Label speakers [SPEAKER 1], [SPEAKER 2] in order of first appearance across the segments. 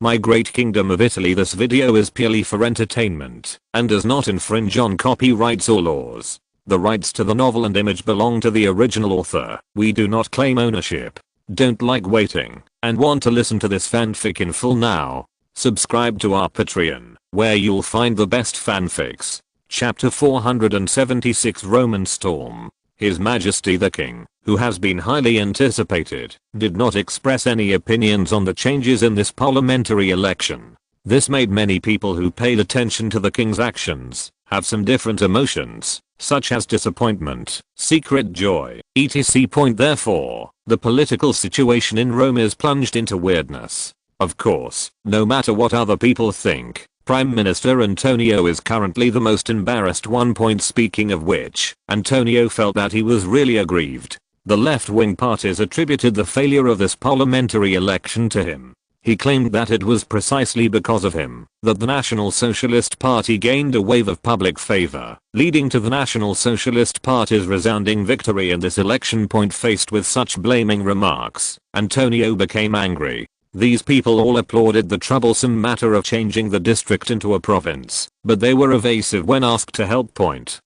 [SPEAKER 1] My great kingdom of Italy. This video is purely for entertainment and does not infringe on copyrights or laws. The rights to the novel and image belong to the original author. We do not claim ownership. Don't like waiting and want to listen to this fanfic in full now? Subscribe to our Patreon, where you'll find the best fanfics. Chapter 476 Roman Storm. His Majesty the King, who has been highly anticipated, did not express any opinions on the changes in this parliamentary election. This made many people who paid attention to the king's actions have some different emotions, such as disappointment, secret joy, etc. Therefore, the political situation in Rome is plunged into weirdness. Of course, no matter what other people think, Prime Minister Antonio is currently the most embarrassed one. Speaking of which, Antonio felt that he was really aggrieved. The left-wing parties attributed the failure of this parliamentary election to him. He claimed that it was precisely because of him that the National Socialist Party gained a wave of public favor, leading to the National Socialist Party's resounding victory in this election. Faced with such blaming remarks, Antonio became angry. These people all applauded the troublesome matter of changing the district into a province, but they were evasive when asked to help.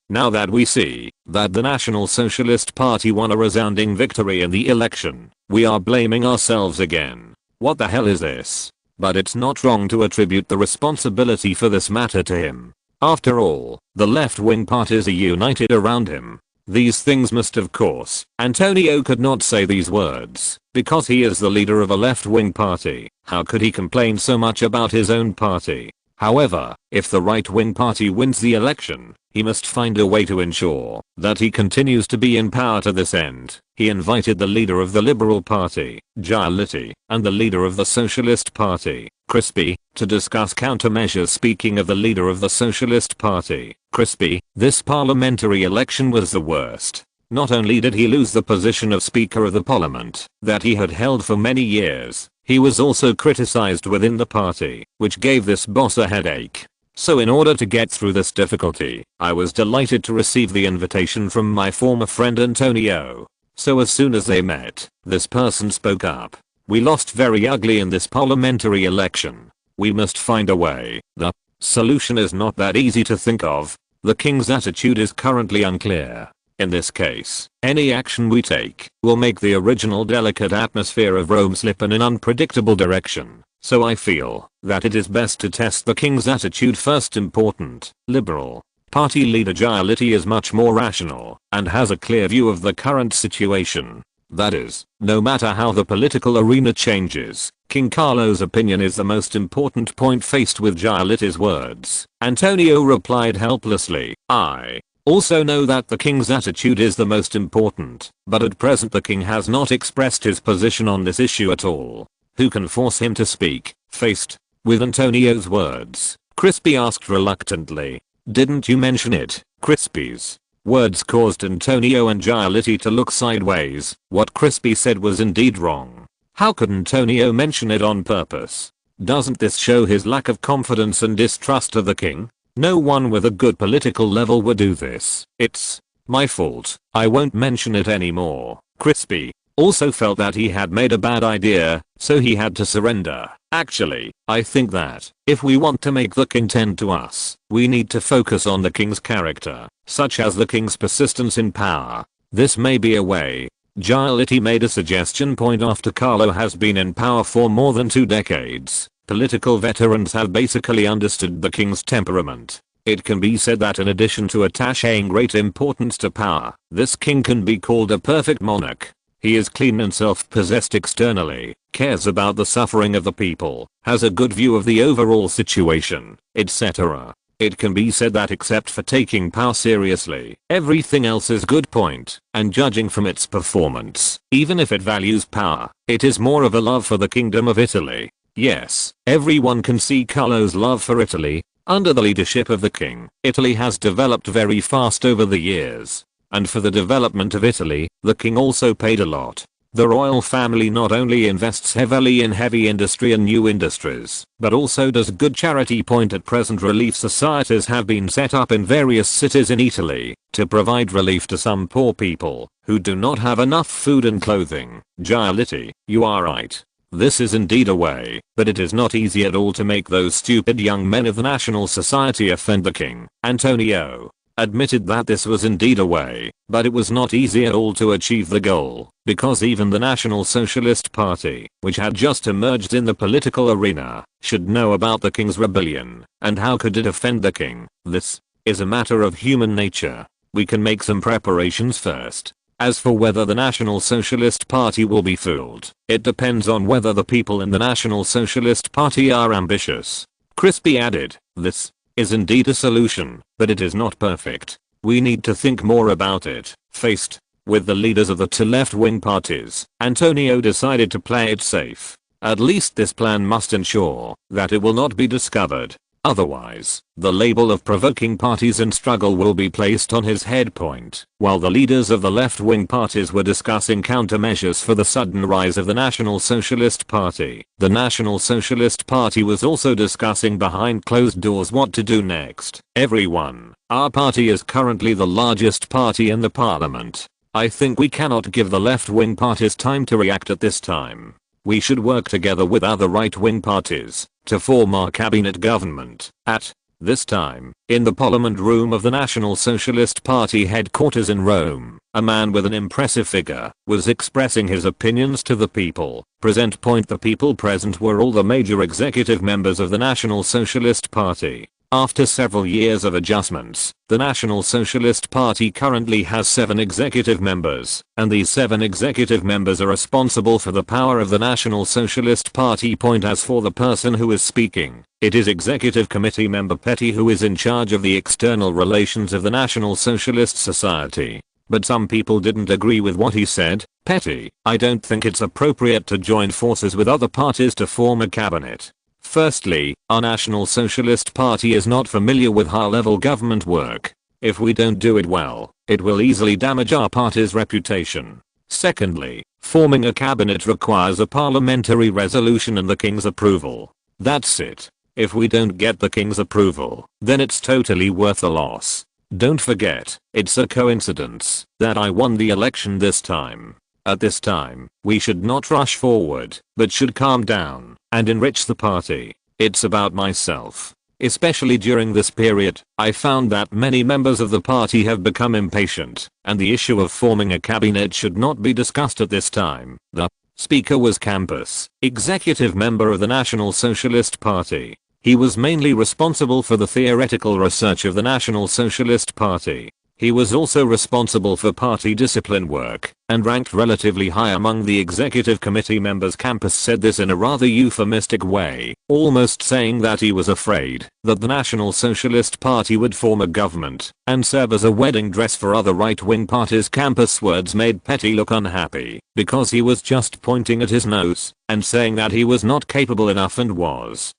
[SPEAKER 1] Now that we see that the National Socialist Party won a resounding victory in the election, we are blaming ourselves again. What the hell is this? But it's not wrong to attribute the responsibility for this matter to him. After all, the left-wing parties are united around him. These things must, of course. Antonio could not say these words because he is the leader of a left-wing party. How could he complain so much about his own party? However, if the right-wing party wins the election, he must find a way to ensure that he continues to be in power to this end. He invited the leader of the Liberal Party, Giolitti, and the leader of the Socialist Party, Crispi, to discuss countermeasures. Speaking of the leader of the Socialist Party, Crispi, this parliamentary election was the worst. Not only did he lose the position of Speaker of the Parliament that he had held for many years, he was also criticized within the party, which gave this boss a headache. So in order to get through this difficulty, I was delighted to receive the invitation from my former friend Antonio. So as soon as they met, this person spoke up. We lost very ugly in this parliamentary election. We must find a way. The solution is not that easy to think of. The king's attitude is currently unclear. In this case, any action we take will make the original delicate atmosphere of Rome slip in an unpredictable direction. So I feel that it is best to test the king's attitude first. Important. Liberal Party leader Giolitti is much more rational and has a clear view of the current situation. That is, no matter how the political arena changes, King Carlo's opinion is the most important. Faced with Giolitti's words, Antonio replied helplessly, I also know that the king's attitude is the most important, but at present the king has not expressed his position on this issue at all. Who can force him to speak? Faced with Antonio's words, Crispi asked reluctantly, didn't you mention it? Crispi's words caused Antonio and Giolitti to look sideways. What Crispi said was indeed wrong. How could Antonio mention it on purpose? Doesn't this show his lack of confidence and distrust of the king? No one with a good political level would do this. It's my fault. I won't mention it anymore. Crispi also felt that he had made a bad idea, so he had to surrender. Actually, I think that if we want to make the king tend to us, we need to focus on the king's character, such as the king's persistence in power. This may be a way. Giolitti made a suggestion. After Carlo has been in power for more than 2 decades, political veterans have basically understood the king's temperament. It can be said that in addition to attaching great importance to power, this king can be called a perfect monarch. He is clean and self-possessed externally, cares about the suffering of the people, has a good view of the overall situation, etc. It can be said that except for taking power seriously, everything else is good. And judging from its performance, even if it values power, it is more of a love for the Kingdom of Italy. Yes, everyone can see Carlo's love for Italy. Under the leadership of the king, Italy has developed very fast over the years. And for the development of Italy, the king also paid a lot. The royal family not only invests heavily in heavy industry and new industries, but also does good charity. At present, relief societies have been set up in various cities in Italy to provide relief to some poor people who do not have enough food and clothing. Giolitti, you are right. This is indeed a way, but it is not easy at all to make those stupid young men of the National Society offend the king. Antonio admitted that this was indeed a way, but it was not easy at all to achieve the goal, because even the National Socialist Party, which had just emerged in the political arena, should know about the king's rebellion, and how could it offend the king? This is a matter of human nature. We can make some preparations first. As for whether the National Socialist Party will be fooled, it depends on whether the people in the National Socialist Party are ambitious. Crispy added, this is indeed a solution, but it is not perfect. We need to think more about it. Faced with the leaders of the two left-wing parties, Antonio decided to play it safe. At least this plan must ensure that it will not be discovered. Otherwise, the label of provoking parties in struggle will be placed on his head. While the leaders of the left-wing parties were discussing countermeasures for the sudden rise of the National Socialist Party, the National Socialist Party was also discussing behind closed doors what to do next. Everyone, our party is currently the largest party in the parliament. I think we cannot give the left-wing parties time to react at this time. We should work together with other right-wing parties to form our cabinet government. At this time, in the Parliament room of the National Socialist Party headquarters in Rome, a man with an impressive figure was expressing his opinions to the people. The people present were all the major executive members of the National Socialist Party. After several years of adjustments, the National Socialist Party currently has 7 executive members, and these 7 executive members are responsible for the power of the National Socialist Party. As for the person who is speaking, it is Executive Committee member Petty who is in charge of the external relations of the National Socialist Society. But some people didn't agree with what he said. Petty, I don't think it's appropriate to join forces with other parties to form a cabinet. Firstly, our National Socialist Party is not familiar with high-level government work. If we don't do it well, it will easily damage our party's reputation. Secondly, forming a cabinet requires a parliamentary resolution and the king's approval. That's it. If we don't get the king's approval, then it's totally worth a loss. Don't forget, it's a coincidence that I won the election this time. At this time, we should not rush forward, but should calm down and enrich the party. It's about myself. Especially during this period, I found that many members of the party have become impatient, and the issue of forming a cabinet should not be discussed at this time. The speaker was Campus, executive member of the National Socialist Party. He was mainly responsible for the theoretical research of the National Socialist Party. He was also responsible for party discipline work, and ranked relatively high among the executive committee members. Campus said this in a rather euphemistic way, almost saying that he was afraid that the National Socialist Party would form a government and serve as a wedding dress for other right-wing parties. Campus' words made Petty look unhappy, because he was just pointing at his nose and saying that he was not capable enough and was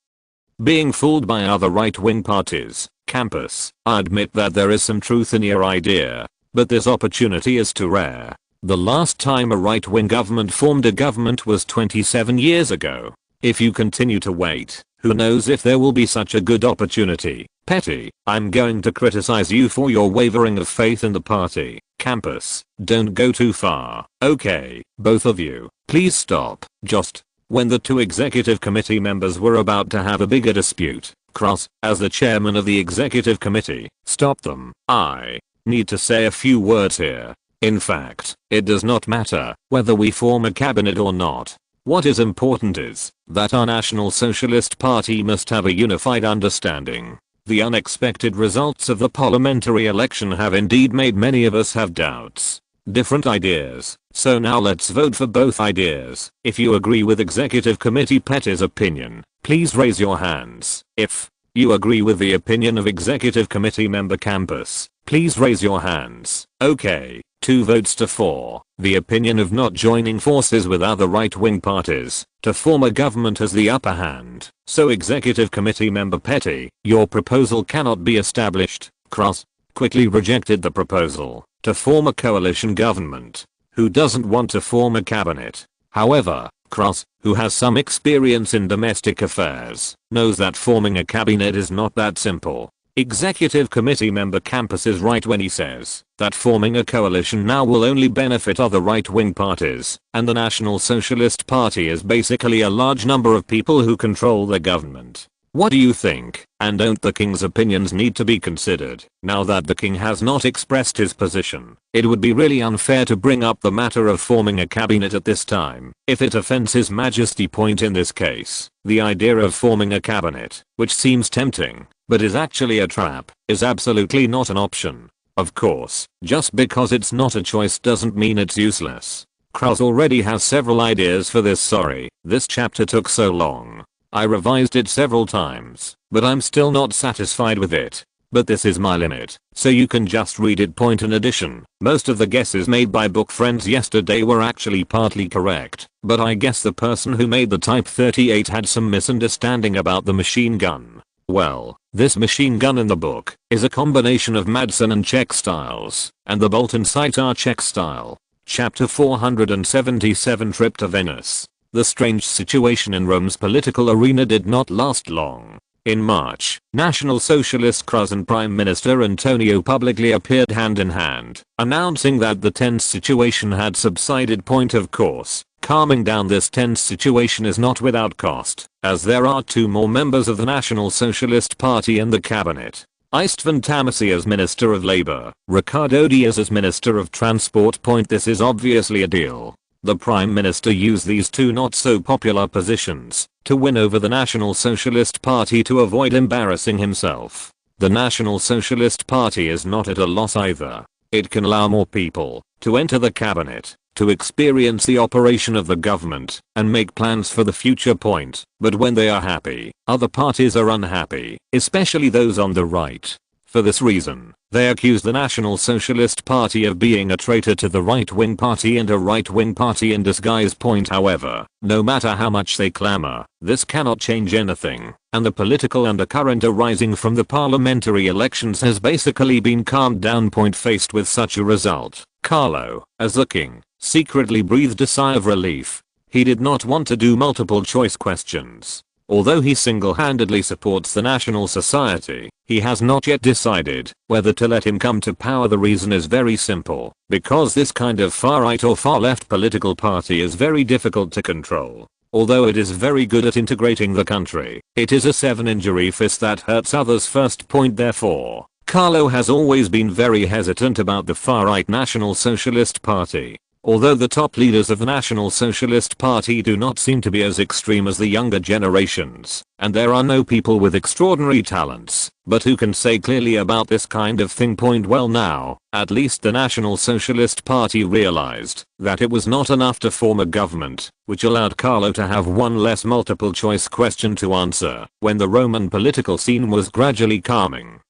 [SPEAKER 1] being fooled by other right-wing parties. Campus, I admit that there is some truth in your idea, but this opportunity is too rare. The last time a right-wing government formed a government was 27 years ago. If you continue to wait, who knows if there will be such a good opportunity. Petty, I'm going to criticize you for your wavering of faith in the party. Campus, don't go too far. Okay, both of you, please stop. Just when the 2 executive committee members were about to have a bigger dispute, Cross, as the chairman of the executive committee, stopped them. I need to say a few words here. In fact, it does not matter whether we form a cabinet or not. What is important is that our National Socialist Party must have a unified understanding. The unexpected results of the parliamentary election have indeed made many of us have doubts. Different ideas, so now let's vote for both ideas. If you agree with Executive Committee Petty's opinion, please raise your hands. If you agree with the opinion of Executive Committee member Campus, please raise your hands. Okay, 2 votes to 4. The opinion of not joining forces with other right-wing parties to form a government has the upper hand. So Executive Committee member Petty, your proposal cannot be established. Cross quickly rejected the proposal to form a coalition government. Who doesn't want to form a cabinet? However, Cross, who has some experience in domestic affairs, knows that forming a cabinet is not that simple. Executive Committee member Campus is right when he says that forming a coalition now will only benefit other right-wing parties, and the National Socialist Party is basically a large number of people who control the government. What do you think? And don't the king's opinions need to be considered? Now that the king has not expressed his position, it would be really unfair to bring up the matter of forming a cabinet at this time, if it offends his majesty. Point in this case, the idea of forming a cabinet, which seems tempting, but is actually a trap, is absolutely not an option. Of course, just because it's not a choice doesn't mean it's useless. Krause already has several ideas for this. Sorry, this chapter took so long. I revised it several times, but I'm still not satisfied with it. But this is my limit, so you can just read it. Point in addition, most of the guesses made by book friends yesterday were actually partly correct, but I guess the person who made the Type 38 had some misunderstanding about the machine gun. Well, this machine gun in the book is a combination of Madsen and Czech styles, and the bolt and sight are Czech style. Chapter 477 Trip to Venice. The strange situation in Rome's political arena did not last long. In March, National Socialist Krause and Prime Minister Antonio publicly appeared hand in hand, announcing that the tense situation had subsided. Of course, calming down this tense situation is not without cost, as there are two more members of the National Socialist Party in the cabinet. Istvan Tamasi as Minister of Labour, Ricardo Diaz as Minister of Transport. This is obviously a deal. The Prime Minister used these two not so popular positions to win over the National Socialist Party to avoid embarrassing himself. The National Socialist Party is not at a loss either. It can allow more people to enter the cabinet, to experience the operation of the government, and make plans for the future. But when they are happy, other parties are unhappy, especially those on the right. For this reason, they accuse the National Socialist Party of being a traitor to the right-wing party and a right-wing party in disguise. However, no matter how much they clamor, this cannot change anything, and the political undercurrent arising from the parliamentary elections has basically been calmed down. Faced with such a result, Carlo, as the king, secretly breathed a sigh of relief. He did not want to do multiple choice questions. Although he single-handedly supports the National Society, he has not yet decided whether to let him come to power. The reason is very simple, because this kind of far-right or far-left political party is very difficult to control. Although it is very good at integrating the country, it is a 7-injury fist that hurts others first. Therefore, Carlo has always been very hesitant about the far-right National Socialist Party. Although the top leaders of the National Socialist Party do not seem to be as extreme as the younger generations, and there are no people with extraordinary talents, but who can say clearly about this kind of thing. Well, now, at least the National Socialist Party realized that it was not enough to form a government, which allowed Carlo to have one less multiple choice question to answer when the Roman political scene was gradually calming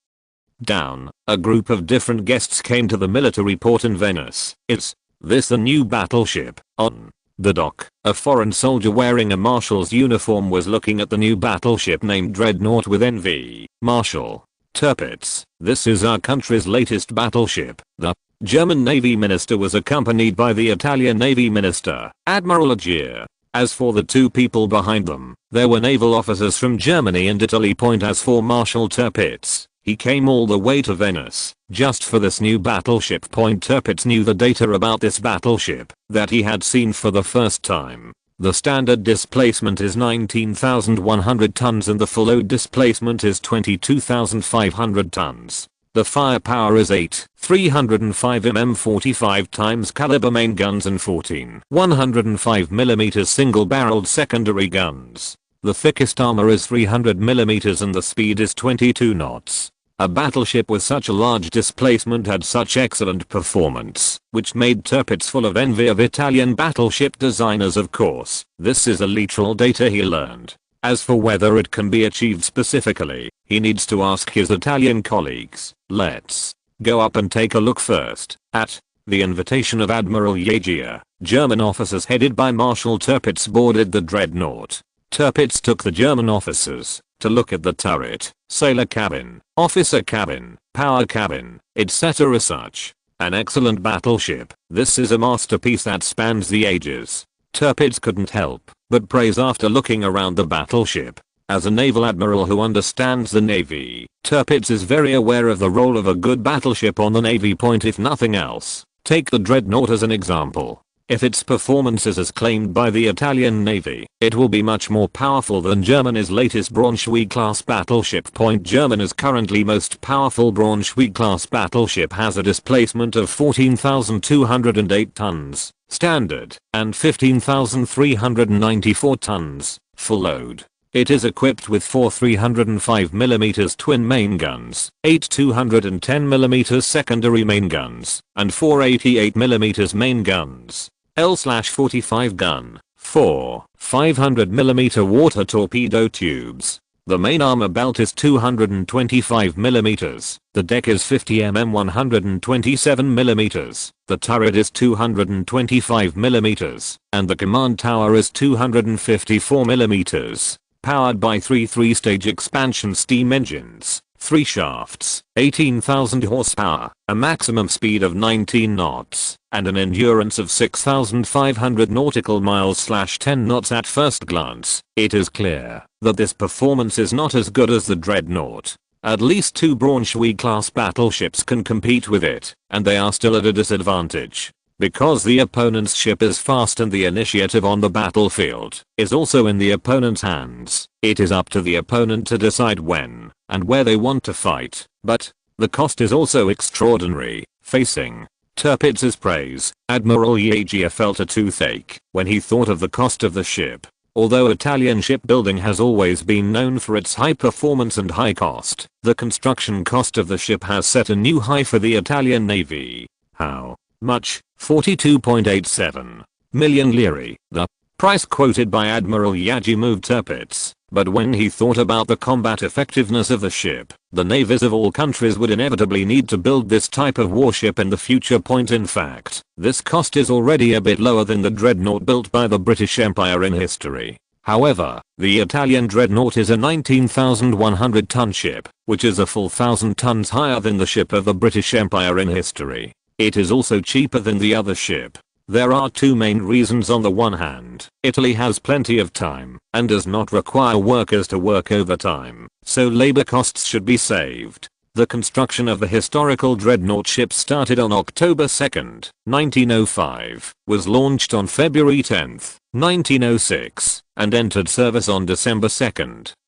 [SPEAKER 1] down. A group of different guests came to the military port in Venice. Is this the new battleship? On the dock, a foreign soldier wearing a marshal's uniform was looking at the new battleship named Dreadnought with envy. Marshal Tirpitz, this is our country's latest battleship. The German Navy Minister was accompanied by the Italian Navy Minister, Admiral Agier. As for the two people behind them, there were naval officers from Germany and Italy. As for Marshal Tirpitz, he came all the way to Venice just for this new battleship. Tirpitz knew the data about this battleship that he had seen for the first time. The standard displacement is 19,100 tons and the full load displacement is 22,500 tons. The firepower is 8 305 mm 45 times caliber main guns and 14 105mm single-barreled secondary guns. The thickest armor is 300mm and the speed is 22 knots. A battleship with such a large displacement had such excellent performance, which made Tirpitz full of envy of Italian battleship designers. Of course, this is a literal data he learned. As for whether it can be achieved specifically, he needs to ask his Italian colleagues. Let's go up and take a look first. At the invitation of Admiral Agier, German officers headed by Marshal Tirpitz boarded the Dreadnought. Tirpitz took the German officers to look at the turret, sailor cabin, officer cabin, power cabin, etc. Such an excellent battleship. This is a masterpiece that spans the ages. Tirpitz couldn't help but praise after looking around the battleship. As a naval admiral who understands the navy, Tirpitz is very aware of the role of a good battleship on the navy point if nothing else. Take the Dreadnought as an example. If its performance is as claimed by the Italian Navy, it will be much more powerful than Germany's latest Braunschweig-class battleship. Germany's currently most powerful Braunschweig-class battleship has a displacement of 14,208 tons, standard, and 15,394 tons, full load. It is equipped with 4 305mm twin main guns, 8 210mm secondary main guns, and 4 88mm main guns. L/45 gun, 4 500mm water torpedo tubes. The main armor belt is 225mm, the deck is 50mm 127mm, the turret is 225mm, and the command tower is 254mm. Powered by 3 3-stage expansion steam engines, 3 shafts, 18,000 horsepower, a maximum speed of 19 knots, and an endurance of 6,500 nautical miles/10 knots. At first glance, it is clear that this performance is not as good as the Dreadnought. At least 2 Braunschweig-class battleships can compete with it, and they are still at a disadvantage. Because the opponent's ship is fast and the initiative on the battlefield is also in the opponent's hands, it is up to the opponent to decide when and where they want to fight. But the cost is also extraordinary. Facing Tirpitz's praise, Admiral Yagia felt a toothache when he thought of the cost of the ship. Although Italian shipbuilding has always been known for its high performance and high cost, the construction cost of the ship has set a new high for the Italian Navy. How much? 42.87 million lire. The price quoted by Admiral Yagia moved Tirpitz, but when he thought about the combat effectiveness of the ship, the navies of all countries would inevitably need to build this type of warship in the future. In fact, this cost is already a bit lower than the Dreadnought built by the British Empire in history. However, the Italian Dreadnought is a 19,100 ton ship, which is a full 1,000 tons higher than the ship of the British Empire in history. It is also cheaper than the other ship. There are 2 main reasons. On the one hand, Italy has plenty of time and does not require workers to work overtime, so labor costs should be saved. The construction of the historical Dreadnought ship started on October 2, 1905, was launched on February 10, 1906, and entered service on December 2,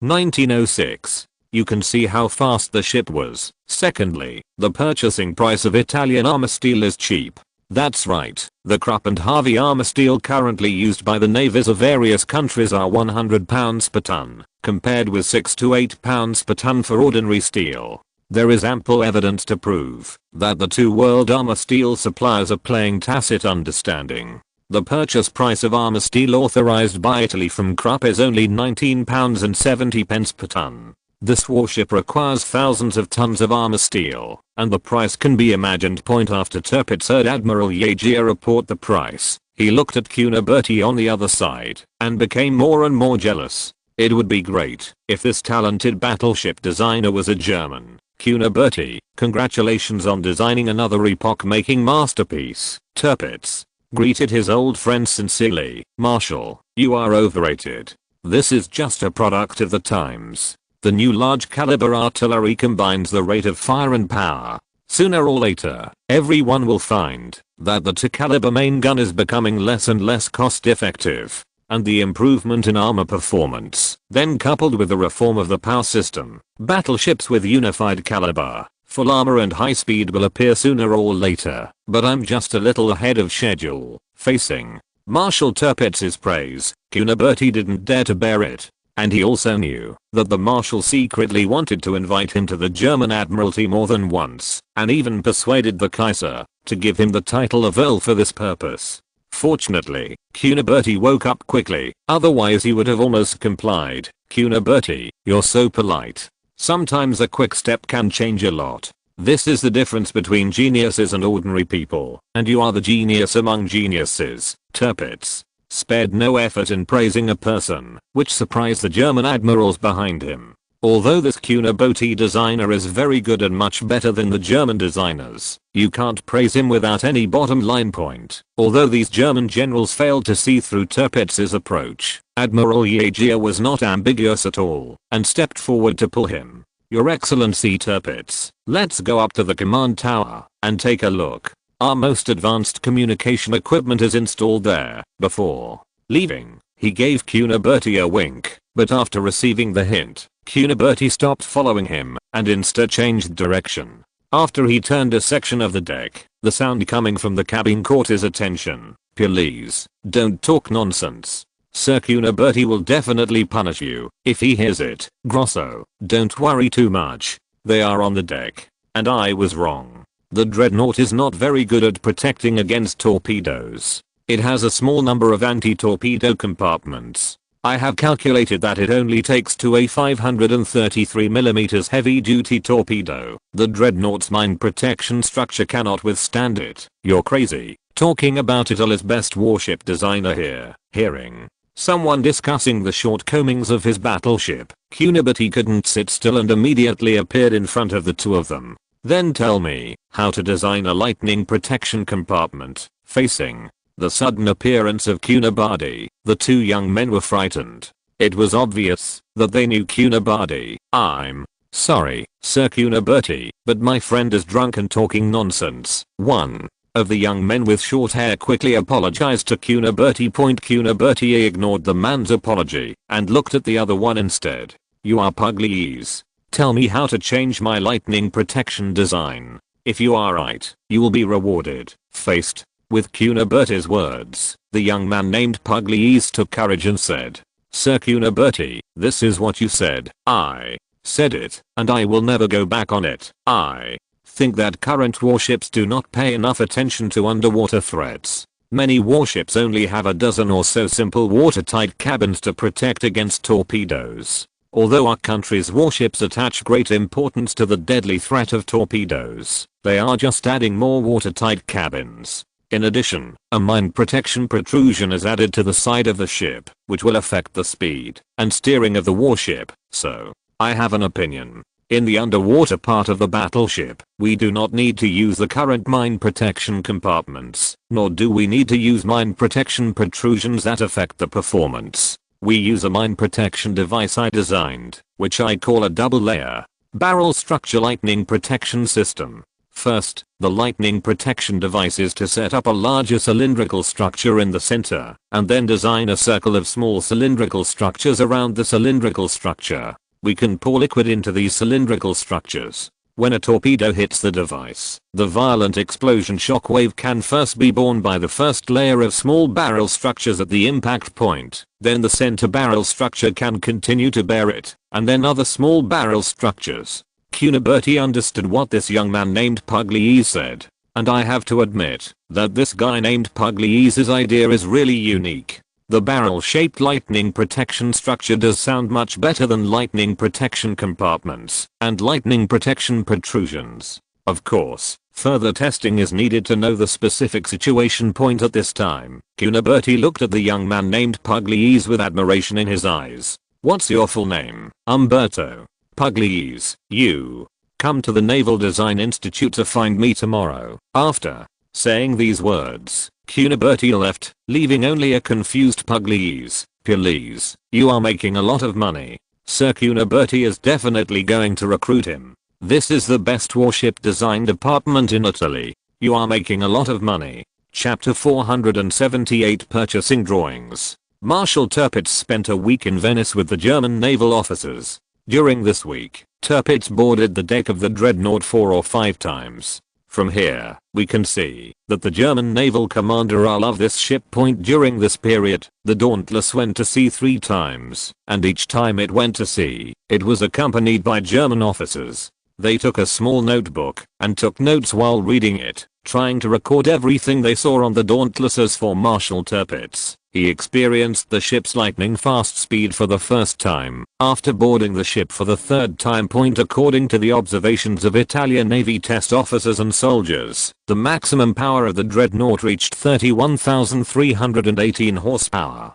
[SPEAKER 1] 1906. You can see how fast the ship was. Secondly, the purchasing price of Italian armor steel is cheap. That's right, the Krupp and Harvey armor steel currently used by the navies of various countries are £100 per ton, compared with £6 to £8 per ton for ordinary steel. There is ample evidence to prove that the 2 world armor steel suppliers are playing tacit understanding. The purchase price of armor steel authorized by Italy from Krupp is only £19.70 per ton. This warship requires thousands of tons of armor steel, and the price can be imagined. After Tirpitz heard Admiral Yagia report the price, he looked at Cuniberti on the other side and became more and more jealous. It would be great if this talented battleship designer was a German. Cuniberti, congratulations on designing another epoch-making masterpiece. Tirpitz greeted his old friend sincerely. Marshal, you are overrated. This is just a product of the times. The new large caliber artillery combines the rate of fire and power. Sooner or later, everyone will find that the 2 caliber main gun is becoming less and less cost effective, and the improvement in armor performance, then coupled with the reform of the power system, battleships with unified caliber, full armor and high speed will appear sooner or later. But I'm just a little ahead of schedule. Facing Marshal Tirpitz's praise, Cuniberti didn't dare to bear it. And he also knew that the Marshal secretly wanted to invite him to the German Admiralty more than once, and even persuaded the Kaiser to give him the title of Earl for this purpose. Fortunately, Cuniberti woke up quickly, otherwise he would have almost complied. Cuniberti, you're so polite. Sometimes a quick step can change a lot. This is the difference between geniuses and ordinary people, and you are the genius among geniuses. Tirpitz spared no effort in praising a person, which surprised the German admirals behind him. Although this Cunaboti designer is very good and much better than the German designers, you can't praise him without any bottom line point. Although these German generals failed to see through Tirpitz's approach, Admiral Yagia was not ambiguous at all and stepped forward to pull him. Your Excellency Tirpitz, let's go up to the command tower and take a look. Our most advanced communication equipment is installed there. Before leaving, he gave Cunaboti a wink, but after receiving the hint, Cunaboti stopped following him and instead changed direction. After he turned a section of the deck, the sound coming from the cabin caught his attention. Please, don't talk nonsense. Sir Cunaboti will definitely punish you if he hears it. Grosso, don't worry too much. They are on the deck. And I was wrong. The dreadnought is not very good at protecting against torpedoes. It has a small number of anti-torpedo compartments. I have calculated that it only takes to a 533mm heavy-duty torpedo. The dreadnought's mine protection structure cannot withstand it. You're crazy. Talking about Italy's best warship designer here. Hearing someone discussing the shortcomings of his battleship, Cunaboti couldn't sit still and immediately appeared in front of the two of them. Then tell me how to design a lightning protection compartment. Facing the sudden appearance of Cunaboti, the two young men were frightened. It was obvious that they knew Cunaboti. I'm sorry, Sir Cunaboti, but my friend is drunk and talking nonsense. One of the young men with short hair quickly apologized to Cunaboti. Cunaboti ignored the man's apology and looked at the other one instead. You are Pugliese. Tell me how to change my lightning protection design. If you are right, you will be rewarded. Faced with Cunaboti's words, the young man named Pugliese took courage and said, Sir Cunaboti, this is what you said. I said it, and I will never go back on it. I think that current warships do not pay enough attention to underwater threats. Many warships only have a dozen or so simple watertight cabins to protect against torpedoes. Although our country's warships attach great importance to the deadly threat of torpedoes, they are just adding more watertight cabins. In addition, a mine protection protrusion is added to the side of the ship, which will affect the speed and steering of the warship. So, I have an opinion. In the underwater part of the battleship, we do not need to use the current mine protection compartments, nor do we need to use mine protection protrusions that affect the performance. We use a mine protection device I designed, which I call a double-layer barrel structure lightning protection system. First, the lightning protection device is to set up a larger cylindrical structure in the center, and then design a circle of small cylindrical structures around the cylindrical structure. We can pour liquid into these cylindrical structures. When a torpedo hits the device, the violent explosion shockwave can first be borne by the first layer of small barrel structures at the impact point, then the center barrel structure can continue to bear it, and then other small barrel structures. Cunaboti understood what this young man named Pugliese said, and I have to admit that this guy named Pugliese's idea is really unique. The barrel-shaped lightning protection structure does sound much better than lightning protection compartments and lightning protection protrusions. Of course, further testing is needed to know the specific situation point at this time. Cunaboti looked at the young man named Pugliese with admiration in his eyes. What's your full name? Umberto. Pugliese, you come to the Naval Design Institute to find me tomorrow. After saying these words, Cunaboti left, leaving only a confused Pugliese. Please, you are making a lot of money. Sir Cunaboti is definitely going to recruit him. This is the best warship design department in Italy. You are making a lot of money. Chapter 478 Purchasing Drawings. Marshal Tirpitz spent a week in Venice with the German naval officers. During this week, Tirpitz boarded the deck of the dreadnought 4 or 5 times. From here, we can see that the German naval commander loved this ship. During this period, the Dauntless went to sea 3 times, and each time it went to sea, it was accompanied by German officers. They took a small notebook and took notes while reading it, trying to record everything they saw on the Dauntless. As for Marshal Tirpitz, he experienced the ship's lightning-fast speed for the first time after boarding the ship for the 3rd time. According to the observations of Italian Navy test officers and soldiers, the maximum power of the dreadnought reached 31,318 horsepower.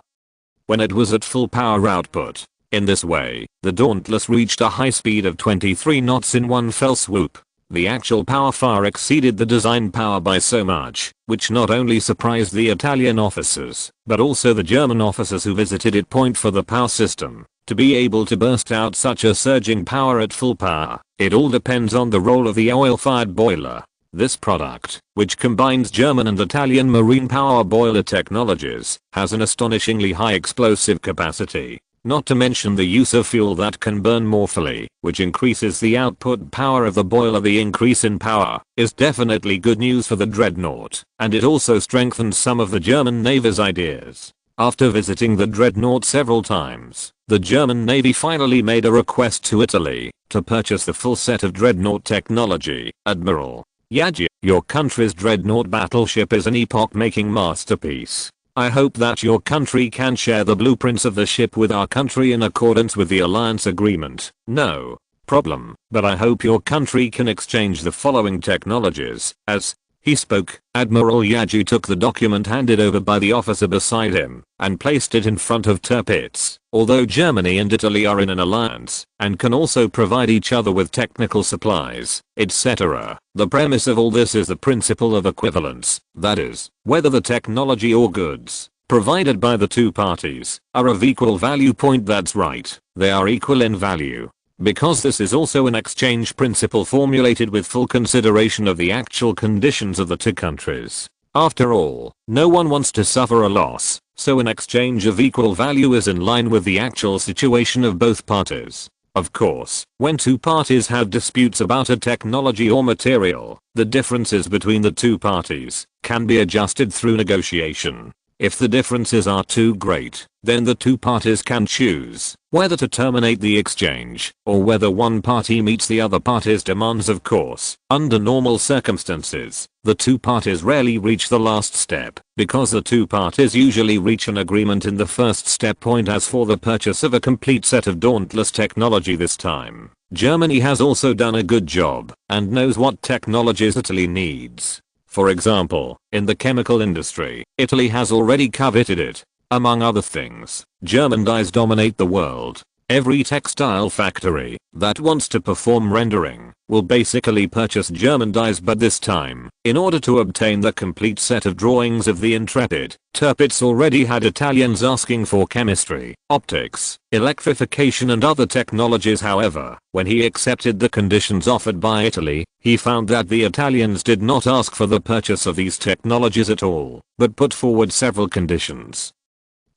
[SPEAKER 1] When it was at full power output, In this way, the Dauntless reached a high speed of 23 knots in one fell swoop. The actual power far exceeded the design power by so much, which not only surprised the Italian officers, but also the German officers who visited it. Point for the power system. To be able to burst out such a surging power at full power, it all depends on the role of the oil-fired boiler. This product, which combines German and Italian marine power boiler technologies, has an astonishingly high explosive capacity. Not to mention the use of fuel that can burn more fully, which increases the output power of the boiler. The increase in power is definitely good news for the dreadnought, and it also strengthens some of the German Navy's ideas. After visiting the dreadnought several times, the German Navy finally made a request to Italy to purchase the full set of dreadnought technology. Admiral Yagi, your country's dreadnought battleship is an epoch-making masterpiece. I hope that your country can share the blueprints of the ship with our country in accordance with the alliance agreement. No problem, but I hope your country can exchange the following technologies. As he spoke, Admiral Yagi took the document handed over by the officer beside him and placed it in front of Tirpitz. Although Germany and Italy are in an alliance and can also provide each other with technical supplies, etc., the premise of all this is the principle of equivalence, that is, whether the technology or goods provided by the two parties are of equal value. That's right, they are equal in value. Because this is also an exchange principle formulated with full consideration of the actual conditions of the two countries. After all, no one wants to suffer a loss, so an exchange of equal value is in line with the actual situation of both parties. Of course, when two parties have disputes about a technology or material, the differences between the two parties can be adjusted through negotiation. If the differences are too great, then the two parties can choose whether to terminate the exchange or whether one party meets the other party's demands. Of course, under normal circumstances, the two parties rarely reach the last step because the two parties usually reach an agreement in the first step. As for the purchase of a complete set of Dauntless technology this time, Germany has also done a good job and knows what technologies Italy needs. For example, in the chemical industry, Italy has already coveted it. Among other things, German dyes dominate the world. Every textile factory that wants to perform rendering will basically purchase German dyes, but this time, in order to obtain the complete set of drawings of the Intrepid, Tirpitz already had Italians asking for chemistry, optics, electrification and other technologies. However, when he accepted the conditions offered by Italy, he found that the Italians did not ask for the purchase of these technologies at all, but put forward several conditions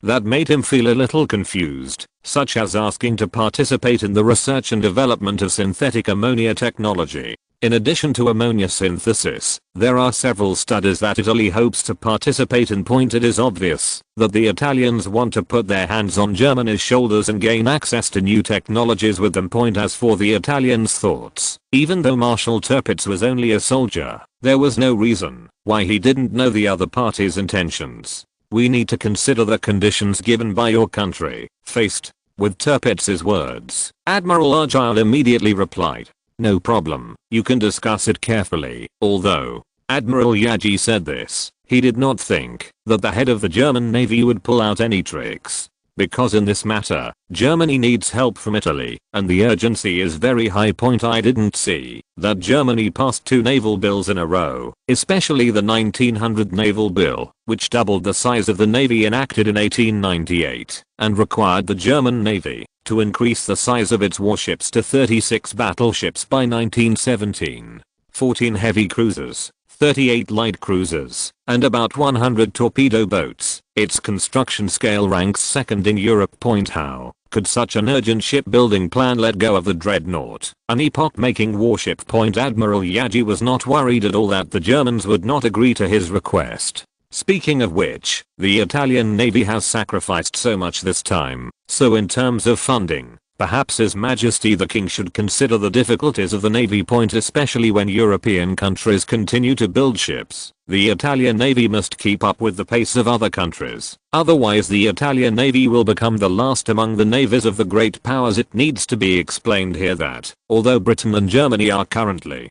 [SPEAKER 1] that made him feel a little confused, such as asking to participate in the research and development of synthetic ammonia technology. In addition to ammonia synthesis, there are several studies that Italy hopes to participate in. It is obvious that the Italians want to put their hands on Germany's shoulders and gain access to new technologies with them. As for the Italians' thoughts, even though Marshal Tirpitz was only a soldier, there was no reason why he didn't know the other party's intentions. We need to consider the conditions given by your country. Faced with Tirpitz's words, Admiral Argyle immediately replied, "No problem, you can discuss it carefully." Although Admiral Yagi said this, he did not think that the head of the German Navy would pull out any tricks. Because in this matter, Germany needs help from Italy, and the urgency is very high. I didn't see that Germany passed two naval bills in a row, especially the 1900 naval bill, which doubled the size of the navy enacted in 1898, and required the German Navy to increase the size of its warships to 36 battleships by 1917, 14 heavy cruisers, 38 light cruisers, and about 100 torpedo boats. Its construction scale ranks second in Europe. How could such an urgent shipbuilding plan let go of the dreadnought, an epoch-making warship? Admiral Yagi was not worried at all that the Germans would not agree to his request. Speaking of which, the Italian Navy has sacrificed so much this time, so in terms of funding, perhaps His Majesty the King should consider the difficulties of the Navy. Especially when European countries continue to build ships, the Italian Navy must keep up with the pace of other countries. Otherwise the Italian Navy will become the last among the navies of the great powers. It needs to be explained here that, although Britain and Germany are currently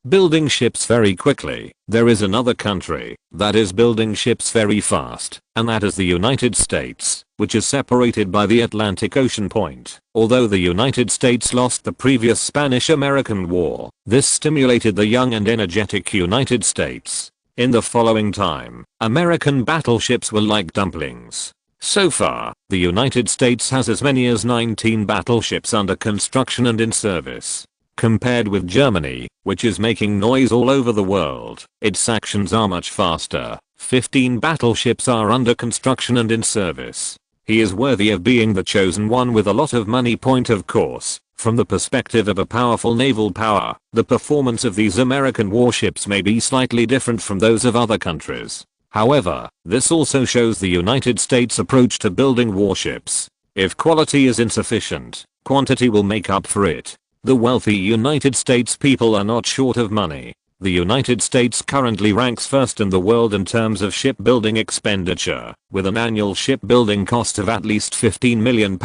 [SPEAKER 1] building ships very quickly, there is another country that is building ships very fast, and that is the United States. which is separated by the Atlantic Ocean point. Although the United States lost the previous Spanish-American War, this stimulated the young and energetic United States. In the following time, American battleships were like dumplings. So far, the United States has as many as 19 battleships under construction and in service. Compared with Germany, which is making noise all over the world, its actions are much faster. 15 battleships are under construction and in service. He is worthy of being the chosen one with a lot of money. Point of course, from the perspective of a powerful naval power, the performance of these American warships may be slightly different from those of other countries. However, this also shows the United States' approach to building warships. If quality is insufficient, quantity will make up for it. The wealthy United States people are not short of money. The United States currently ranks first in the world in terms of shipbuilding expenditure, with an annual shipbuilding cost of at least £15 million,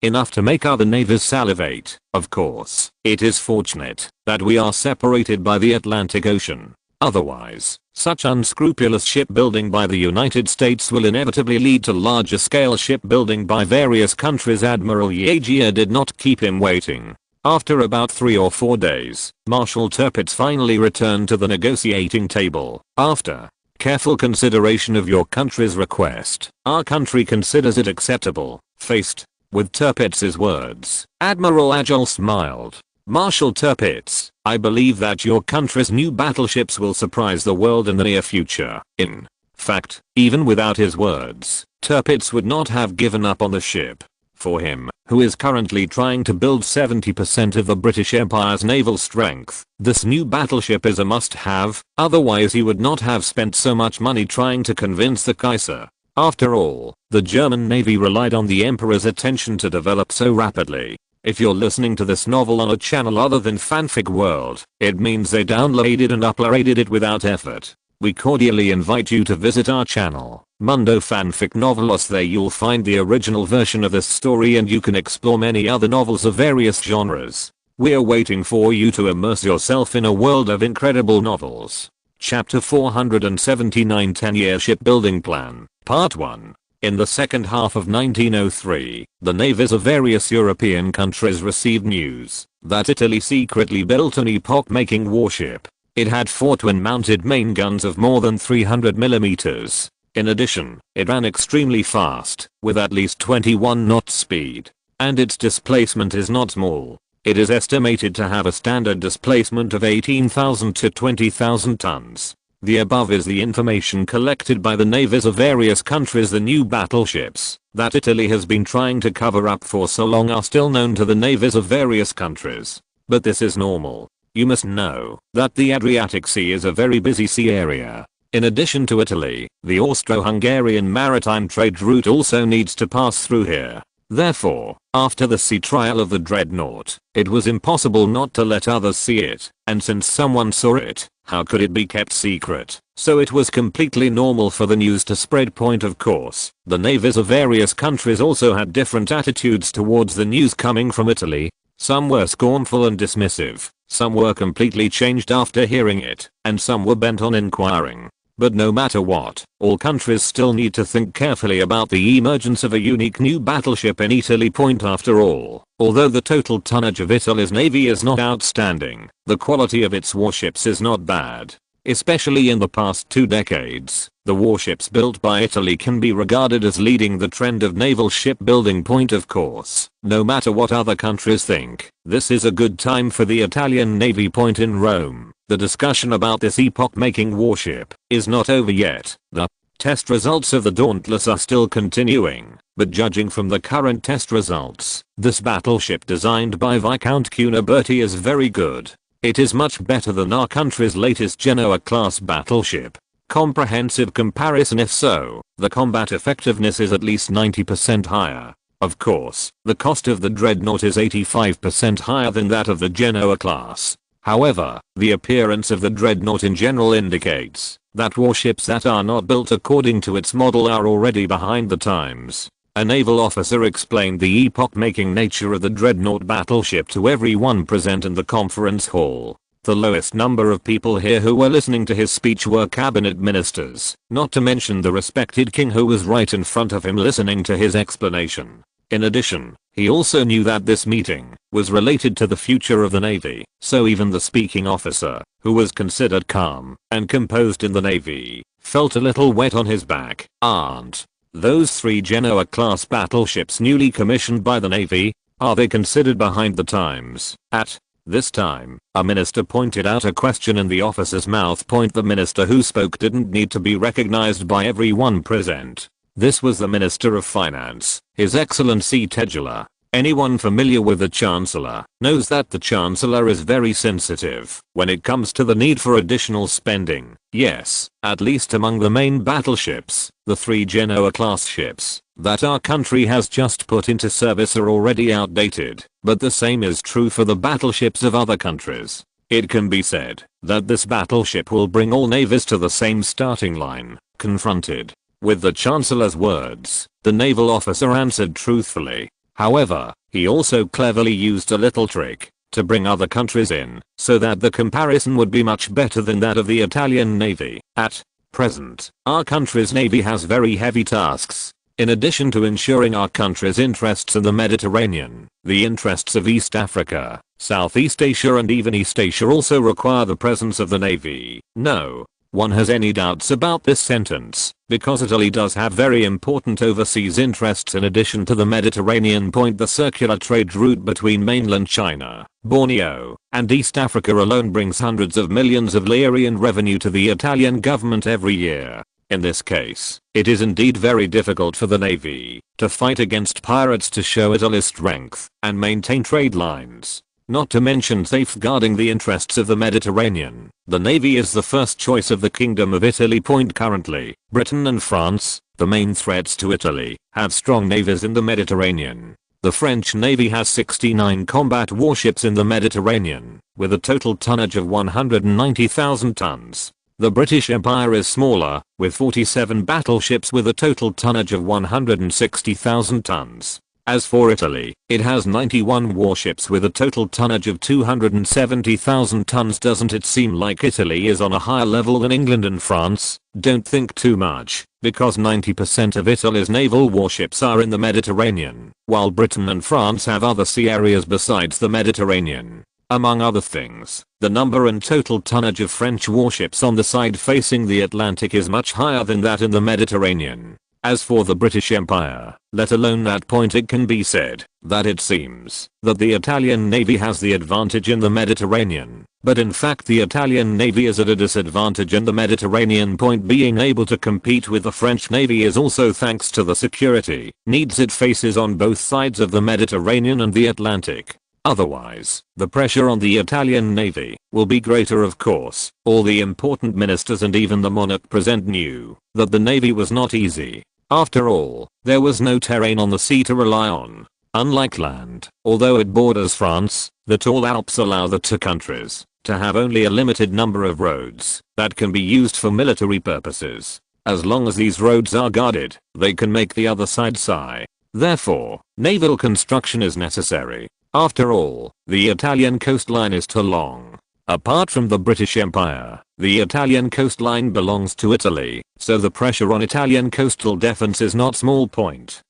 [SPEAKER 1] enough to make other navies salivate. Of course, it is fortunate that we are separated by the Atlantic Ocean. Otherwise, such unscrupulous shipbuilding by the United States will inevitably lead to larger scale shipbuilding by various countries. Admiral Yeager did not keep him waiting. After about 3 or 4 days, Marshal Tirpitz finally returned to the negotiating table. After careful consideration of your country's request, our country considers it acceptable. Faced with Tirpitz's words, Admiral Agel smiled. Marshal Tirpitz, I believe that your country's new battleships will surprise the world in the near future. In fact, even without his words, Tirpitz would not have given up on the ship. For him, who is currently trying to build 70% of the British Empire's naval strength, this new battleship is a must-have, otherwise he would not have spent so much money trying to convince the Kaiser. After all, the German Navy relied on the Emperor's attention to develop so rapidly. If you're listening to this novel on a channel other than Fanfic World, it means they downloaded and uploaded it without effort. We cordially invite you to visit our channel, Mundo Fanfic Novelos. There you'll find the original version of this story and you can explore many other novels of various genres. We're waiting for you to immerse yourself in a world of incredible novels. Chapter 479, 10-Year Shipbuilding Plan, Part 1. In the second half of 1903, the navies of various European countries received news that Italy secretly built an epoch-making warship. It had 4 twin-mounted main guns of more than 300 mm. In addition, it ran extremely fast, with at least 21 knots speed. And its displacement is not small. It is estimated to have a standard displacement of 18,000 to 20,000 tons. The above is the information collected by the navies of various countries. The new battleships that Italy has been trying to cover up for so long are still known to the navies of various countries. But this is normal. You must know that the Adriatic Sea is a very busy sea area. In addition to Italy, the Austro-Hungarian maritime trade route also needs to pass through here. Therefore, after the sea trial of the Dreadnought, it was impossible not to let others see it, and since someone saw it, how could it be kept secret? So it was completely normal for the news to spread. Point of course, the navies of various countries also had different attitudes towards the news coming from Italy. Some were scornful and dismissive, some were completely changed after hearing it, and some were bent on inquiring. But no matter what, all countries still need to think carefully about the emergence of a unique new battleship in Italy. After all, although the total tonnage of Italy's navy is not outstanding, the quality of its warships is not bad. Especially in the past 2 decades, the warships built by Italy can be regarded as leading the trend of naval shipbuilding. Of course, no matter what other countries think, this is a good time for the Italian Navy. In Rome, the discussion about this epoch-making warship is not over yet. The test results of the Dauntless are still continuing, but judging from the current test results, this battleship designed by Viscount Cunobberti is very good. It is much better than our country's latest Genoa-class battleship. Comprehensive comparison. If so, the combat effectiveness is at least 90% higher. Of course, the cost of the Dreadnought is 85% higher than that of the Genoa class. However, the appearance of the Dreadnought in general indicates that warships that are not built according to its model are already behind the times. A naval officer explained the epoch-making nature of the Dreadnought battleship to everyone present in the conference hall. The lowest number of people here who were listening to his speech were cabinet ministers, not to mention the respected king who was right in front of him listening to his explanation. In addition, he also knew that this meeting was related to the future of the Navy, so even the speaking officer, who was considered calm and composed in the Navy, felt a little wet on his back. Aren't those 3 Genoa-class battleships newly commissioned by the Navy? Are they considered behind the times? At this time, a minister pointed out a question in the officer's mouth. The minister who spoke didn't need to be recognized by everyone present. This was the Minister of Finance, His Excellency Tedula. Anyone familiar with the Chancellor knows that the Chancellor is very sensitive when it comes to the need for additional spending. Yes, at least among the main battleships, the 3 Genoa-class ships that our country has just put into service are already outdated, but the same is true for the battleships of other countries. It can be said that this battleship will bring all navies to the same starting line. Confronted with the Chancellor's words, the naval officer answered truthfully. However, he also cleverly used a little trick to bring other countries in, so that the comparison would be much better than that of the Italian Navy. At present, our country's Navy has very heavy tasks. In addition to ensuring our country's interests in the Mediterranean, the interests of East Africa, Southeast Asia and even East Asia also require the presence of the Navy. No one has any doubts about this sentence, because Italy does have very important overseas interests in addition to the Mediterranean. The circular trade route between mainland China, Borneo, and East Africa alone brings hundreds of millions of lire in revenue to the Italian government every year. In this case, it is indeed very difficult for the Navy to fight against pirates to show Italy's strength and maintain trade lines. Not to mention safeguarding the interests of the Mediterranean. The Navy is the first choice of the Kingdom of Italy. Currently, Britain and France, the main threats to Italy, have strong navies in the Mediterranean. The French Navy has 69 combat warships in the Mediterranean, with a total tonnage of 190,000 tons. The British Empire is smaller, with 47 battleships with a total tonnage of 160,000 tons. As for Italy, it has 91 warships with a total tonnage of 270,000 tons. Doesn't it seem like Italy is on a higher level than England and France? Don't think too much, because 90% of Italy's naval warships are in the Mediterranean, while Britain and France have other sea areas besides the Mediterranean. Among other things, the number and total tonnage of French warships on the side facing the Atlantic is much higher than that in the Mediterranean. As for the British Empire, let alone that point, it can be said that it seems that the Italian Navy has the advantage in the Mediterranean, but in fact the Italian Navy is at a disadvantage in the Mediterranean. Being able to compete with the French Navy is also thanks to the security needs it faces on both sides of the Mediterranean and the Atlantic. Otherwise, the pressure on the Italian Navy will be greater. Of course, all the important ministers and even the monarch present knew that the Navy was not easy. After all, there was no terrain on the sea to rely on. Unlike land, although it borders France, the tall Alps allow the two countries to have only a limited number of roads that can be used for military purposes. As long as these roads are guarded, they can make the other side sigh. Therefore, naval construction is necessary. After all, the Italian coastline is too long. Apart from the British Empire, the Italian coastline belongs to Italy, so the pressure on Italian coastal defense is not small.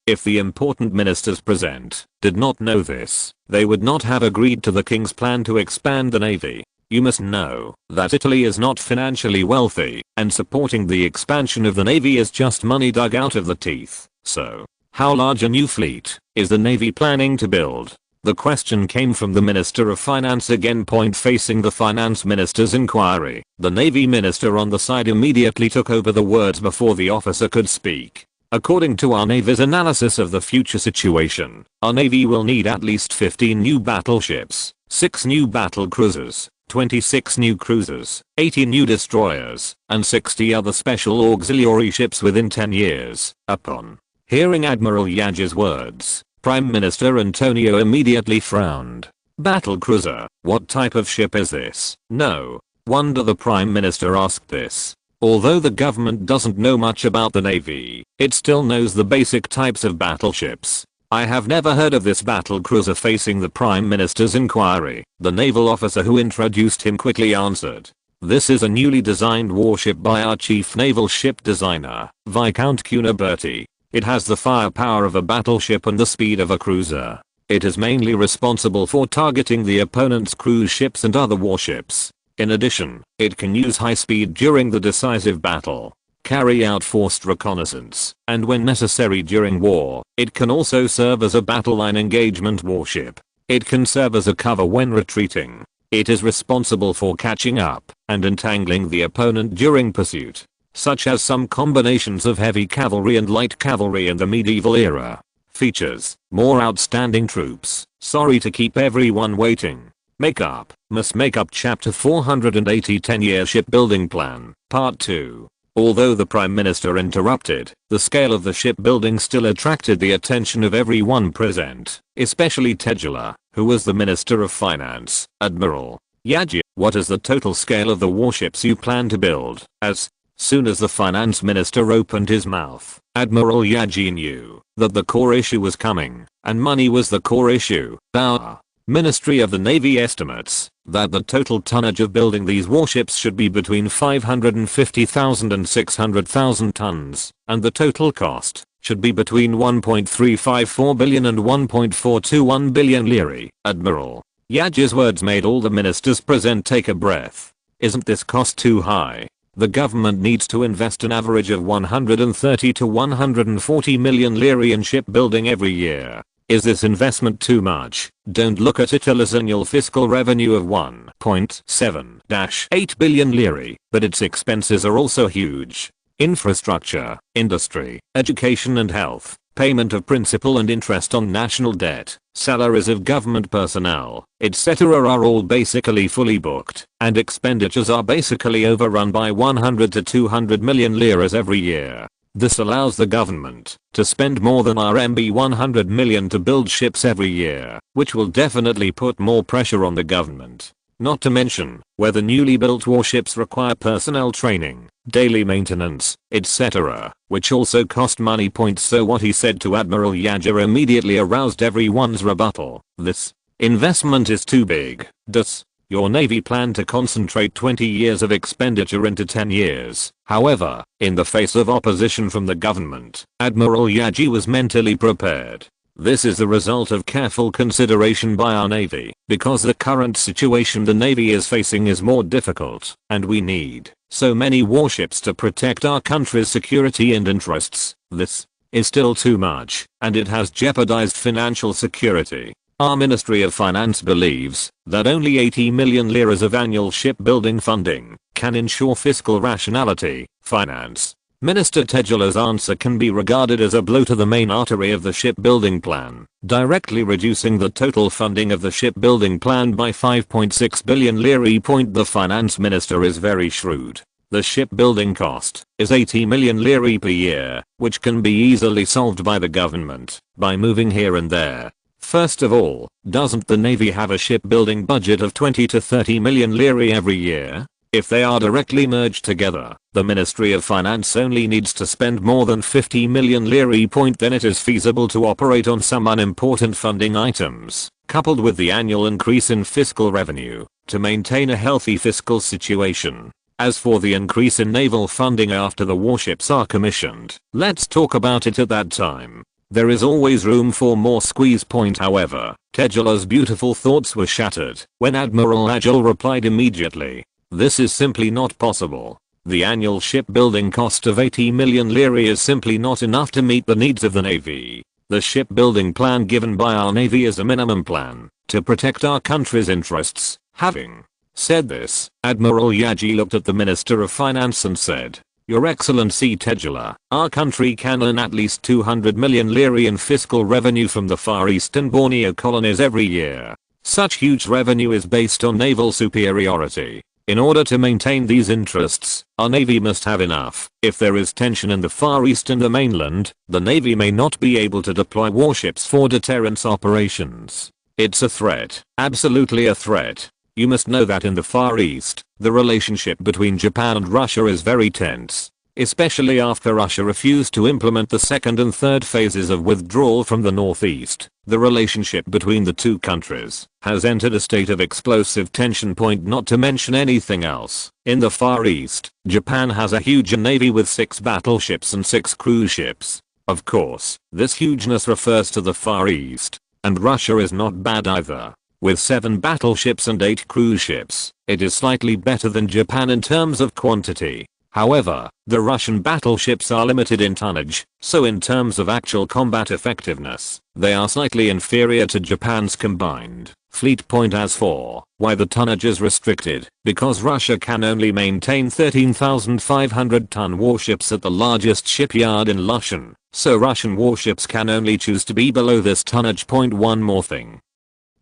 [SPEAKER 1] If the important ministers present did not know this, they would not have agreed to the king's plan to expand the navy. You must know that Italy is not financially wealthy, and supporting the expansion of the navy is just money dug out of the teeth. So, how large a new fleet is the navy planning to build? The question came from the Minister of Finance again. Facing the finance minister's inquiry, the Navy minister on the side immediately took over the words before the officer could speak. According to our Navy's analysis of the future situation, our Navy will need at least 15 new battleships, 6 new battle cruisers, 26 new cruisers, 80 new destroyers, and 60 other special auxiliary ships within 10 years. Upon hearing Admiral Yage's words, Prime Minister Antonio immediately frowned. Battle cruiser, what type of ship is this? No wonder the Prime Minister asked this. Although the government doesn't know much about the Navy, it still knows the basic types of battleships. I have never heard of this battle cruiser facing the Prime Minister's inquiry. The naval officer who introduced him quickly answered. This is a newly designed warship by our chief naval ship designer, Viscount Cuniberti. It has the firepower of a battleship and the speed of a cruiser. It is mainly responsible for targeting the opponent's cruise ships and other warships. In addition, it can use high speed during the decisive battle, carry out forced reconnaissance, and when necessary during war, it can also serve as a battle line engagement warship. It can serve as a cover when retreating. It is responsible for catching up and entangling the opponent during pursuit, such as some combinations of heavy cavalry and light cavalry in the medieval era. Features: more outstanding troops. Sorry to keep everyone waiting. Makeup. Must make up Chapter 480 10-year shipbuilding plan, Part 2. Although the Prime Minister interrupted, the scale of the shipbuilding still attracted the attention of everyone present, especially Tegela, who was the Minister of Finance. Admiral Yaji, what is the total scale of the warships you plan to build? As soon as the Finance Minister opened his mouth, Admiral Yaji knew that the core issue was coming, and money was the core issue. Our Ministry of the Navy estimates that the total tonnage of building these warships should be between 550,000 and 600,000 tons, and the total cost should be between 1.354 billion and 1.421 billion lire. Admiral Yaji's words made all the ministers present take a breath. Isn't this cost too high? The government needs to invest an average of 130 to 140 million lire in shipbuilding every year. Is this investment too much? Don't look at Italy's annual fiscal revenue of 1.7-8 billion lire, but its expenses are also huge. Infrastructure, industry, education and health, payment of principal and interest on national debt, salaries of government personnel, etc. are all basically fully booked, and expenditures are basically overrun by 100 to 200 million liras every year. This allows the government to spend more than RMB 100 million to build ships every year, which will definitely put more pressure on the government. Not to mention, whether newly built warships require personnel training, daily maintenance, etc., which also cost money. So what he said to Admiral Yaji immediately aroused everyone's rebuttal. This investment is too big. Does your Navy plan to concentrate 20 years of expenditure into 10 years? However, in the face of opposition from the government, Admiral Yaji was mentally prepared. This is the result of careful consideration by our Navy, because the current situation the Navy is facing is more difficult, and we need so many warships to protect our country's security and interests. This is still too much, and it has jeopardized financial security. Our Ministry of Finance believes that only 80 million liras of annual shipbuilding funding can ensure fiscal rationality. Finance Minister Tegela's answer can be regarded as a blow to the main artery of the shipbuilding plan, directly reducing the total funding of the shipbuilding plan by 5.6 billion lire. The finance minister is very shrewd. The shipbuilding cost is 80 million lire per year, which can be easily solved by the government by moving here and there. First of all, doesn't the Navy have a shipbuilding budget of 20 to 30 million lire every year? If they are directly merged together, the Ministry of Finance only needs to spend more than 50 million lire. Then it is feasible to operate on some unimportant funding items, coupled with the annual increase in fiscal revenue, to maintain a healthy fiscal situation. As for the increase in naval funding after the warships are commissioned, let's talk about it at that time. There is always room for more squeeze. However, Tegela's beautiful thoughts were shattered when Admiral Yaji replied immediately. This is simply not possible. The annual shipbuilding cost of 80 million lire is simply not enough to meet the needs of the Navy. The shipbuilding plan given by our Navy is a minimum plan to protect our country's interests. Having said this, Admiral Yaji looked at the Minister of Finance and said, Your Excellency Tegela, our country can earn at least 200 million lire in fiscal revenue from the Far East and Borneo colonies every year. Such huge revenue is based on naval superiority. In order to maintain these interests, our Navy must have enough. If there is tension in the Far East and the mainland, the Navy may not be able to deploy warships for deterrence operations. It's a threat, absolutely a threat. You must know that in the Far East, the relationship between Japan and Russia is very tense. especially after Russia refused to implement the second and third phases of withdrawal from the northeast. The relationship between the two countries has entered a state of explosive tension, point not to mention anything else. In the Far East, Japan has a huge navy with 6 battleships and 6 cruise ships. Of course, this hugeness refers to the Far East, and Russia is not bad either. With 7 battleships and 8 cruise ships, it is slightly better than Japan in terms of quantity. However, the Russian battleships are limited in tonnage, so in terms of actual combat effectiveness, they are slightly inferior to Japan's combined fleet. Point as for why the tonnage is restricted, because Russia can only maintain 13,500-ton warships at the largest shipyard in Lushan, so Russian warships can only choose to be below this tonnage. Point one more thing.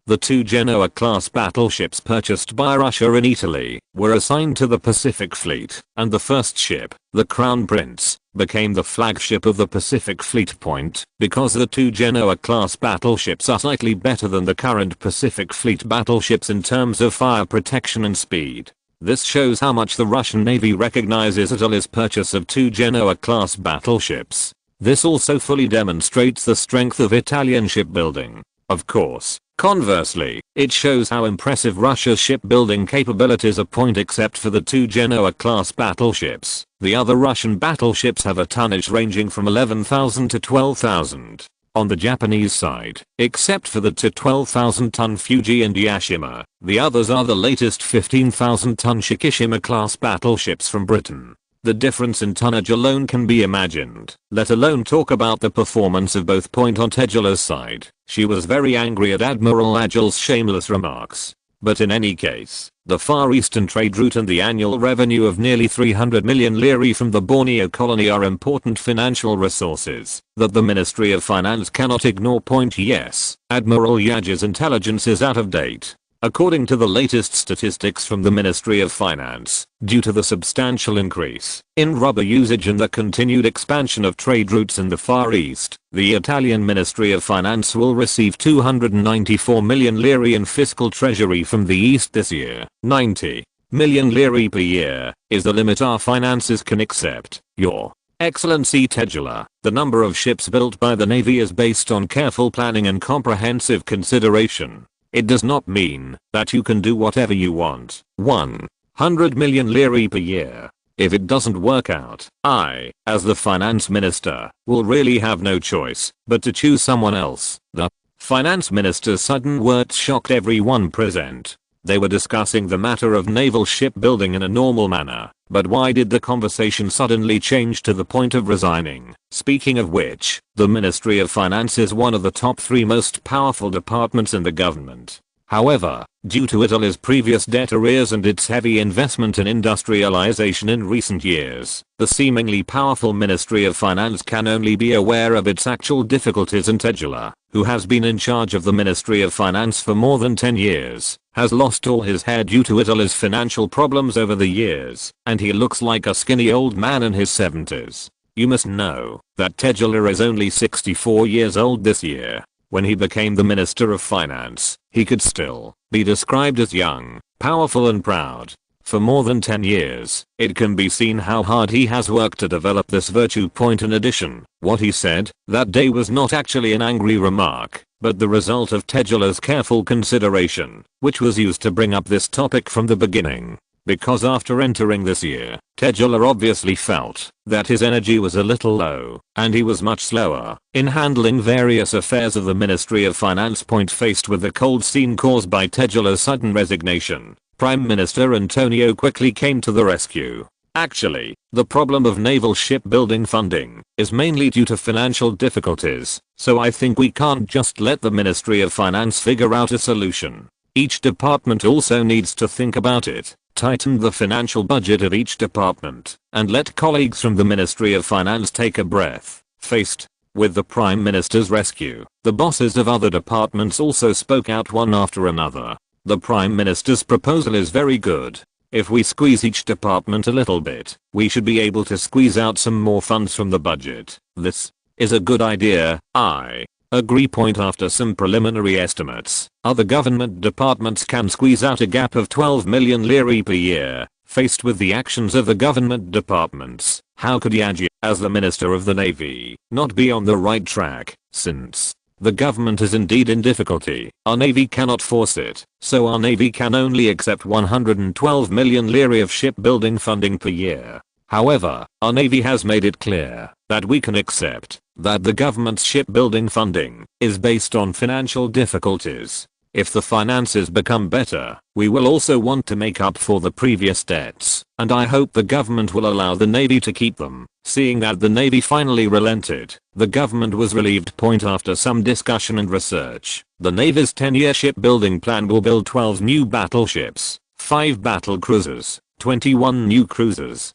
[SPEAKER 1] The 2 Genoa-class battleships purchased by Russia in Italy were assigned to the Pacific Fleet, and the first ship, the Crown Prince, became the flagship of the Pacific Fleet. Point because the 2 Genoa-class battleships are slightly better than the current Pacific Fleet battleships in terms of fire protection and speed. This shows how much the Russian Navy recognizes Italy's purchase of 2 Genoa-class battleships. This also fully demonstrates the strength of Italian shipbuilding. Of course, conversely, it shows how impressive Russia's shipbuilding capabilities are. Point except for the 2 Genoa-class battleships, the other Russian battleships have a tonnage ranging from 11,000 to 12,000. On the Japanese side, except for the 12,000-ton Fuji and Yashima, the others are the latest 15,000-ton Shikishima-class battleships from Britain. The difference in tonnage alone can be imagined, let alone talk about the performance of both. Point on Tegela's side, she was very angry at Admiral Agel's shameless remarks. But in any case, the Far Eastern trade route and the annual revenue of nearly 300 million lire from the Borneo colony are important financial resources that the Ministry of Finance cannot ignore. Point yes, Admiral Yage's intelligence is out of date. According to the latest statistics from the Ministry of Finance, due to the substantial increase in rubber usage and the continued expansion of trade routes in the Far East, the Italian Ministry of Finance will receive 294 million lire in fiscal treasury from the East this year. 90 million lire per year is the limit our finances can accept. Your Excellency Tegela, the number of ships built by the Navy is based on careful planning and comprehensive consideration. It does not mean that you can do whatever you want. 100 million lire per year. If it doesn't work out, I, as the finance minister, will really have no choice but to choose someone else. The finance minister's sudden words shocked everyone present. They were discussing the matter of naval shipbuilding in a normal manner, but why did the conversation suddenly change to the point of resigning? Speaking of which, the Ministry of Finance is one of the top 3 most powerful departments in the government. However, due to Italy's previous debt arrears and its heavy investment in industrialization in recent years, the seemingly powerful Ministry of Finance can only be aware of its actual difficulties, and Tegela, who has been in charge of the Ministry of Finance for more than 10 years, has lost all his hair due to Italy's financial problems over the years, and he looks like a skinny old man in his 70s. You must know that Tegela is only 64 years old this year. When he became the Minister of Finance, he could still be described as young, powerful and proud. For more than 10 years, it can be seen how hard he has worked to develop this virtue. Point in addition, what he said that day was not actually an angry remark, but the result of Tegela's careful consideration, which was used to bring up this topic from the beginning. Because after entering this year, Tegela obviously felt that his energy was a little low, and he was much slower in handling various affairs of the Ministry of Finance. Point faced with the cold scene caused by Tegela's sudden resignation, Prime Minister Antonio quickly came to the rescue. Actually, the problem of naval shipbuilding funding is mainly due to financial difficulties, so I think we can't just let the Ministry of Finance figure out a solution. Each department also needs to think about it. Tighten the financial budget of each department, and let colleagues from the Ministry of Finance take a breath. Faced with the Prime Minister's rescue, the bosses of other departments also spoke out one after another. The Prime Minister's proposal is very good. If we squeeze each department a little bit, we should be able to squeeze out some more funds from the budget. This is a good idea, I agree. Point after some preliminary estimates, other government departments can squeeze out a gap of 12 million lire per year Faced with the actions of the government departments, how could Yaji, as the Minister of the Navy, not be on the right track, since the government is indeed in difficulty, our Navy cannot force it, so our Navy can only accept 112 million lire of shipbuilding funding per year. However, our Navy has made it clear that we can accept that the government's shipbuilding funding is based on financial difficulties. If the finances become better, we will also want to make up for the previous debts, and I hope the government will allow the Navy to keep them. Seeing that the Navy finally relented, the government was relieved. After some discussion and research, the Navy's 10-year shipbuilding plan will build 12 new battleships, 5 battle cruisers, 21 new cruisers,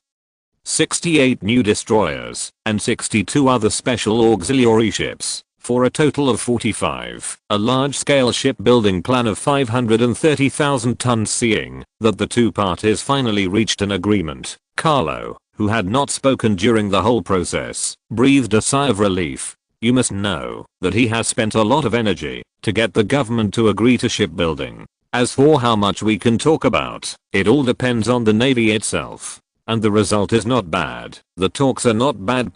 [SPEAKER 1] 68 new destroyers, and 62 other special auxiliary ships, for a total of 45. A large-scale shipbuilding plan of 530,000 tons. Seeing that the two parties finally reached an agreement, Carlo, who had not spoken during the whole process, breathed a sigh of relief. You must know that he has spent a lot of energy to get the government to agree to shipbuilding. As for how much we can talk about, it all depends on the Navy itself. And the result is not bad. The talks are not bad,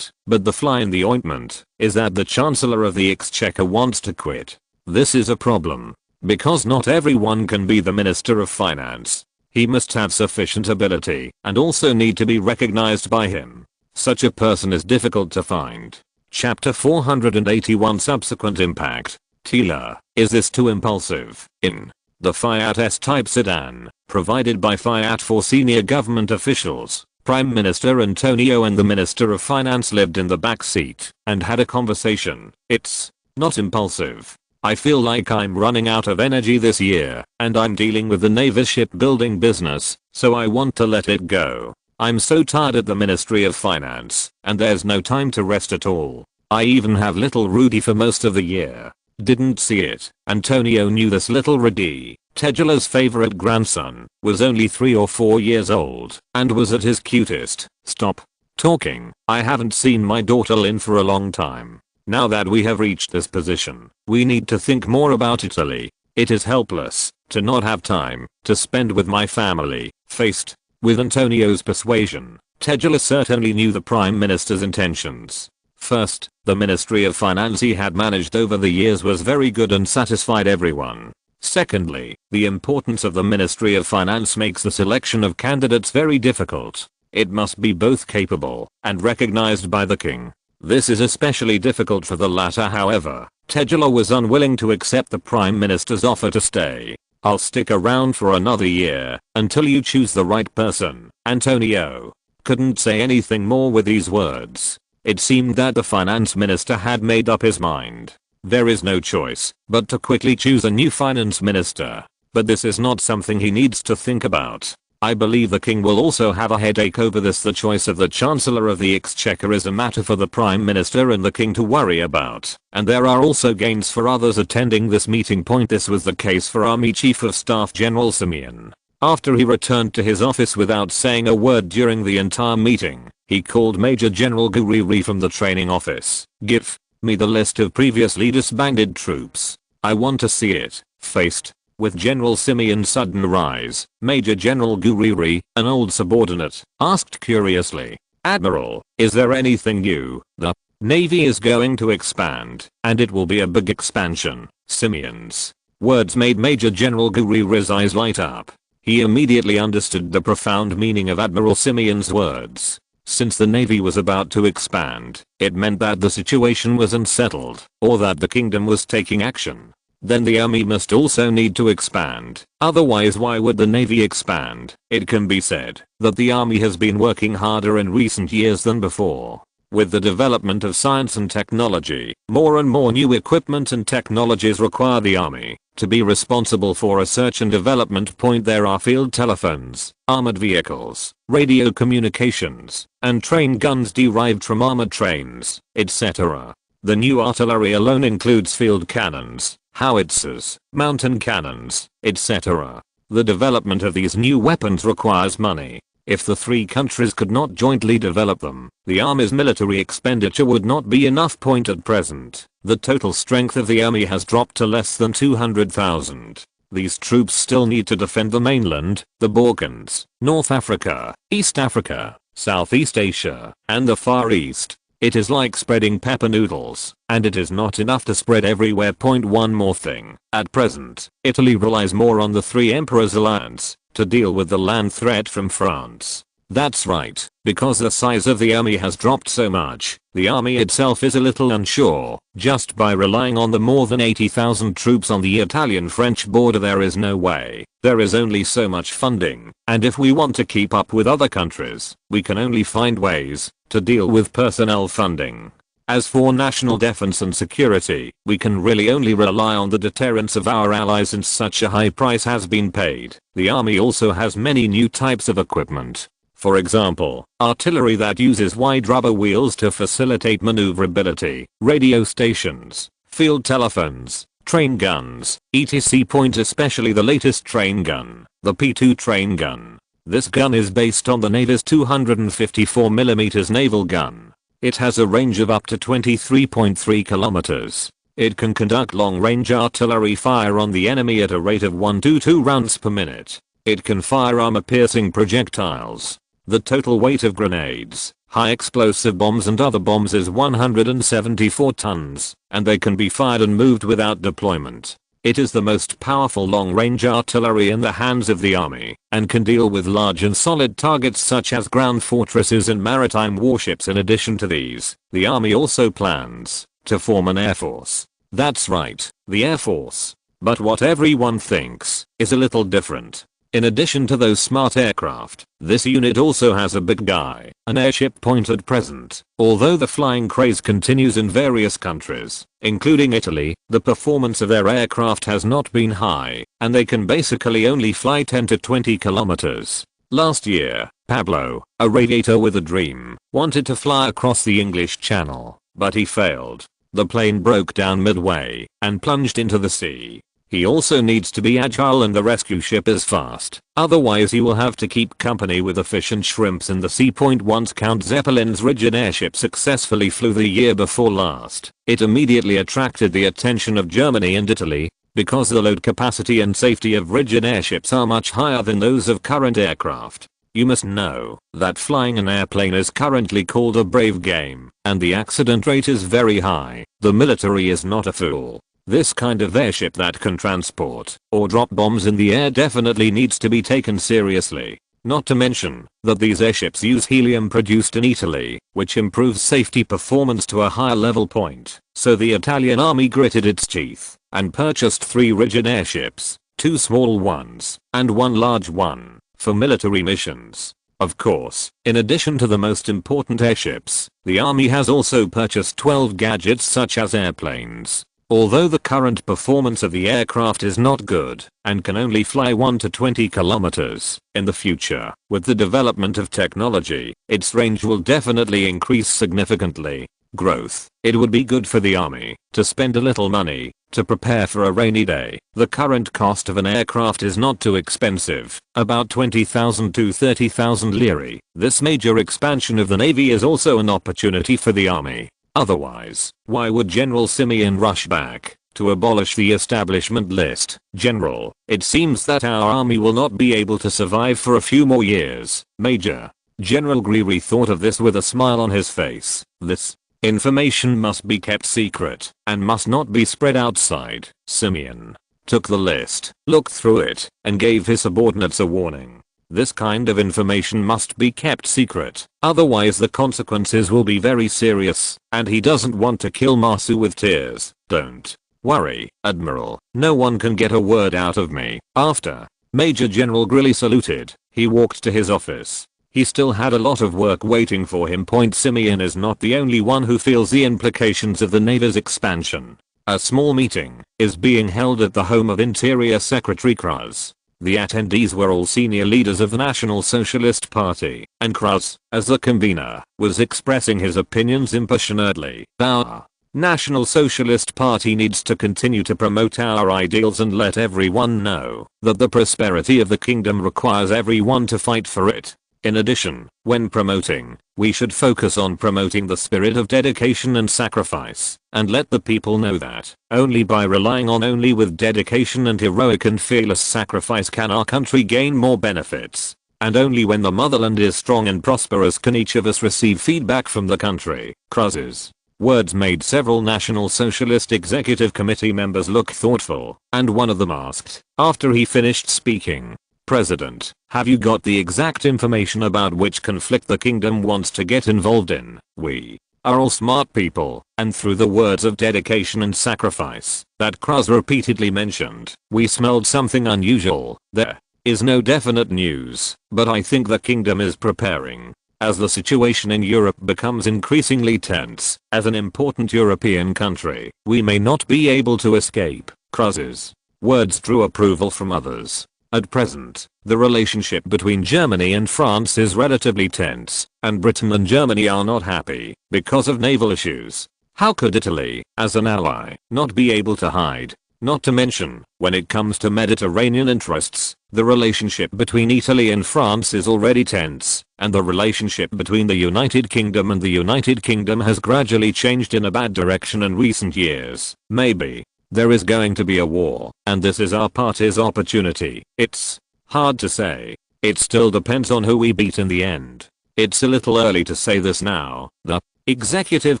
[SPEAKER 1] but the fly in the ointment is that the Chancellor of the Exchequer wants to quit. This is a problem, because not everyone can be the Minister of Finance. He must have sufficient ability and also need to be recognized by him. Such a person is difficult to find. Chapter 481 Subsequent Impact. Tila, is this too impulsive? In the Fiat S-type sedan, provided by Fiat for senior government officials, Prime Minister Antonio and the Minister of Finance lived in the back seat and had a conversation. It's not impulsive. I feel like I'm running out of energy this year, and I'm dealing with the Navy's shipbuilding business, so I want to let it go. I'm so tired at the Ministry of Finance, and there's no time to rest at all. I even have little Rudy for most of the year. Didn't see it. Antonio knew this. Little Rudy, Tegela's favorite grandson, was only 3 or 4 years old and was at his cutest. Stop talking. I haven't seen my daughter Lynn for a long time. Now that we have reached this position, we need to think more about Italy. It is helpless to not have time to spend with my family. Faced with Antonio's persuasion, Tegela certainly knew the Prime Minister's intentions. First, the Ministry of Finance he had managed over the years was very good and satisfied everyone. Secondly, the importance of the Ministry of Finance makes the selection of candidates very difficult. It must be both capable and recognized by the king. This is especially difficult for the latter. However, Tegela was unwilling to accept the Prime Minister's offer to stay. I'll stick around for another year until you choose the right person. Antonio couldn't say anything more with these words. It seemed that the finance minister had made up his mind. There is no choice but to quickly choose a new finance minister. But this is not something he needs to think about. I believe the king will also have a headache over this. The choice of the Chancellor of the Exchequer is a matter for the Prime Minister and the king to worry about, and there are also gains for others attending this meeting. This was the case for Army Chief of Staff General Simeon. After he returned to his office without saying a word during the entire meeting, he called Major General Guriri from the training office. Give me the list of previously disbanded troops. I want to see it. Faced with General Simeon's sudden rise, Major General Guriri, an old subordinate, asked curiously, "Admiral, is there anything new? The Navy is going to expand, and it will be a big expansion." Simeon's words made Major General Guriri's eyes light up. He immediately understood the profound meaning of Admiral Simeon's words. Since the Navy was about to expand, it meant that the situation was unsettled, or that the kingdom was taking action. Then the army must also need to expand. Otherwise, why would the Navy expand? It can be said that the army has been working harder in recent years than before. With the development of science and technology, more and more new equipment and technologies require the army to be responsible for research and development. There are field telephones, armored vehicles, radio communications, and train guns derived from armored trains, etc. The new artillery alone includes field cannons, howitzers, mountain cannons, etc. The development of these new weapons requires money. If the three countries could not jointly develop them, the army's military expenditure would not be enough. At present, the total strength of the army has dropped to less than 200,000. These troops still need to defend the mainland, the Balkans, North Africa, East Africa, Southeast Asia, and the Far East. It is like spreading pepper noodles, and it is not enough to spread everywhere. One more thing. At present, Italy relies more on the Three Emperors Alliance to deal with the land threat from France. That's right, because the size of the army has dropped so much, the army itself is a little unsure. Just by relying on the more than 80,000 troops on the Italian-French border there is no way. There is only so much funding, and if we want to keep up with other countries, we can only find ways to deal with personnel funding. As for national defense and security, we can really only rely on the deterrence of our allies since such a high price has been paid. The army also has many new types of equipment. For example, artillery that uses wide rubber wheels to facilitate maneuverability, radio stations, field telephones, train guns, etc. Especially the latest train gun, the P2 train gun. This gun is based on the Navy's 254mm naval gun. It has a range of up to 23.3 kilometers. It can conduct long-range artillery fire on the enemy at a rate of 122 rounds per minute. It can fire armor-piercing projectiles. The total weight of grenades, high explosive bombs and other bombs is 174 tons, and they can be fired and moved without deployment. It is the most powerful long-range artillery in the hands of the army, and can deal with large and solid targets such as ground fortresses and maritime warships. In addition to these, the army also plans to form an air force. That's right, the air force. But what everyone thinks is a little different. In addition to those smart aircraft, this unit also has a big guy, an airship point at present. Although the flying craze continues in various countries, including Italy, the performance of their aircraft has not been high, and they can basically only fly 10 to 20 kilometers. Last year, Pablo, a radiator with a dream, wanted to fly across the English Channel, but he failed. The plane broke down midway and plunged into the sea. He also needs to be agile and the rescue ship is fast, otherwise he will have to keep company with the fish and shrimps in the sea. Once Count Zeppelin's rigid airship successfully flew the year before last, it immediately attracted the attention of Germany and Italy, because the load capacity and safety of rigid airships are much higher than those of current aircraft. You must know that flying an airplane is currently called a brave game, and the accident rate is very high. The military is not a fool. This kind of airship that can transport or drop bombs in the air definitely needs to be taken seriously. Not to mention that these airships use helium produced in Italy, which improves safety performance to a higher level point. So the Italian army gritted its teeth and purchased 3 rigid airships, 2 small ones, and 1 large one, for military missions. Of course, in addition to the most important airships, the army has also purchased 12 gadgets such as airplanes. Although the current performance of the aircraft is not good and can only fly 1 to 20 kilometers, in the future, with the development of technology, its range will definitely increase significantly. Growth. It would be good for the army to spend a little money to prepare for a rainy day. The current cost of an aircraft is not too expensive, about 20,000 to 30,000 lire. This major expansion of the navy is also an opportunity for the army. Otherwise, why would General Simeon rush back to abolish the establishment list? General, it seems that our army will not be able to survive for a few more years. Major. General Greery thought of this with a smile on his face. This information must be kept secret and must not be spread outside. Simeon took the list, looked through it, and gave his subordinates a warning. This kind of information must be kept secret, otherwise the consequences will be very serious, and he doesn't want to kill Masu with tears. Don't worry, Admiral, no one can get a word out of me. After Major General Grilly saluted, he walked to his office. He still had a lot of work waiting for him. Simeon is not the only one who feels the implications of the Navy's expansion. A small meeting is being held at the home of Interior Secretary Krause. The attendees were all senior leaders of the National Socialist Party, and Krause, as the convener, was expressing his opinions impassionately. Our National Socialist Party needs to continue to promote our ideals and let everyone know that the prosperity of the kingdom requires everyone to fight for it. In addition, when promoting, we should focus on promoting the spirit of dedication and sacrifice, and let the people know that only by relying on only with dedication and heroic and fearless sacrifice can our country gain more benefits. And only when the motherland is strong and prosperous can each of us receive feedback from the country. Cruz's words made several National Socialist Executive Committee members look thoughtful, and one of them asked, after he finished speaking, "President, have you got the exact information about which conflict the kingdom wants to get involved in? We are all smart people, and through the words of dedication and sacrifice that Cruz repeatedly mentioned, we smelled something unusual. There is no definite news, but I think the kingdom is preparing. As the situation in Europe becomes increasingly tense, as an important European country, we may not be able to escape." Cruz's words drew approval from others. At present, the relationship between Germany and France is relatively tense, and Britain and Germany are not happy because of naval issues. How could Italy, as an ally, not be able to hide? Not to mention, when it comes to Mediterranean interests, the relationship between Italy and France is already tense, and the relationship between the United Kingdom and the United Kingdom has gradually changed in a bad direction in recent years. Maybe there is going to be a war, and this is our party's opportunity. It's hard to say. It still depends on who we beat in the end. It's a little early to say this now. The executive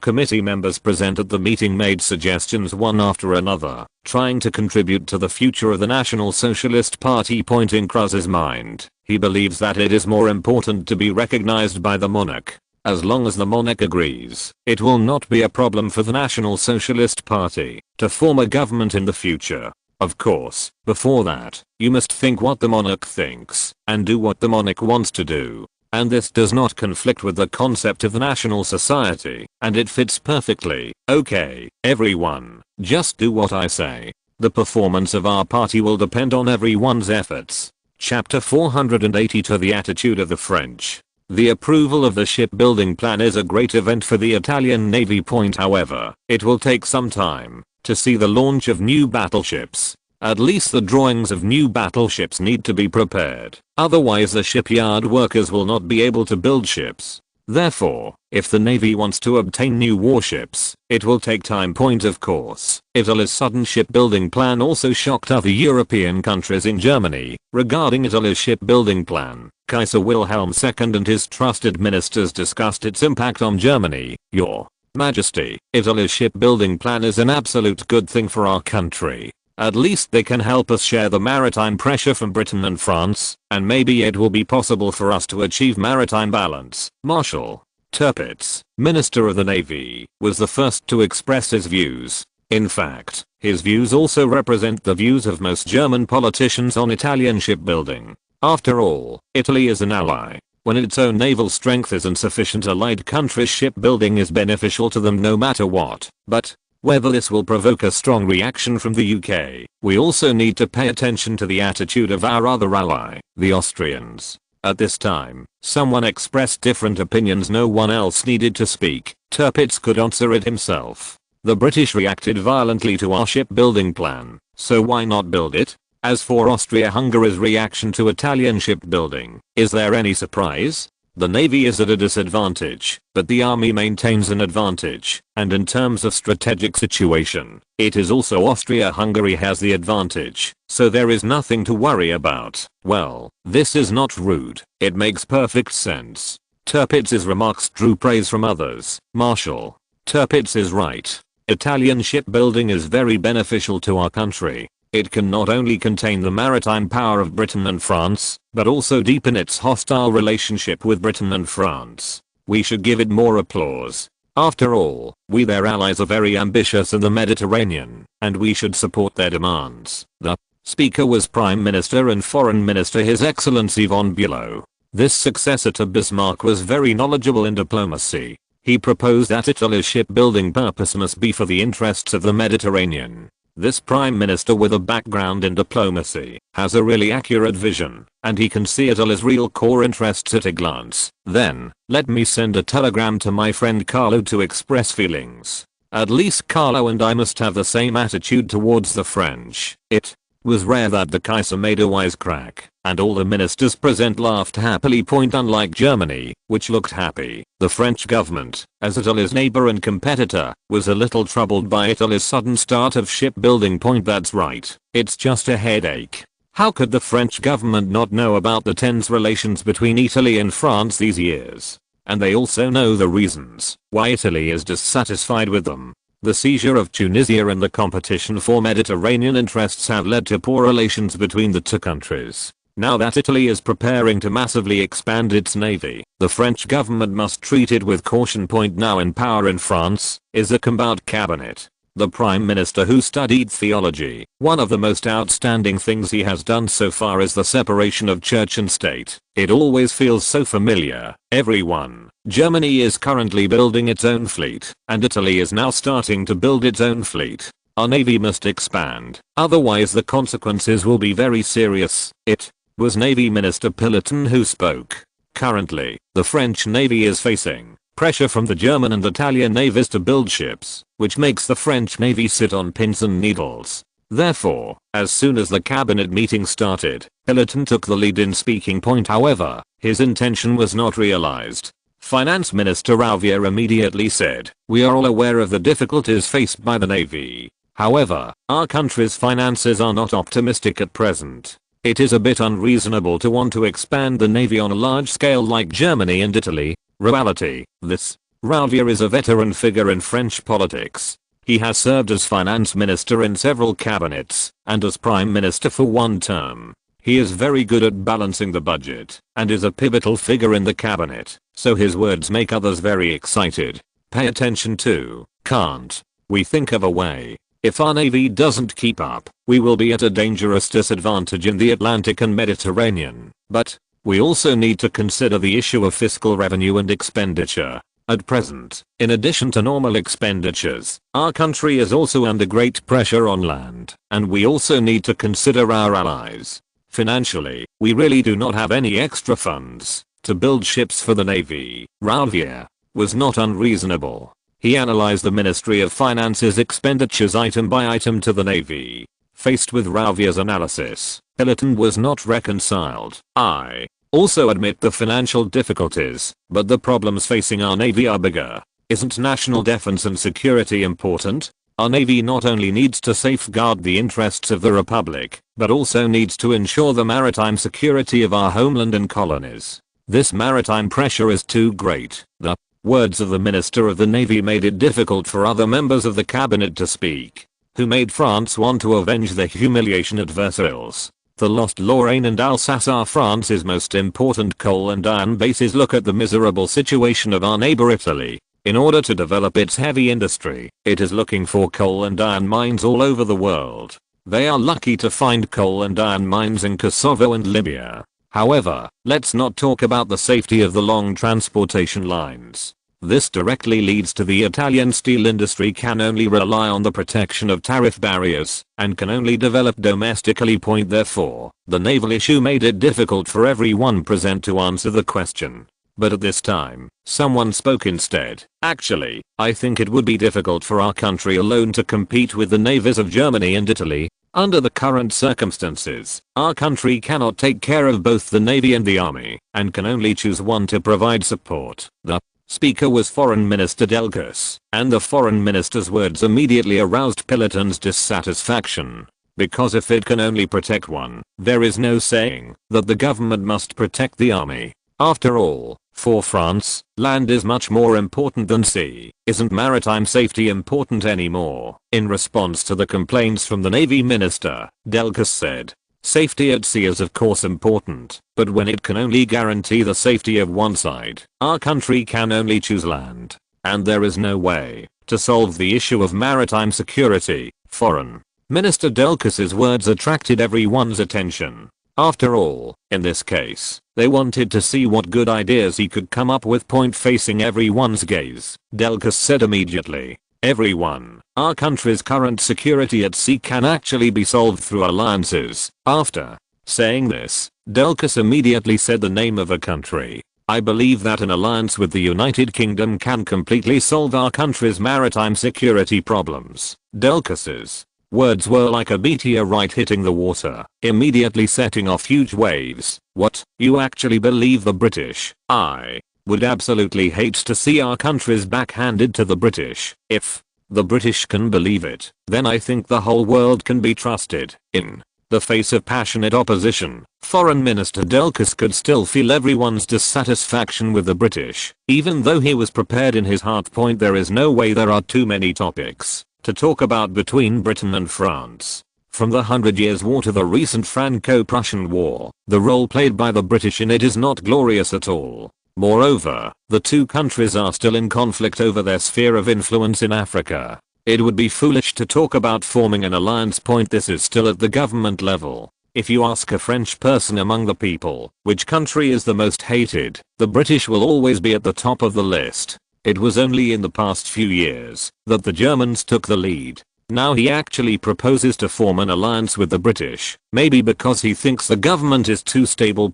[SPEAKER 1] committee members present at the meeting made suggestions one after another, trying to contribute to the future of the National Socialist Party. Pointing Cruz's mind, he believes that it is more important to be recognized by the monarch. As long as the monarch agrees, it will not be a problem for the National Socialist Party to form a government in the future. Of course, before that, you must think what the monarch thinks, and do what the monarch wants to do. And this does not conflict with the concept of the national society, and it fits perfectly. Okay, everyone, just do what I say. The performance of our party will depend on everyone's efforts. Chapter 482. The attitude of the French. The approval of the shipbuilding plan is a great event for the Italian Navy. However, it will take some time to see the launch of new battleships. At least the drawings of new battleships need to be prepared, otherwise the shipyard workers will not be able to build ships. Therefore, if the Navy wants to obtain new warships, it will take time. Of course, Italy's sudden shipbuilding plan also shocked other European countries. In Germany, regarding Italy's shipbuilding plan, Kaiser Wilhelm II and his trusted ministers discussed its impact on Germany. Your Majesty, Italy's shipbuilding plan is an absolute good thing for our country. At least they can help us share the maritime pressure from Britain and France, and maybe it will be possible for us to achieve maritime balance. Marshal Tirpitz, Minister of the Navy, was the first to express his views. In fact, his views also represent the views of most German politicians on Italian shipbuilding. After all, Italy is an ally. When its own naval strength is insufficient, allied countries' shipbuilding is beneficial to them no matter what. But whether this will provoke a strong reaction from the UK, we also need to pay attention to the attitude of our other ally, the Austrians. At this time, someone expressed different opinions. No one else needed to speak. Tirpitz could answer it himself. The British reacted violently to our shipbuilding plan, so why not build it? As for Austria-Hungary's reaction to Italian shipbuilding, is there any surprise? The Navy is at a disadvantage, but the Army maintains an advantage, and in terms of strategic situation, it is also Austria-Hungary has the advantage, so there is nothing to worry about. Well, this is not rude, it makes perfect sense. Tirpitz's remarks drew praise from others. Marshal Tirpitz is right. Italian shipbuilding is very beneficial to our country. It can not only contain the maritime power of Britain and France, but also deepen its hostile relationship with Britain and France. We should give it more applause. After all, we their allies are very ambitious in the Mediterranean, and we should support their demands. The speaker was Prime Minister and Foreign Minister His Excellency von Bülow. This successor to Bismarck was very knowledgeable in diplomacy. He proposed that Italy's shipbuilding purpose must be for the interests of the Mediterranean. This prime minister with a background in diplomacy has a really accurate vision, and he can see Italy's real core interests at a glance. Then, let me send a telegram to my friend Carlo to express feelings. At least Carlo and I must have the same attitude towards the French. It Was rare that the Kaiser made a wisecrack, and all the ministers present laughed happily. Unlike Germany, which looked happy, the French government, as Italy's neighbor and competitor, was a little troubled by Italy's sudden start of shipbuilding. That's right, it's just a headache. How could the French government not know about the tense relations between Italy and France these years? And they also know the reasons why Italy is dissatisfied with them. The seizure of Tunisia and the competition for Mediterranean interests have led to poor relations between the two countries. Now that Italy is preparing to massively expand its navy, the French government must treat it with caution. Now in power in France is a compound cabinet. The Prime Minister who studied theology. One of the most outstanding things he has done so far is the separation of church and state. It always feels so familiar. Everyone. Germany is currently building its own fleet, and Italy is now starting to build its own fleet. Our navy must expand, otherwise the consequences will be very serious. It was Navy Minister Pilotin who spoke. Currently, the French Navy is facing pressure from the German and Italian navies to build ships, which makes the French Navy sit on pins and needles. Therefore, as soon as the cabinet meeting started, Pilotin took the lead in speaking. However, his intention was not realized. Finance Minister Rouvier immediately said, "We are all aware of the difficulties faced by the Navy. However, our country's finances are not optimistic at present. It is a bit unreasonable to want to expand the Navy on a large scale like Germany and Italy. Reality, this." Rouvier is a veteran figure in French politics. He has served as finance minister in several cabinets, and as prime minister for one term. He is very good at balancing the budget, and is a pivotal figure in the cabinet, so his words make others very excited. Pay attention to, can't we think of a way? If our navy doesn't keep up, we will be at a dangerous disadvantage in the Atlantic and Mediterranean. But we also need to consider the issue of fiscal revenue and expenditure. At present, in addition to normal expenditures, our country is also under great pressure on land, and we also need to consider our allies. Financially, we really do not have any extra funds to build ships for the navy. Rouvier was not unreasonable. He analyzed the Ministry of Finance's expenditures item by item to the navy. Faced with Rouvier's analysis, Pilotin was not reconciled. I also admit the financial difficulties, but the problems facing our navy are bigger. Isn't national defense and security important? Our navy not only needs to safeguard the interests of the republic, but also needs to ensure the maritime security of our homeland and colonies. This maritime pressure is too great. The words of the Minister of the Navy made it difficult for other members of the cabinet to speak, who made France want to avenge the humiliation at Versailles. The lost Lorraine and Alsace are France's most important coal and iron bases. Look at the miserable situation of our neighbor Italy. In order to develop its heavy industry, it is looking for coal and iron mines all over the world. They are lucky to find coal and iron mines in Kosovo and Libya. However, let's not talk about the safety of the long transportation lines. This directly leads to the Italian steel industry can only rely on the protection of tariff barriers and can only develop domestically. Therefore, the naval issue made it difficult for everyone present to answer the question. But at this time, someone spoke instead. Actually, I think it would be difficult for our country alone to compete with the navies of Germany and Italy. Under the current circumstances, our country cannot take care of both the navy and the army, and can only choose one to provide support. The speaker was Foreign Minister Delcas, and the foreign minister's words immediately aroused Pilotin's dissatisfaction. Because if it can only protect one, there is no saying that the government must protect the army. After all, for France, land is much more important than sea. Isn't maritime safety important anymore? In response to the complaints from the Navy Minister, Delcas said, "Safety at sea is of course important, but when it can only guarantee the safety of one side, our country can only choose land. And there is no way to solve the issue of maritime security." Foreign Minister Delcas's words attracted everyone's attention. After all, in this case, they wanted to see what good ideas he could come up with. Facing everyone's gaze, Delcas said immediately, "Everyone, our country's current security at sea can actually be solved through alliances." After saying this, Delcas immediately said the name of a country. "I believe that an alliance with the United Kingdom can completely solve our country's maritime security problems." Delcas's Words were like a meteorite hitting the water, immediately setting off huge waves. What? You actually believe the British? I would absolutely hate to see our countries backhanded to the British. If the British can believe it, then I think the whole world can be trusted. In the face of passionate opposition, Foreign Minister Delcas could still feel everyone's dissatisfaction with the British. Even though he was prepared in his heart, there is no way there are too many topics to talk about between Britain and France. From the 100 Years' War to the recent Franco-Prussian War, the role played by the British in it is not glorious at all. Moreover, the two countries are still in conflict over their sphere of influence in Africa. It would be foolish to talk about forming an alliance. This is still at the government level. If you ask a French person among the people, which country is the most hated, the British will always be at the top of the list. It was only in the past few years that the Germans took the lead. Now he actually proposes to form an alliance with the British, maybe because he thinks the government is too stable.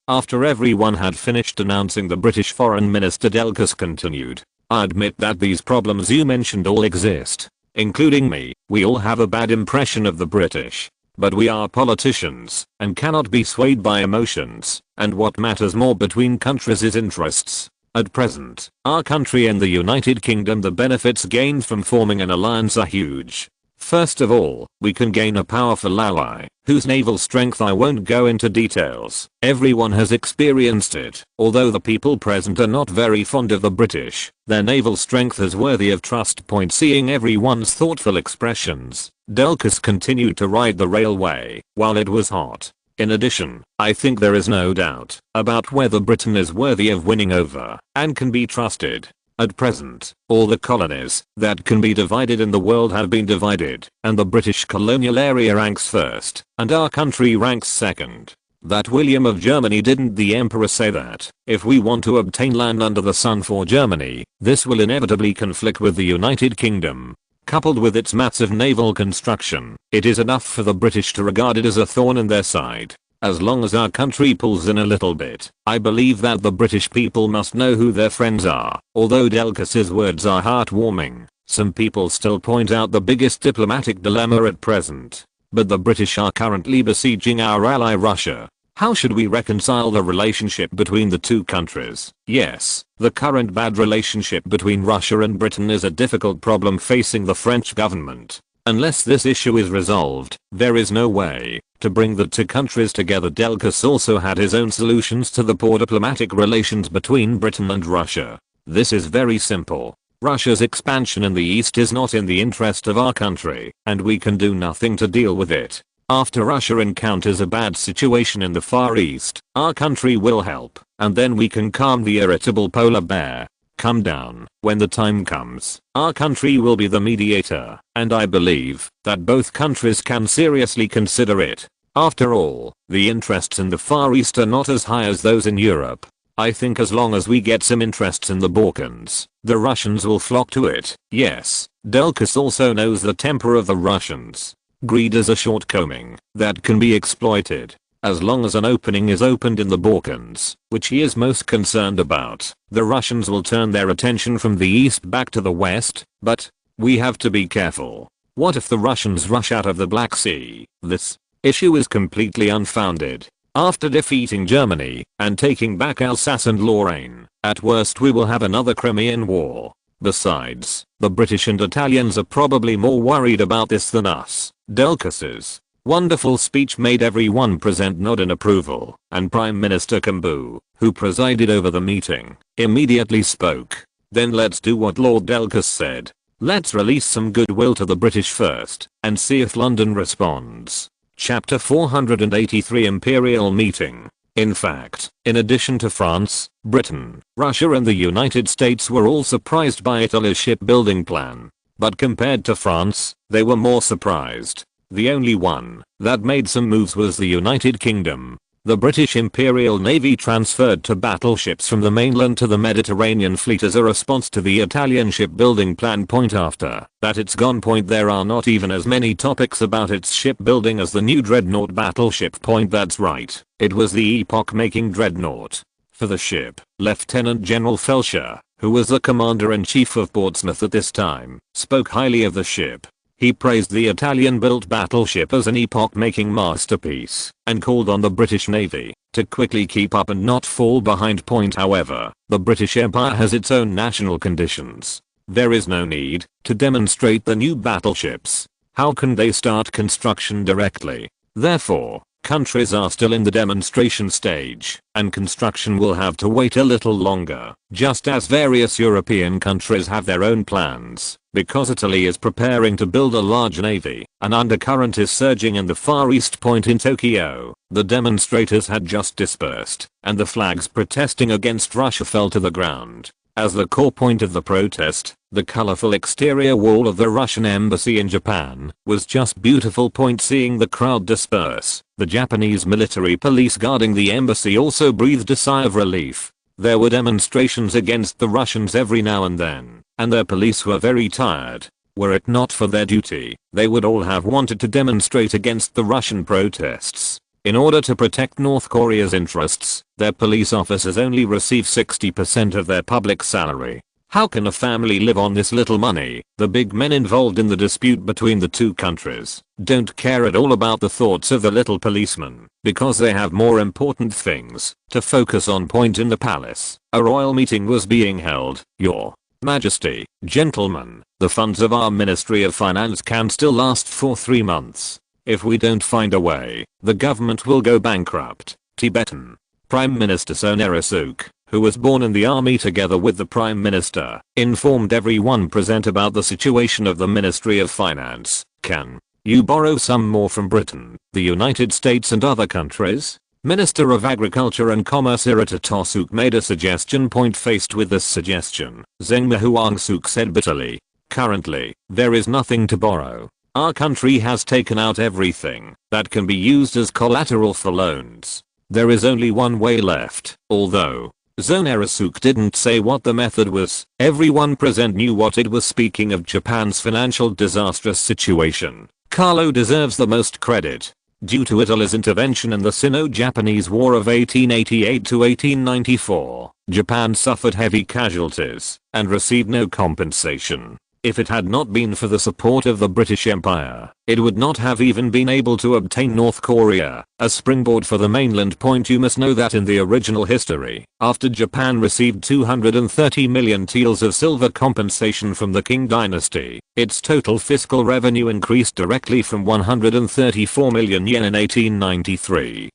[SPEAKER 1] After everyone had finished announcing, the British Foreign Minister Delcas continued, I admit that these problems you mentioned all exist, including me. We all have a bad impression of the British. But we are politicians and cannot be swayed by emotions, and what matters more between countries is interests. At present, our country and the United Kingdom, the benefits gained from forming an alliance are huge. First of all, we can gain a powerful ally, whose naval strength I won't go into details. Everyone has experienced it. Although the people present are not very fond of the British, their naval strength is worthy of trust. Seeing everyone's thoughtful expressions, Delcas continued to ride the railway while it was hot. In addition, I think there is no doubt about whether Britain is worthy of winning over and can be trusted. At present, all the colonies that can be divided in the world have been divided, and the British colonial area ranks first, and our country ranks second. That William of Germany didn't the emperor say that if we want to obtain land under the sun for Germany, this will inevitably conflict with the United Kingdom. Coupled with its massive naval construction, it is enough for the British to regard it as a thorn in their side. As long as our country pulls in a little bit, I believe that the British people must know who their friends are. Although Delcas's words are heartwarming, some people still point out the biggest diplomatic dilemma at present. But the British are currently besieging our ally Russia. How should we reconcile the relationship between the two countries? Yes, the current bad relationship between Russia and Britain is a difficult problem facing the French government. Unless this issue is resolved, there is no way to bring the two countries together. Delcas also had his own solutions to the poor diplomatic relations between Britain and Russia. This is very simple. Russia's expansion in the east is not in the interest of our country, and we can do nothing to deal with it. After Russia encounters a bad situation in the Far East, our country will help, and then we can calm the irritable polar bear. Come down. When the time comes, our country will be the mediator, and I believe that both countries can seriously consider it. After all, the interests in the Far East are not as high as those in Europe. I think as long as we get some interests in the Balkans, the Russians will flock to it. Yes, Delcas also knows the temper of the Russians. Greed is a shortcoming that can be exploited. As long as an opening is opened in the Balkans, which he is most concerned about, the Russians will turn their attention from the east back to the west. But we have to be careful. What if the Russians rush out of the Black Sea? This issue is completely unfounded. After defeating Germany and taking back Alsace and Lorraine, at worst we will have another Crimean War. Besides, the British and Italians are probably more worried about this than us. Delcas's wonderful speech made everyone present nod in approval, and Prime Minister Cambu, who presided over the meeting, immediately spoke. Then let's do what Lord Delcas said. Let's release some goodwill to the British first, and see if London responds. Chapter 483 Imperial Meeting. In fact, in addition to France, Britain, Russia and the United States were all surprised by Italy's shipbuilding plan. But compared to France, they were more surprised. The only one that made some moves was the United Kingdom. The British Imperial Navy transferred two battleships from the mainland to the Mediterranean fleet as a response to the Italian shipbuilding plan. After that it's gone. There are not even as many topics about its shipbuilding as the new dreadnought battleship. That's right, it was the epoch-making dreadnought. For the ship, Lieutenant General Felsher, who was the commander-in-chief of Portsmouth at this time, spoke highly of the ship. He praised the Italian-built battleship as an epoch-making masterpiece, and called on the British Navy to quickly keep up and not fall behind. However, the British Empire has its own national conditions. There is no need to demonstrate the new battleships. How can they start construction directly? Therefore, countries are still in the demonstration stage, and construction will have to wait a little longer, just as various European countries have their own plans. Because Italy is preparing to build a large navy, an undercurrent is surging in the Far East Point in Tokyo. The demonstrators had just dispersed, and the flags protesting against Russia fell to the ground. As the core point of the protest, the colorful exterior wall of the Russian embassy in Japan was just beautiful. Seeing the crowd disperse, the Japanese military police guarding the embassy also breathed a sigh of relief. There were demonstrations against the Russians every now and then, and their police were very tired. Were it not for their duty, they would all have wanted to demonstrate against the Russian protests. In order to protect North Korea's interests, their police officers only receive 60% of their public salary. How can a family live on this little money? The big men involved in the dispute between the two countries don't care at all about the thoughts of the little policeman, because they have more important things to focus on. In the palace, a royal meeting was being held. Your Majesty, gentlemen, the funds of our Ministry of Finance can still last for 3 months. If we don't find a way, the government will go bankrupt. Tibetan Prime Minister Son Arisuk, who was born in the army together with the Prime Minister, informed everyone present about the situation of the Ministry of Finance. Can you borrow some more from Britain, the United States and other countries? Minister of Agriculture and Commerce Irita Tosuk made a suggestion. Faced with this suggestion, Zeng Mahuangsuk said bitterly, "Currently, there is nothing to borrow. Our country has taken out everything that can be used as collateral for loans. There is only one way left." Although Zone Arisuk didn't say what the method was, everyone present knew what it was. Speaking of Japan's financial disastrous situation, Carlo deserves the most credit. Due to Italy's intervention in the Sino-Japanese War of 1888 to 1894, Japan suffered heavy casualties and received no compensation. If it had not been for the support of the British Empire, it would not have even been able to obtain North Korea, a springboard for the mainland. You must know that in the original history, after Japan received 230 million taels of silver compensation from the Qing dynasty, its total fiscal revenue increased directly from 134 million yen in 1893.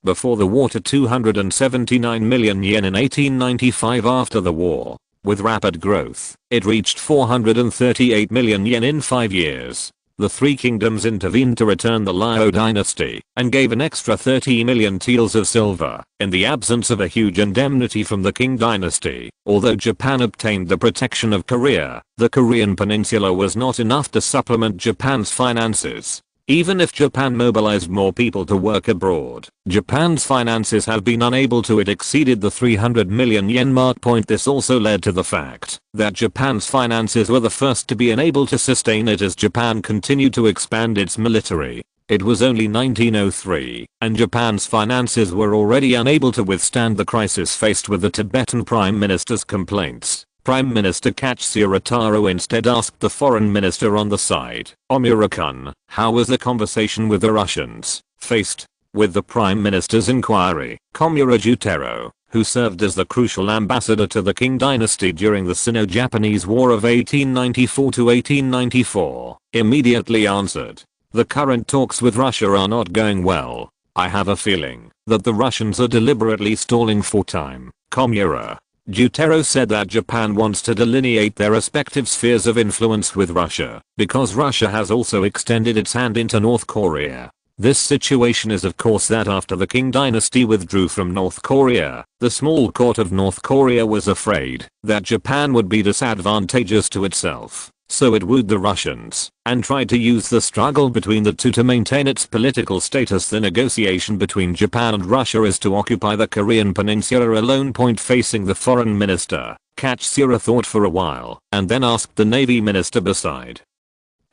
[SPEAKER 1] Before the war to 279 million yen in 1895. After the war, with rapid growth, it reached 438 million yen in 5 years. The Three Kingdoms intervened to return the Liao dynasty and gave an extra 30 million taels of silver in the absence of a huge indemnity from the Qing dynasty. Although Japan obtained the protection of Korea, the Korean peninsula was not enough to supplement Japan's finances. Even if Japan mobilized more people to work abroad, Japan's finances have been unable to. It exceeded the 300 million yen mark. This also led to the fact that Japan's finances were the first to be unable to sustain it as Japan continued to expand its military. It was only 1903, and Japan's finances were already unable to withstand the crisis. Faced with the Tibetan Prime Minister's complaints, Prime Minister Kachira instead asked the foreign minister on the side, Omura-kun, how was the conversation with the Russians? Faced with the Prime Minister's inquiry, Komura Jutaro, who served as the crucial ambassador to the Qing dynasty during the Sino-Japanese War of 1894 to 1894, immediately answered, "The current talks with Russia are not going well. I have a feeling that the Russians are deliberately stalling for time." Komura Jutaro said that Japan wants to delineate their respective spheres of influence with Russia, because Russia has also extended its hand into North Korea. This situation is of course that after the Qing dynasty withdrew from North Korea, the small court of North Korea was afraid that Japan would be disadvantageous to itself. So it wooed the Russians and tried to use the struggle between the two to maintain its political status. The negotiation between Japan and Russia is to occupy the Korean peninsula alone. Facing the foreign minister, Kachira thought for a while and then asked the navy minister beside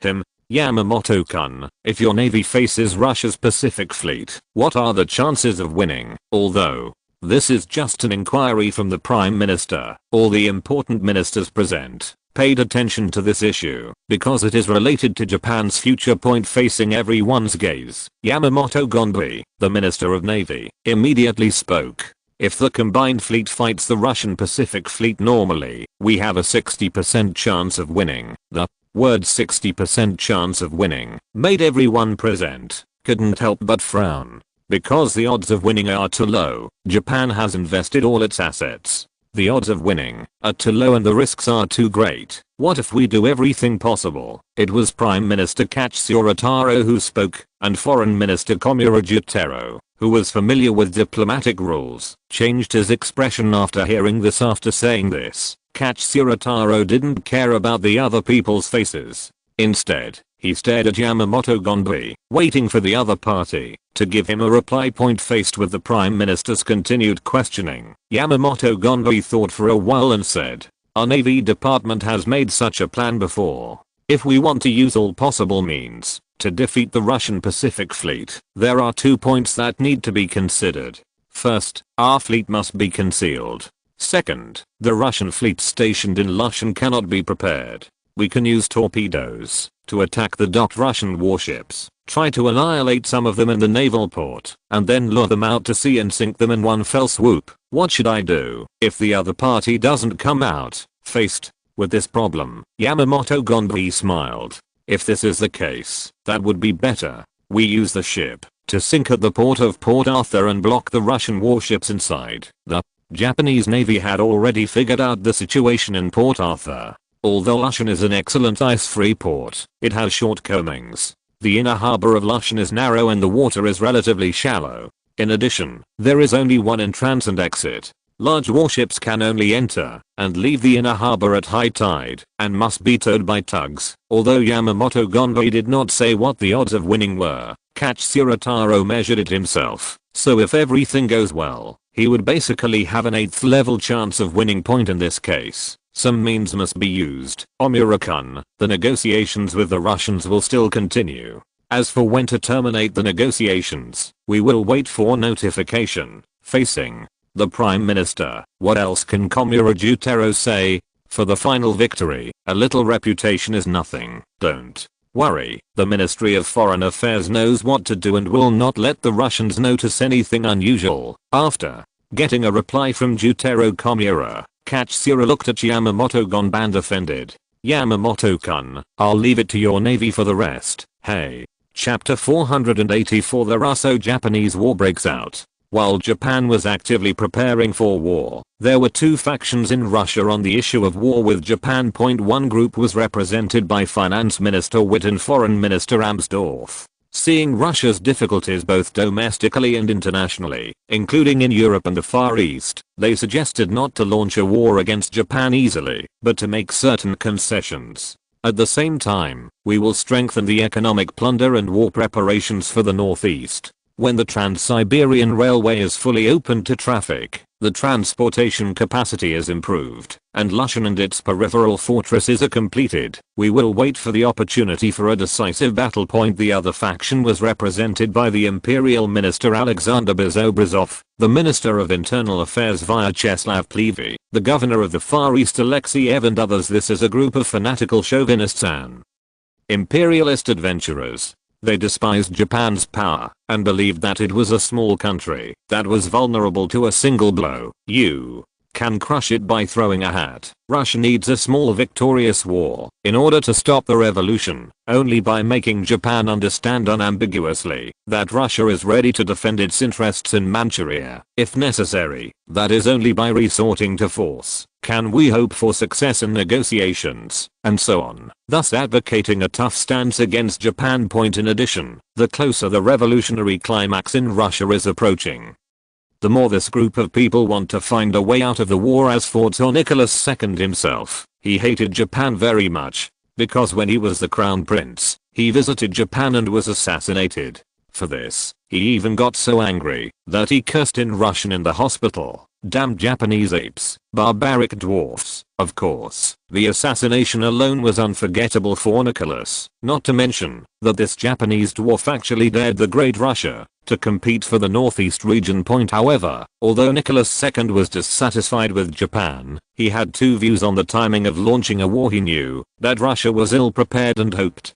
[SPEAKER 1] him, "Yamamoto-kun, if your navy faces Russia's Pacific Fleet, what are the chances of winning?" Although this is just an inquiry from the Prime Minister, all the important ministers present paid attention to this issue because it is related to Japan's future, point facing everyone's gaze. Yamamoto Gondry, the Minister of Navy, immediately spoke. If the combined fleet fights the Russian Pacific Fleet normally, we have a 60% chance of winning. The word 60% chance of winning made everyone present couldn't help but frown. Because the odds of winning are too low, Japan has invested all its assets. The odds of winning are too low and the risks are too great. What if we do everything possible? It was Prime Minister Katsura Taro who spoke, and Foreign Minister Komura Jutaro, who was familiar with diplomatic rules, changed his expression after hearing this. After saying this, Katsura Taro didn't care about the other people's faces. Instead, he stared at Yamamoto Gondry, waiting for the other party to give him a reply. Faced with the Prime Minister's continued questioning, Yamamoto Gondry thought for a while and said, "Our Navy Department has made such a plan before. If we want to use all possible means to defeat the Russian Pacific Fleet, there are 2 points that need to be considered. First, our fleet must be concealed. Second, the Russian fleet stationed in Lushan cannot be prepared. We can use torpedoes to attack the docked Russian warships, try to annihilate some of them in the naval port, and then lure them out to sea and sink them in one fell swoop. What should I do if the other party doesn't come out?" Faced with this problem, Yamamoto Gondry smiled. "If this is the case, that would be better. We use the ship to sink at the port of Port Arthur and block the Russian warships inside." The Japanese Navy had already figured out the situation in Port Arthur. Although Lushan is an excellent ice-free port, it has shortcomings. The inner harbor of Lushan is narrow and the water is relatively shallow. In addition, there is only one entrance and exit. Large warships can only enter and leave the inner harbor at high tide and must be towed by tugs. Although Yamamoto Gondry did not say what the odds of winning were, Katsura Taro measured it himself. So if everything goes well, he would basically have an 8th level chance of winning. In this case, some means must be used. Omura-kun, the negotiations with the Russians will still continue. As for when to terminate the negotiations, we will wait for notification. Facing the Prime Minister, what else can Komura Jutaro say? For the final victory, a little reputation is nothing. Don't worry, the Ministry of Foreign Affairs knows what to do and will not let the Russians notice anything unusual. After getting a reply from Jutaro Komura, Katsura looked at Yamamoto Gondry and offended. "Yamamoto-kun, I'll leave it to your navy for the rest." Hey. Chapter 484. The Russo-Japanese War breaks out. While Japan was actively preparing for war, there were two factions in Russia on the issue of war with Japan. One group was represented by Finance Minister Witt and Foreign Minister Amsdorff. Seeing Russia's difficulties both domestically and internationally, including in Europe and the Far East, they suggested not to launch a war against Japan easily, but to make certain concessions. At the same time, we will strengthen the economic plunder and war preparations for the Northeast. When the Trans-Siberian Railway is fully open to traffic, the transportation capacity is improved, and Lushan and its peripheral fortresses are completed, we will wait for the opportunity for a decisive battle. The other faction was represented by the Imperial Minister Alexander Bezobrazov, the Minister of Internal Affairs Vyacheslav Plevy, the Governor of the Far East Alexeyev and others. This is a group of fanatical chauvinists and imperialist adventurers. They despised Japan's power and believed that it was a small country that was vulnerable to a single blow. You can crush it by throwing a hat. Russia needs a small victorious war in order to stop the revolution, only by making Japan understand unambiguously that Russia is ready to defend its interests in Manchuria, if necessary. That is only by resorting to force can we hope for success in negotiations, and so on, thus advocating a tough stance against Japan. In addition, the closer the revolutionary climax in Russia is approaching, the more this group of people want to find a way out of the war. As for Tsar Nicholas II himself, he hated Japan very much, because when he was the crown prince, he visited Japan and was assassinated. For this, he even got so angry that he cursed in Russian in the hospital. Damn Japanese apes, barbaric dwarfs. Of course, the assassination alone was unforgettable for Nicholas, not to mention that this Japanese dwarf actually dared the Great Russia to compete for the northeast region. However, although Nicholas II was dissatisfied with Japan, he had two views on the timing of launching a war. He knew that Russia was ill prepared and hoped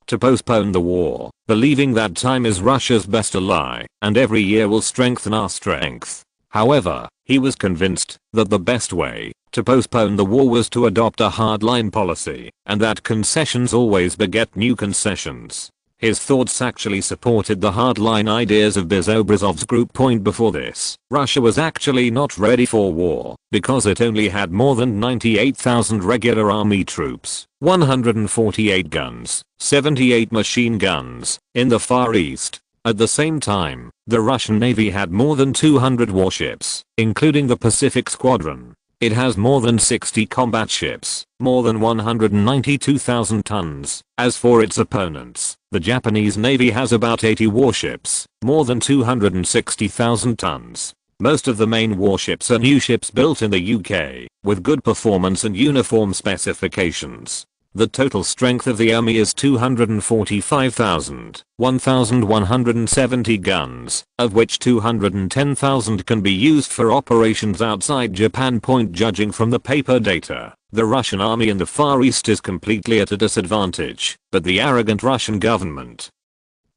[SPEAKER 1] to postpone the war, believing that time is Russia's best ally and every year will strengthen our strength. However, he was convinced that the best way to postpone the war was to adopt a hardline policy, and that concessions always beget new concessions. His thoughts actually supported the hardline ideas of Bezobrazov's group. Before this, Russia was actually not ready for war because it only had more than 98,000 regular army troops, 148 guns, 78 machine guns in the Far East. At the same time, the Russian Navy had more than 200 warships, including the Pacific Squadron. It has more than 60 combat ships, more than 192,000 tons. As for its opponents, the Japanese Navy has about 80 warships, more than 260,000 tons. Most of the main warships are new ships built in the UK, with good performance and uniform specifications. The total strength of the army is 245,000, 1,170 guns, of which 210,000 can be used for operations outside Japan. Judging from the paper data, the Russian army in the Far East is completely at a disadvantage, but the arrogant Russian government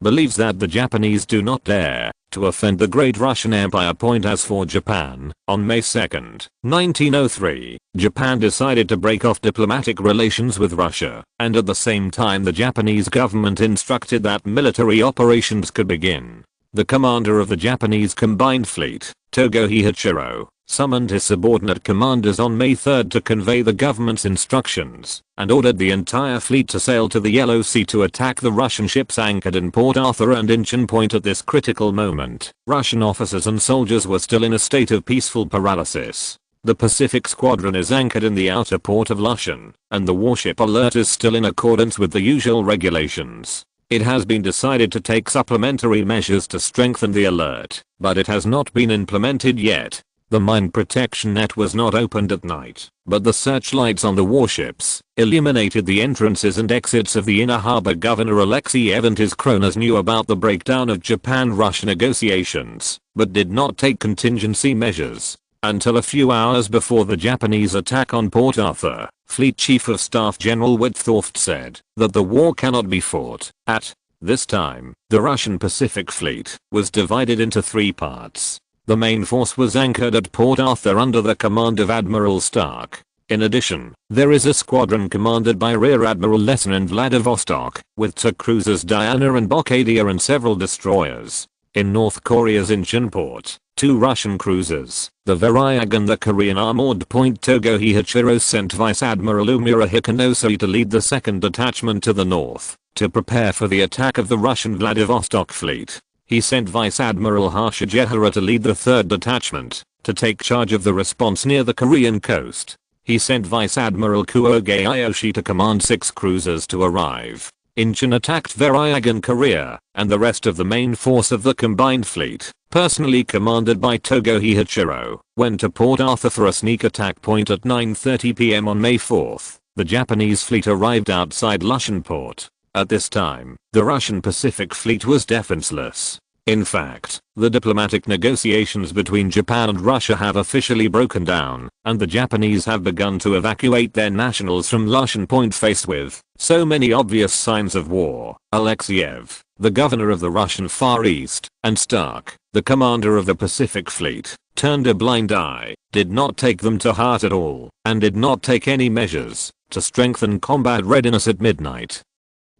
[SPEAKER 1] believes that the Japanese do not dare to offend the great Russian Empire. As for Japan, on May 2, 1903, Japan decided to break off diplomatic relations with Russia, and at the same time the Japanese government instructed that military operations could begin. The commander of the Japanese Combined Fleet, Togo Hieichiro, summoned his subordinate commanders on May 3 to convey the government's instructions, and ordered the entire fleet to sail to the Yellow Sea to attack the Russian ships anchored in Port Arthur and Incheon. At this critical moment, Russian officers and soldiers were still in a state of peaceful paralysis. The Pacific Squadron is anchored in the outer port of Lushan, and the warship alert is still in accordance with the usual regulations. It has been decided to take supplementary measures to strengthen the alert, but it has not been implemented yet. The mine protection net was not opened at night, but the searchlights on the warships illuminated the entrances and exits of the inner harbor. Governor Alexeyev and his cronies knew about the breakdown of Japan-Russia negotiations, but did not take contingency measures. Until a few hours before the Japanese attack on Port Arthur, Fleet Chief of Staff General Whitthorft said that the war cannot be fought. At this time, the Russian Pacific Fleet was divided into three parts. The main force was anchored at Port Arthur under the command of Admiral Stark. In addition, there is a squadron commanded by Rear Admiral Lesson in Vladivostok, with two cruisers Diana and Bokhadia and several destroyers. In North Korea's Incheon port, two Russian cruisers, the Varyag and the Korean armored point. Togo Hieichiro sent Vice Admiral Umura Hikanosui to lead the second detachment to the north, to prepare for the attack of the Russian Vladivostok fleet. He sent Vice Admiral Harsha Jehara to lead the third detachment, to take charge of the response near the Korean coast. He sent Vice Admiral Kuoge Ayoshi to command 6 cruisers to arrive. Incheon attacked Varyag in Korea, and the rest of the main force of the combined fleet, personally commanded by Togo Hieichiro, went to Port Arthur for a sneak attack. At 9:30 p.m. on May 4, the Japanese fleet arrived outside Lushan port. At this time, the Russian Pacific Fleet was defenseless. In fact, the diplomatic negotiations between Japan and Russia have officially broken down, and the Japanese have begun to evacuate their nationals from Lushan. Faced with so many obvious signs of war, Alexeyev, the governor of the Russian Far East, and Stark, the commander of the Pacific Fleet, turned a blind eye, did not take them to heart at all, and did not take any measures to strengthen combat readiness. At midnight,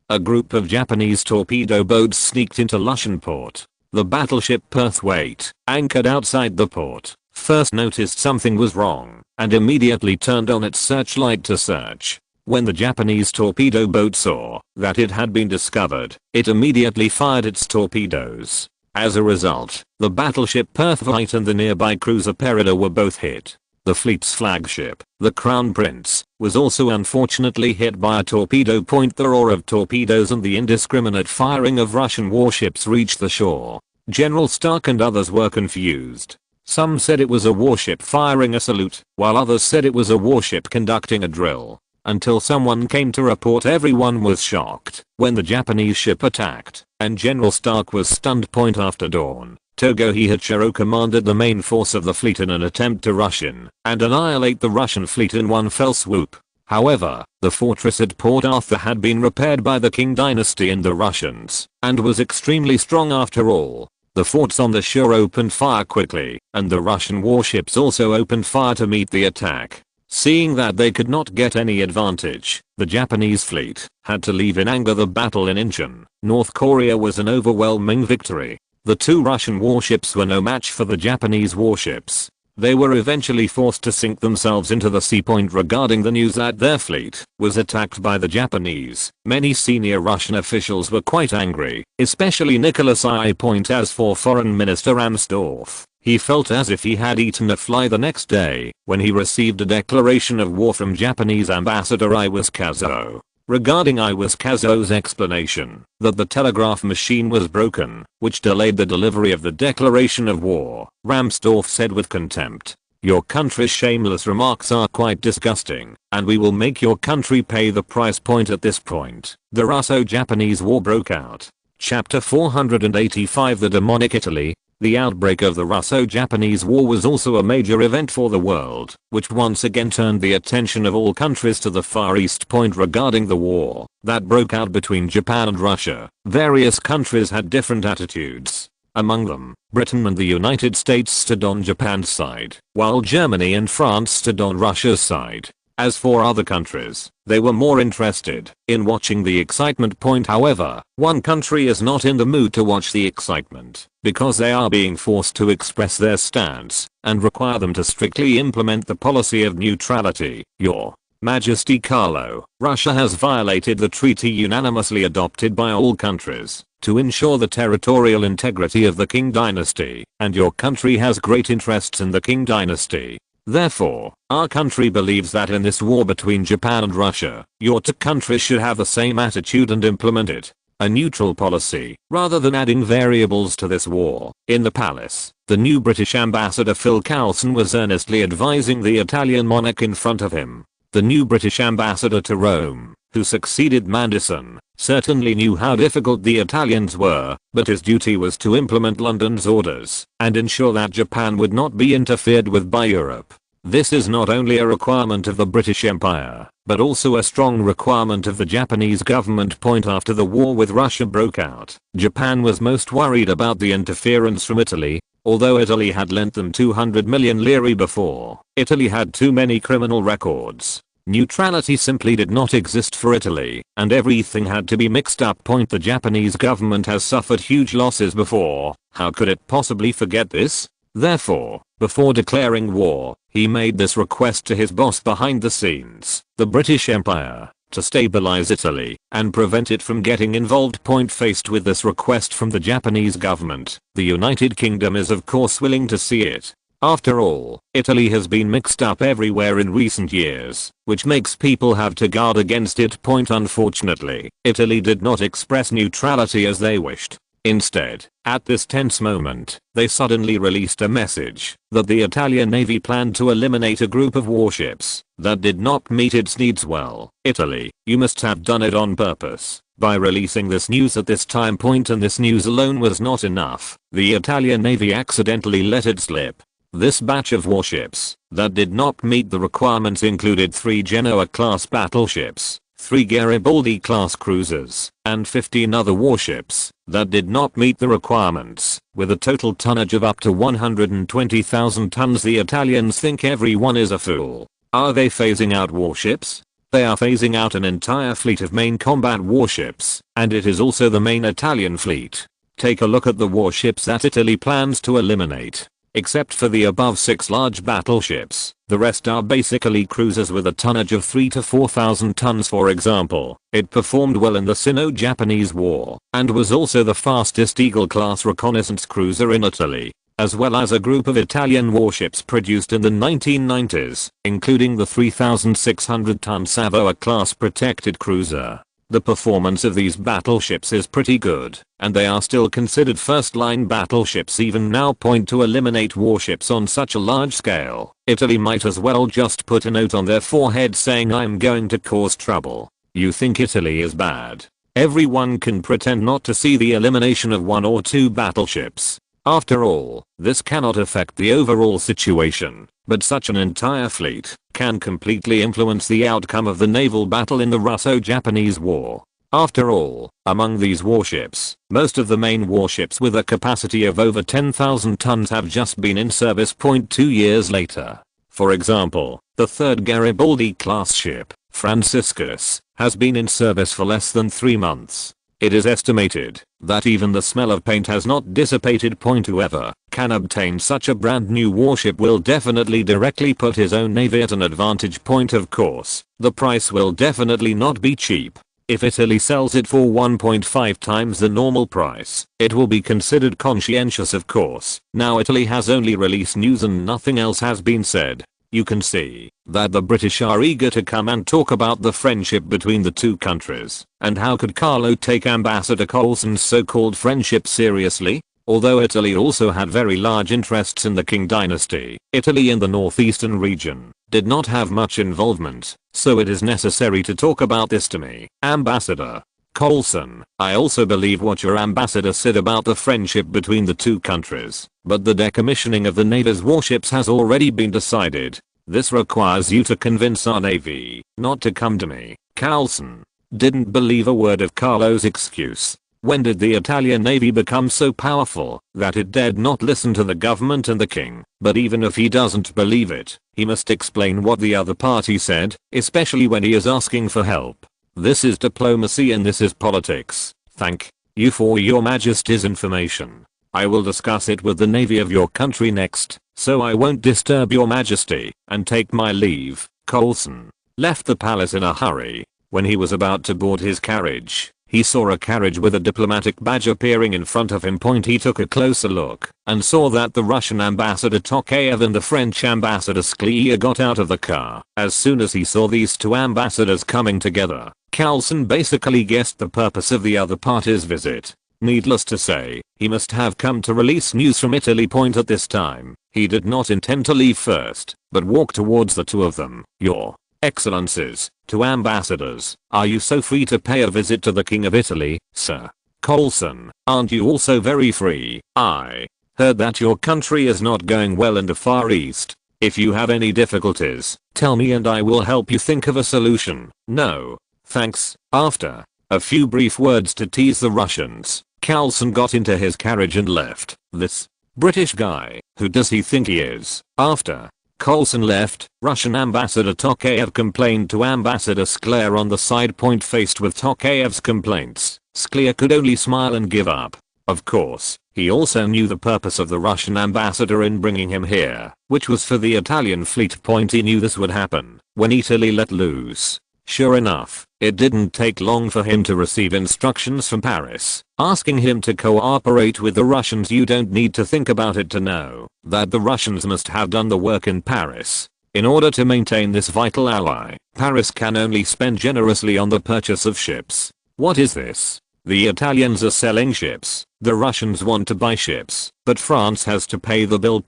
[SPEAKER 1] a group of Japanese torpedo boats sneaked into Lushan port. The battleship Perthwaite, anchored outside the port, first noticed something was wrong, and immediately turned on its searchlight to search. When the Japanese torpedo boat saw that it had been discovered, it immediately fired its torpedoes. As a result, the battleship Perthwaite and the nearby cruiser Peridot were both hit. The fleet's flagship, the Crown Prince, was also unfortunately hit by a torpedo. The roar of torpedoes and the indiscriminate firing of Russian warships reached the shore. General Stark and others were confused. Some said it was a warship firing a salute, while others said it was a warship conducting a drill. until someone came to report. Everyone was shocked when the Japanese ship attacked, and General Stark was stunned. After dawn, Togo Hieichiro commanded the main force of the fleet in an attempt to rush in and annihilate the Russian fleet in one fell swoop. However, the fortress at Port Arthur had been repaired by the Qing dynasty and the Russians, and was extremely strong after all. The forts on the shore opened fire quickly, and the Russian warships also opened fire to meet the attack. Seeing that they could not get any advantage, the Japanese fleet had to leave in anger. The battle in Incheon, North Korea was an overwhelming victory. The two Russian warships were no match for the Japanese warships. They were eventually forced to sink themselves into the sea. Regarding the news that their fleet was attacked by the Japanese, many senior Russian officials were quite angry, especially Nicholas I. As for Foreign Minister Amsdorff, he felt as if he had eaten a fly the next day when he received a declaration of war from Japanese Ambassador Iwasa. Regarding Iwasa's explanation that the telegraph machine was broken, which delayed the delivery of the declaration of war, Ramsdorff said with contempt, "Your country's shameless remarks are quite disgusting, and we will make your country pay the price." At this point, the Russo-Japanese War broke out. Chapter 485. The Demonic Italy. The outbreak of the Russo-Japanese War was also a major event for the world, which once again turned the attention of all countries to the Far East. Regarding the war that broke out between Japan and Russia, various countries had different attitudes. Among them, Britain and the United States stood on Japan's side, while Germany and France stood on Russia's side. As for other countries, they were more interested in watching the excitement. However, one country is not in the mood to watch the excitement because they are being forced to express their stance and require them to strictly implement the policy of neutrality. Your Majesty Carlo, Russia has violated the treaty unanimously adopted by all countries to ensure the territorial integrity of the Qing dynasty, and your country has great interests in the Qing dynasty. Therefore, our country believes that in this war between Japan and Russia, your two countries should have the same attitude and implement it. A neutral policy, rather than adding variables to this war. In the palace, the new British ambassador Phil Coulson was earnestly advising the Italian monarch in front of him. The new British ambassador to Rome, who succeeded Madison, certainly knew how difficult the Italians were, but his duty was to implement London's orders and ensure that Japan would not be interfered with by Europe. This is not only a requirement of the British Empire, but also a strong requirement of the Japanese government. After the war with Russia broke out, Japan was most worried about the interference from Italy. Although Italy had lent them 200 million lire before, Italy had too many criminal records. Neutrality simply did not exist for Italy, and everything had to be mixed up. The Japanese government has suffered huge losses before. How could it possibly forget this? Therefore, before declaring war, he made this request to his boss behind the scenes, the British Empire, to stabilize Italy and prevent it from getting involved. Faced with this request from the Japanese government, the United Kingdom is of course willing to see it. After all, Italy has been mixed up everywhere in recent years, which makes people have to guard against it. Unfortunately, Italy did not express neutrality as they wished. Instead, at this tense moment, they suddenly released a message that the Italian Navy planned to eliminate a group of warships that did not meet its needs. Well, Italy, you must have done it on purpose by releasing this news at this time. And this news alone was not enough. The Italian Navy accidentally let it slip. This batch of warships that did not meet the requirements included 3 Genoa-class battleships, 3 Garibaldi-class cruisers, and 15 other warships that did not meet the requirements, with a total tonnage of up to 120,000 tons. The Italians think everyone is a fool. Are they phasing out warships? They are phasing out an entire fleet of main combat warships, and it is also the main Italian fleet. Take a look at the warships that Italy plans to eliminate. Except for the above 6 large battleships, the rest are basically cruisers with a tonnage of 3 to 4,000 tons. For example, it performed well in the Sino-Japanese War, and was also the fastest Eagle-class reconnaissance cruiser in Italy, as well as a group of Italian warships produced in the 1990s, including the 3,600-ton Savoia-class protected cruiser. The performance of these battleships is pretty good, and they are still considered first-line battleships even now. Point to eliminate warships on such a large scale. Italy might as well just put a note on their forehead saying I'm going to cause trouble. You think Italy is bad? Everyone can pretend not to see the elimination of 1 or 2 battleships. After all, this cannot affect the overall situation, but such an entire fleet can completely influence the outcome of the naval battle in the Russo-Japanese War. After all, among these warships, most of the main warships with a capacity of over 10,000 tons have just been in service. 2 years later. For example, the 3rd Garibaldi-class ship, Franciscus, has been in service for less than 3 months. It is estimated that even the smell of paint has not dissipated. Whoever can obtain such a brand new warship will definitely directly put his own navy at an advantage. Of course, the price will definitely not be cheap. If Italy sells it for 1.5 times the normal price, it will be considered conscientious, of course. Now Italy has only released news and nothing else has been said. You can see that the British are eager to come and talk about the friendship between the two countries. And how could Carlo take Ambassador Colson's so-called friendship seriously? Although Italy also had very large interests in the Qing dynasty, Italy in the northeastern region did not have much involvement, so it is necessary to talk about this to me. Ambassador Colson, I also believe what your ambassador said about the friendship between the two countries, but the decommissioning of the Navy's warships has already been decided. This requires you to convince our Navy not to come to me. Colson didn't believe a word of Carlo's excuse. When did the Italian Navy become so powerful that it dared not listen to the government and the king? But even if he doesn't believe it, he must explain what the other party said, especially when he is asking for help. This is diplomacy and this is politics. Thank you for your majesty's information. I will discuss it with the navy of your country next, so I won't disturb your majesty, and take my leave. Colson left the palace in a hurry. When he was about to board his carriage, he saw a carriage with a diplomatic badge appearing in front of him. He took a closer look and saw that the Russian ambassador Tokayev and the French ambassador Skleya got out of the car. As soon as he saw these two ambassadors coming together, Colson basically guessed the purpose of the other party's visit. Needless to say, he must have come to release news from Italy. At this time, he did not intend to leave first, but walk towards the two of them. Your Excellencies, two ambassadors, are you so free to pay a visit to the King of Italy, sir? Colson, aren't you also very free? I heard that your country is not going well in the Far East. If you have any difficulties, tell me and I will help you think of a solution. No, thanks. After a few brief words to tease the Russians, Colson got into his carriage and left. This British guy, who does he think he is? After Colson left, Russian ambassador Tokayev complained to Ambassador Skleya on the side. Faced with Tokayev's complaints, Skleya could only smile and give up. Of course, he also knew the purpose of the Russian ambassador in bringing him here, which was for the Italian fleet. He knew this would happen when Italy let loose. Sure enough, it didn't take long for him to receive instructions from Paris, asking him to cooperate with the Russians. You don't need to think about it to know that the Russians must have done the work in Paris. In order to maintain this vital ally, Paris can only spend generously on the purchase of ships. What is this? The Italians are selling ships, the Russians want to buy ships, but France has to pay the bill.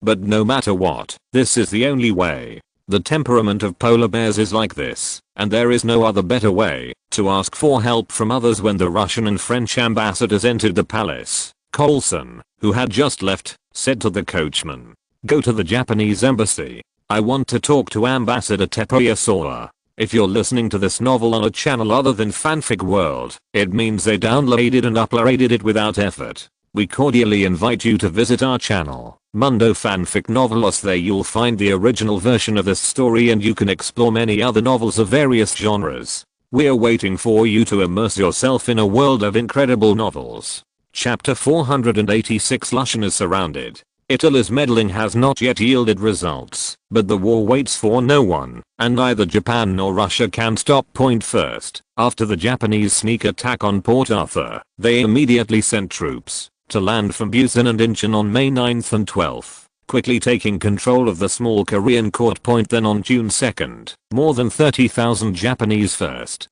[SPEAKER 1] But no matter what, this is the only way. The temperament of polar bears is like this, and there is no other better way to ask for help from others. When the Russian and French ambassadors entered the palace, Colson, who had just left, said to the coachman, "Go to the Japanese embassy. I want to talk to Ambassador Teppeisawa." If you're listening to this novel on a channel other than Fanfic World, it means they downloaded and uploaded it without effort. We cordially invite you to visit our channel, Mundo Fanfic Novelos. There you'll find the original version of this story and you can explore many other novels of various genres. We're waiting for you to immerse yourself in a world of incredible novels. Chapter 486. Lushan is surrounded. Italy's meddling has not yet yielded results, but the war waits for no one, and neither Japan nor Russia can stop. First, after the Japanese sneak attack on Port Arthur, they immediately sent troops to land from Busan and Incheon on May 9th and 12th, quickly taking control of the small Korean court. Then on June 2nd, more than 30,000 Japanese 1st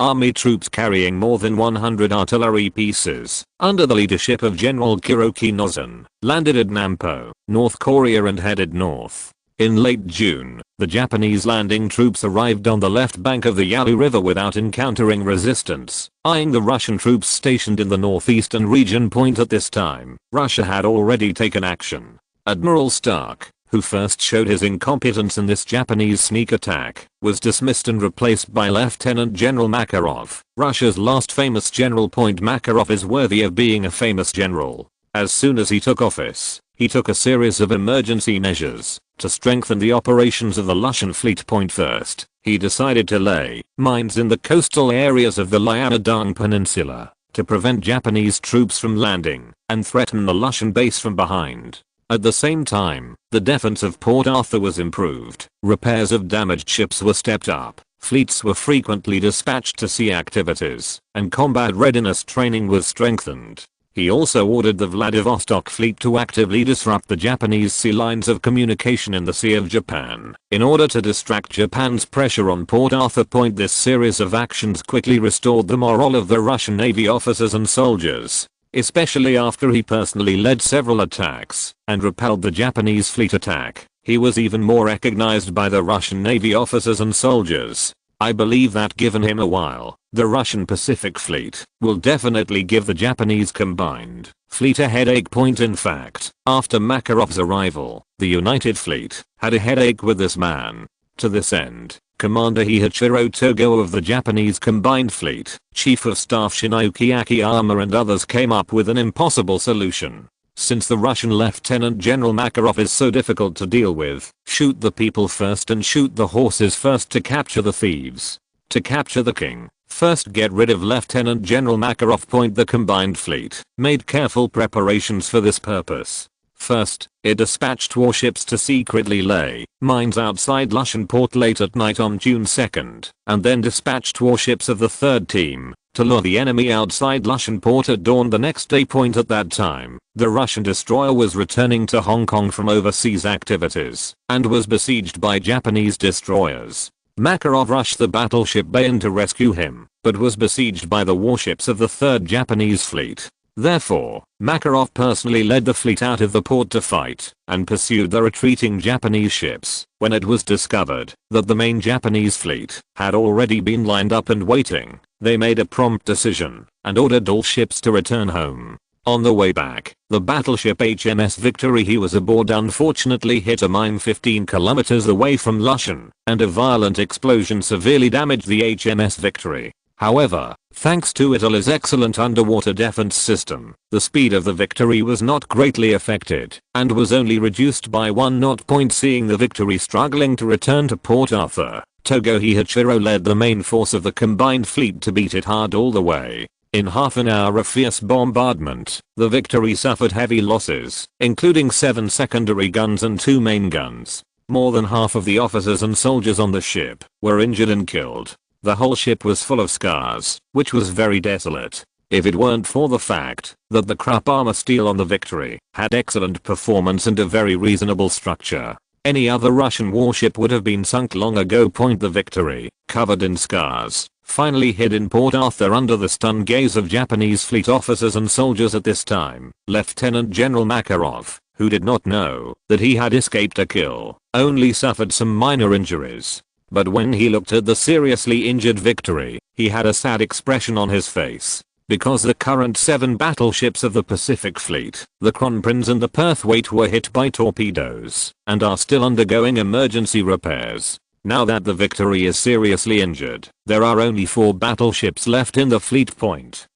[SPEAKER 1] army troops carrying more than 100 artillery pieces, under the leadership of General Kiroki Nozen, landed at Nampo, North Korea and headed north. In late June, the Japanese landing troops arrived on the left bank of the Yalu River without encountering resistance, eyeing the Russian troops stationed in the northeastern region point at this time. Russia had already taken action. Admiral Stark, who first showed his incompetence in this Japanese sneak attack, was dismissed and replaced by Lieutenant General Makarov. Russia's last famous general. Makarov is worthy of being a famous general. As soon as he took office, he took a series of emergency measures to strengthen the operations of the Russian fleet. First, he decided to lay mines in the coastal areas of the Liaodong Peninsula to prevent Japanese troops from landing and threaten the Russian base from behind. At the same time, the defense of Port Arthur was improved, repairs of damaged ships were stepped up, fleets were frequently dispatched to sea activities, and combat readiness training was strengthened. He also ordered the Vladivostok fleet to actively disrupt the Japanese sea lines of communication in the Sea of Japan, in order to distract Japan's pressure on Port Arthur. This series of actions quickly restored the morale of the Russian Navy officers and soldiers, especially after he personally led several attacks and repelled the Japanese fleet attack. He was even more recognized by the Russian Navy officers and soldiers. I believe that given him a while, the Russian Pacific Fleet will definitely give the Japanese combined fleet a headache. In fact, after Makarov's arrival, the United Fleet had a headache with this man. To this end, Commander Heiichiro Togo of the Japanese Combined Fleet, Chief of Staff Shinoki Akiyama and others came up with an impossible solution. Since the Russian Lieutenant General Makarov is so difficult to deal with, shoot the people first and shoot the horses first to capture the thieves. To capture the king, first get rid of Lieutenant General Makarov. The Combined Fleet made careful preparations for this purpose. First, it dispatched warships to secretly lay mines outside Russian port late at night on June 2nd, and then dispatched warships of the third team to lure the enemy outside Russian port at dawn the next day. At that time, the Russian destroyer was returning to Hong Kong from overseas activities and was besieged by Japanese destroyers. Makarov rushed the battleship Bayan to rescue him, but was besieged by the warships of the 3rd Japanese Fleet. Therefore, Makarov personally led the fleet out of the port to fight and pursued the retreating Japanese ships. When it was discovered that the main Japanese fleet had already been lined up and waiting, they made a prompt decision and ordered all ships to return home. On the way back, the battleship HMS Victory he was aboard unfortunately hit a mine 15 kilometers away from Russian, and a violent explosion severely damaged the HMS Victory. However, thanks to Italy's excellent underwater defense system, the speed of the Victory was not greatly affected and was only reduced by 1 knot. Seeing the Victory struggling to return to Port Arthur, Togo Heiichiro led the main force of the Combined Fleet to beat it hard all the way. In half an hour of fierce bombardment, the Victory suffered heavy losses, including 7 secondary guns and 2 main guns. More than half of the officers and soldiers on the ship were injured and killed. The whole ship was full of scars, which was very desolate. If it weren't for the fact that the Krupp armor steel on the Victory had excellent performance and a very reasonable structure, any other Russian warship would have been sunk long ago. The Victory, covered in scars, finally hid in Port Arthur under the stunned gaze of Japanese fleet officers and soldiers at this time. Lieutenant General Makarov, who did not know that he had escaped a kill, only suffered some minor injuries. But when he looked at the seriously injured Victory, he had a sad expression on his face. Because the current 7 battleships of the Pacific Fleet, the Kronprinz and the Perthwaite, were hit by torpedoes and are still undergoing emergency repairs. Now that the Victory is seriously injured, there are only 4 battleships left in the fleet.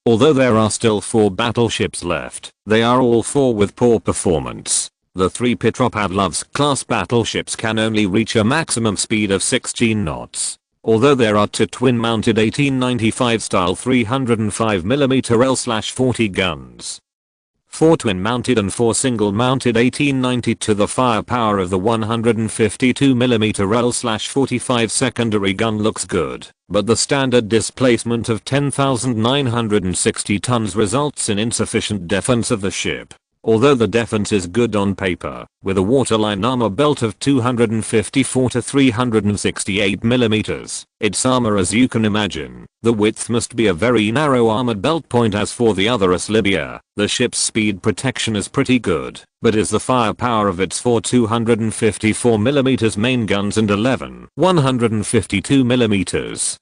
[SPEAKER 1] Although there are still 4 battleships left, they are all 4 with poor performance. The 3 Petropavlovsk-class battleships can only reach a maximum speed of 16 knots. Although there are 2 twin-mounted 1895 style 305mm L/40 guns, 4 twin-mounted and 4 single-mounted 1890 to the firepower of the 152mm L/45 secondary gun looks good, but the standard displacement of 10,960 tons results in insufficient defense of the ship. Although the defense is good on paper, with a waterline armor belt of 254 to 368 mm, its armor, as you can imagine, the width must be a very narrow armored belt point. As for the other Libya, the ship's speed protection is pretty good, but is the firepower of its 4 254 mm main guns and 11 152 mm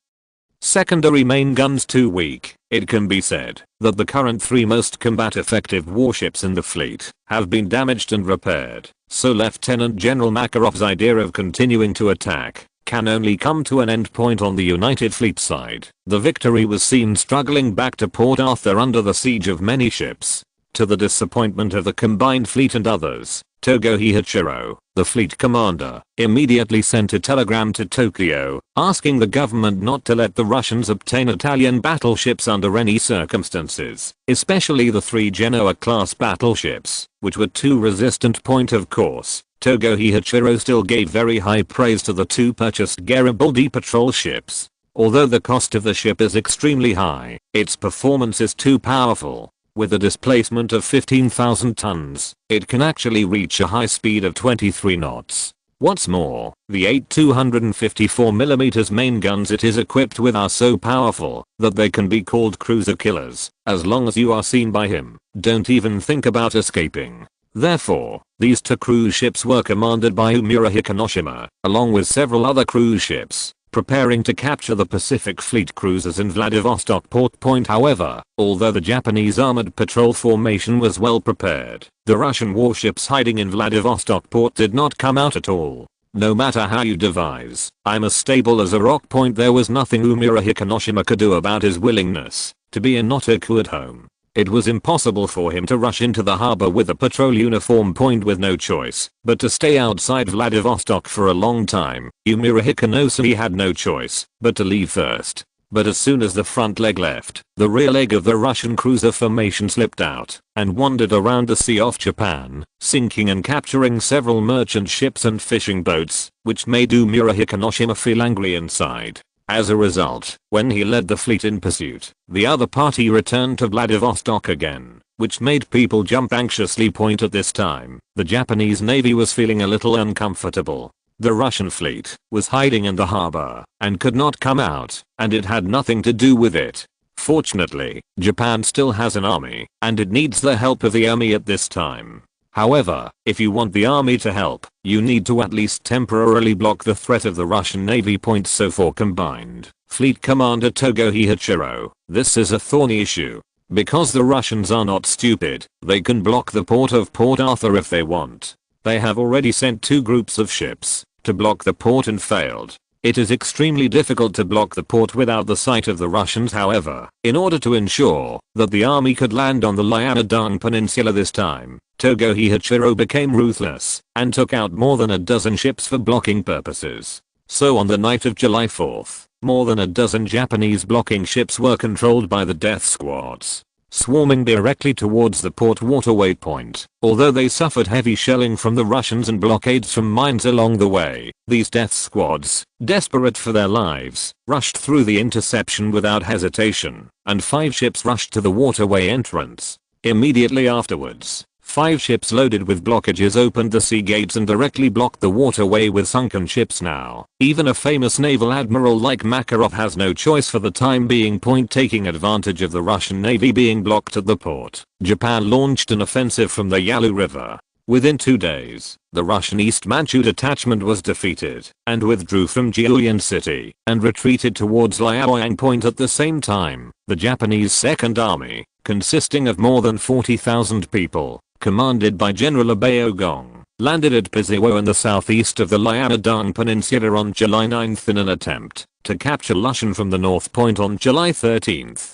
[SPEAKER 1] secondary main guns too weak. It can be said that the current 3 most combat effective warships in the fleet have been damaged and repaired, so Lieutenant General Makarov's idea of continuing to attack can only come to an end point on the United Fleet side. The Victory was seen struggling back to Port Arthur under the siege of many ships. To the disappointment of the combined fleet and others, Togo Hiachiro, the fleet commander, immediately sent a telegram to Tokyo, asking the government not to let the Russians obtain Italian battleships under any circumstances, especially the 3 Genoa-class battleships, which were too resistant. Of course, Togo Hiachiro still gave very high praise to the 2 purchased Garibaldi patrol ships. Although the cost of the ship is extremely high, its performance is too powerful. With a displacement of 15,000 tons, it can actually reach a high speed of 23 knots. What's more, the 8 254mm main guns it is equipped with are so powerful that they can be called cruiser killers. As long as you are seen by him, don't even think about escaping. Therefore, these 2 cruise ships were commanded by Umura Hikanoshima, along with several other cruise ships, preparing to capture the Pacific Fleet cruisers in Vladivostok port. However, although the Japanese armored patrol formation was well prepared, the Russian warships hiding in Vladivostok port did not come out at all. No matter how you devise, I'm as stable as a rock. There was nothing Umura Hikanoshima could do about his willingness to be in Notoku at home. It was impossible for him to rush into the harbor with a patrol uniform. With no choice but to stay outside Vladivostok for a long time, Umura Hikanoshima had no choice but to leave first. But as soon as the front leg left, the rear leg of the Russian cruiser formation slipped out and wandered around the sea off Japan, sinking and capturing several merchant ships and fishing boats, which made Umura Hikanoshima feel angry inside. As a result, when he led the fleet in pursuit, the other party returned to Vladivostok again, which made people jump anxiously. At this time, the Japanese Navy was feeling a little uncomfortable. The Russian fleet was hiding in the harbor and could not come out, and it had nothing to do with it. Fortunately, Japan still has an army, and it needs the help of the army at this time. However, if you want the army to help, you need to at least temporarily block the threat of the Russian Navy. So for combined Fleet Commander Togo Hiachiro, this is a thorny issue. Because the Russians are not stupid, they can block the port of Port Arthur if they want. They have already sent 2 groups of ships to block the port and failed. It is extremely difficult to block the port without the sight of the Russians. However, in order to ensure that the army could land on the Liaodong Peninsula this time, Togo Hiachiro became ruthless and took out more than a dozen ships for blocking purposes. So on the night of July 4th, more than a dozen Japanese blocking ships were controlled by the death squads, swarming directly towards the port waterway point. Although they suffered heavy shelling from the Russians and blockades from mines along the way, these death squads, desperate for their lives, rushed through the interception without hesitation, and 5 ships rushed to the waterway entrance. Immediately afterwards, 5 ships loaded with blockages opened the sea gates and directly blocked the waterway with sunken ships. Now, even a famous naval admiral like Makarov has no choice for the time being. Taking advantage of the Russian Navy being blocked at the port, Japan launched an offensive from the Yalu River. Within 2 days, the Russian East Manchu detachment was defeated and withdrew from Jiulian City and retreated towards Liaoyang. At the same time, the Japanese Second Army, consisting of more than 40,000 people, commanded by General Abeogong, landed at Piziwo in the southeast of the Liaodong Peninsula on July 9th in an attempt to capture Lushan from the north. On July 13th,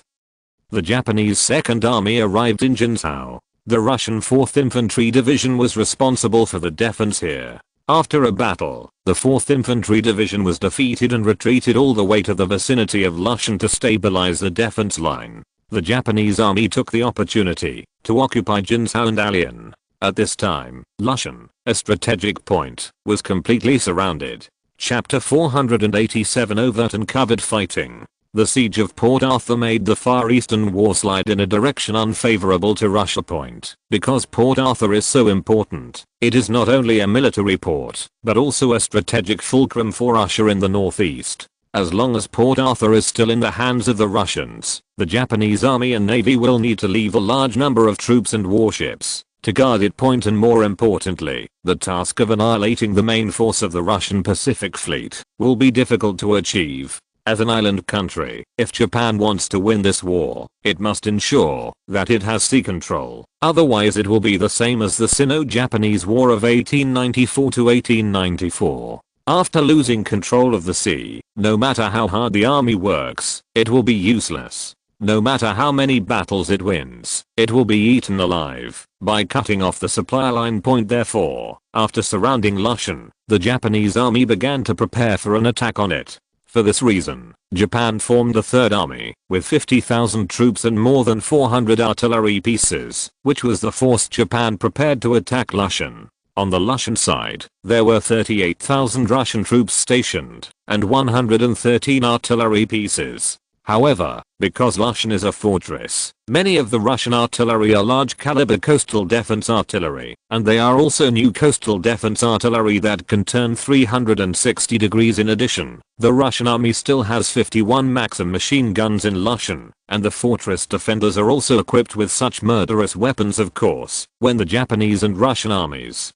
[SPEAKER 1] the Japanese Second Army arrived in Jinsao. The Russian 4th Infantry Division was responsible for the defense here. After a battle, the 4th Infantry Division was defeated and retreated all the way to the vicinity of Lushan to stabilize the defense line. The Japanese army took the opportunity to occupy Jinsao and Alian. At this time, Lushan, a strategic point, was completely surrounded. Chapter 487 Overt and Covert Fighting. The siege of Port Arthur made the Far Eastern War slide in a direction unfavorable to Russia. Because Port Arthur is so important, it is not only a military port, but also a strategic fulcrum for Russia in the northeast. As long as Port Arthur is still in the hands of the Russians, the Japanese army and navy will need to leave a large number of troops and warships to guard it. And more importantly, the task of annihilating the main force of the Russian Pacific Fleet will be difficult to achieve. As an island country, if Japan wants to win this war, it must ensure that it has sea control. Otherwise it will be the same as the Sino-Japanese War of 1894 to 1894. After losing control of the sea, no matter how hard the army works, it will be useless. No matter how many battles it wins, it will be eaten alive by cutting off the supply line. Therefore, after surrounding Lushan, the Japanese army began to prepare for an attack on it. For this reason, Japan formed the Third Army, with 50,000 troops and more than 400 artillery pieces, which was the force Japan prepared to attack Lushan. On the Lushan side, there were 38,000 Russian troops stationed, and 113 artillery pieces. However, because Lushan is a fortress, many of the Russian artillery are large caliber coastal defense artillery, and they are also new coastal defense artillery that can turn 360 degrees. In addition, the Russian army still has 51 Maxim machine guns in Lushan, and the fortress defenders are also equipped with such murderous weapons. Of course, when the Japanese and Russian armies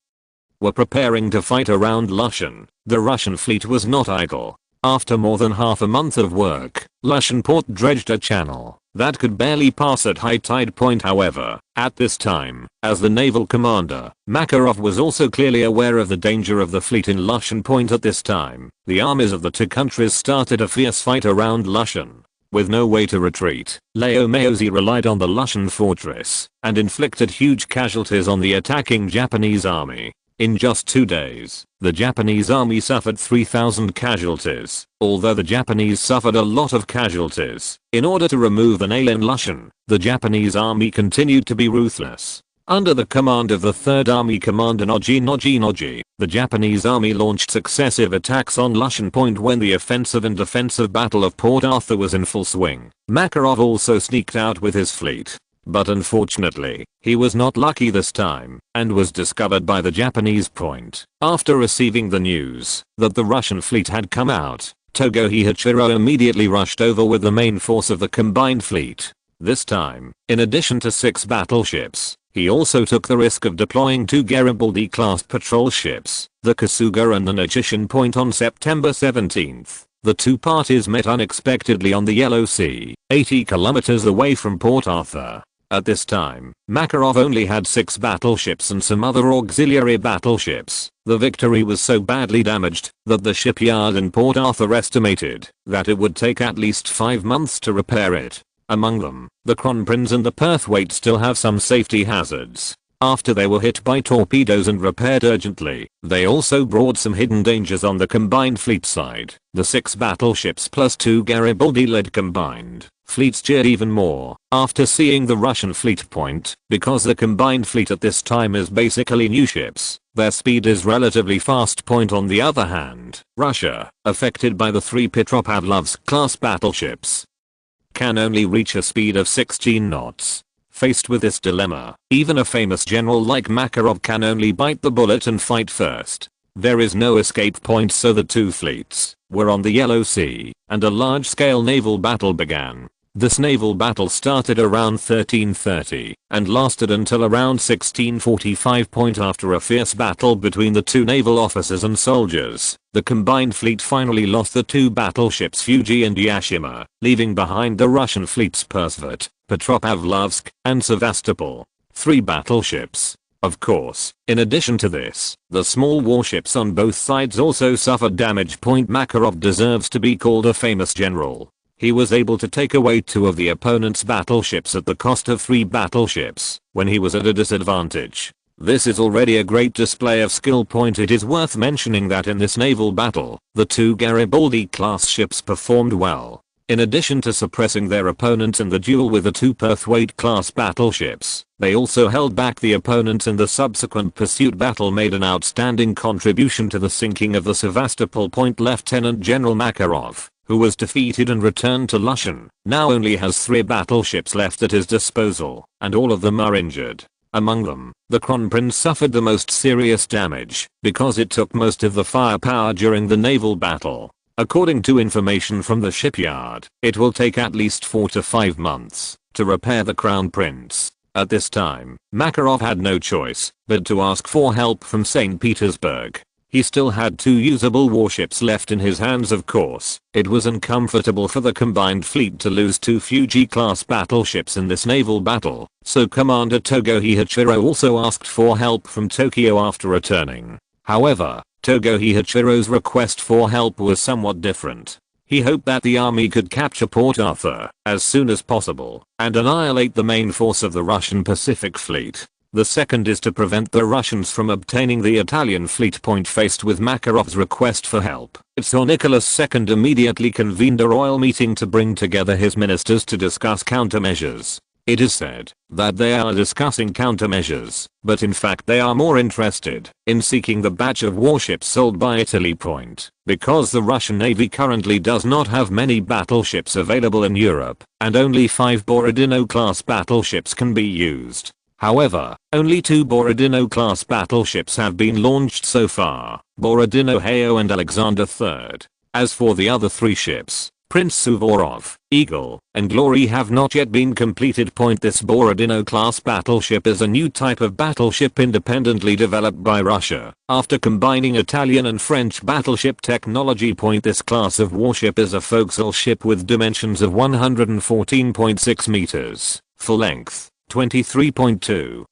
[SPEAKER 1] were preparing to fight around Lushan, the Russian fleet was not idle. After more than half a month of work, Lushan port dredged a channel that could barely pass at high tide. However, at this time, as the naval commander, Makarov was also clearly aware of the danger of the fleet in Lushan. At this time, the armies of the two countries started a fierce fight around Lushan. With no way to retreat, Leo Meozi relied on the Lushan fortress and inflicted huge casualties on the attacking Japanese army. In just 2 days, the Japanese army suffered 3,000 casualties. Although the Japanese suffered a lot of casualties, in order to remove the nail in Lushan, the Japanese army continued to be ruthless. Under the command of the 3rd Army Commander Noji, the Japanese army launched successive attacks on Lushan. When the offensive and defensive battle of Port Arthur was in full swing, Makarov also sneaked out with his fleet. But unfortunately, he was not lucky this time, and was discovered by the Japanese. After receiving the news that the Russian fleet had come out, Togohi Hachiro immediately rushed over with the main force of the combined fleet. This time, in addition to 6 battleships, he also took the risk of deploying 2 Garibaldi-class patrol ships, the Kasuga and the Nachishin. On September 17th, the two parties met unexpectedly on the Yellow Sea, 80 kilometers away from Port Arthur. At this time, Makarov only had 6 battleships and some other auxiliary battleships. The Victory was so badly damaged that the shipyard in Port Arthur estimated that it would take at least 5 months to repair it. Among them, the Kronprinz and the Perthwaite still have some safety hazards. After they were hit by torpedoes and repaired urgently, they also brought some hidden dangers on the combined fleet side. The 6 battleships plus 2 Garibaldi-led combined fleets cheered even more after seeing the Russian fleet. Because the combined fleet at this time is basically new ships, their speed is relatively fast. On the other hand, Russia, affected by the 3 Petropavlovsk-class battleships, can only reach a speed of 16 knots. Faced with this dilemma, even a famous general like Makarov can only bite the bullet and fight first. There is no escape point, so the two fleets were on the Yellow Sea, and a large-scale naval battle began. This naval battle started around 1330 and lasted until around 1645. After a fierce battle between the two naval officers and soldiers, the combined fleet finally lost the 2 battleships Fuji and Yashima, leaving behind the Russian fleets Persvat, Petropavlovsk, and Sevastopol. 3 battleships. Of course, in addition to this, the small warships on both sides also suffered damage. Makarov deserves to be called a famous general. He was able to take away 2 of the opponent's battleships at the cost of 3 battleships, when he was at a disadvantage. This is already a great display of skill. It is worth mentioning that in this naval battle, the 2 Garibaldi-class ships performed well. In addition to suppressing their opponents in the duel with the 2 Perthwaite-class battleships, they also held back the opponents in the subsequent pursuit battle, made an outstanding contribution to the sinking of the Sevastopol. Lieutenant General Makarov who was defeated and returned to Lushan, now only has 3 battleships left at his disposal, and all of them are injured. Among them, the Crown Prince suffered the most serious damage because it took most of the firepower during the naval battle. According to information from the shipyard, it will take at least 4 to 5 months to repair the Crown Prince. At this time, Makarov had no choice but to ask for help from St. Petersburg. He still had 2 usable warships left in his hands, of course. It was uncomfortable for the combined fleet to lose 2 Fuji-class battleships in this naval battle, so Commander Togo Hihachiro also asked for help from Tokyo after returning. However, Togo Hihachiro's request for help was somewhat different. He hoped that the army could capture Port Arthur as soon as possible and annihilate the main force of the Russian Pacific Fleet. The second is to prevent the Russians from obtaining the Italian fleet. Faced with Makarov's request for help, Tsar Nicholas II immediately convened a royal meeting to bring together his ministers to discuss countermeasures. It is said that they are discussing countermeasures, but in fact they are more interested in seeking the batch of warships sold by Italy. Because the Russian Navy currently does not have many battleships available in Europe, and only 5 Borodino-class battleships can be used. However, only 2 Borodino-class battleships have been launched so far, Borodino Hayo and Alexander III. As for the other 3 ships, Prince Suvorov, Eagle, and Glory have not yet been completed. This Borodino-class battleship is a new type of battleship independently developed by Russia, after combining Italian and French battleship technology. This class of warship is a forecastle ship with dimensions of 114.6 meters, full length, 23.2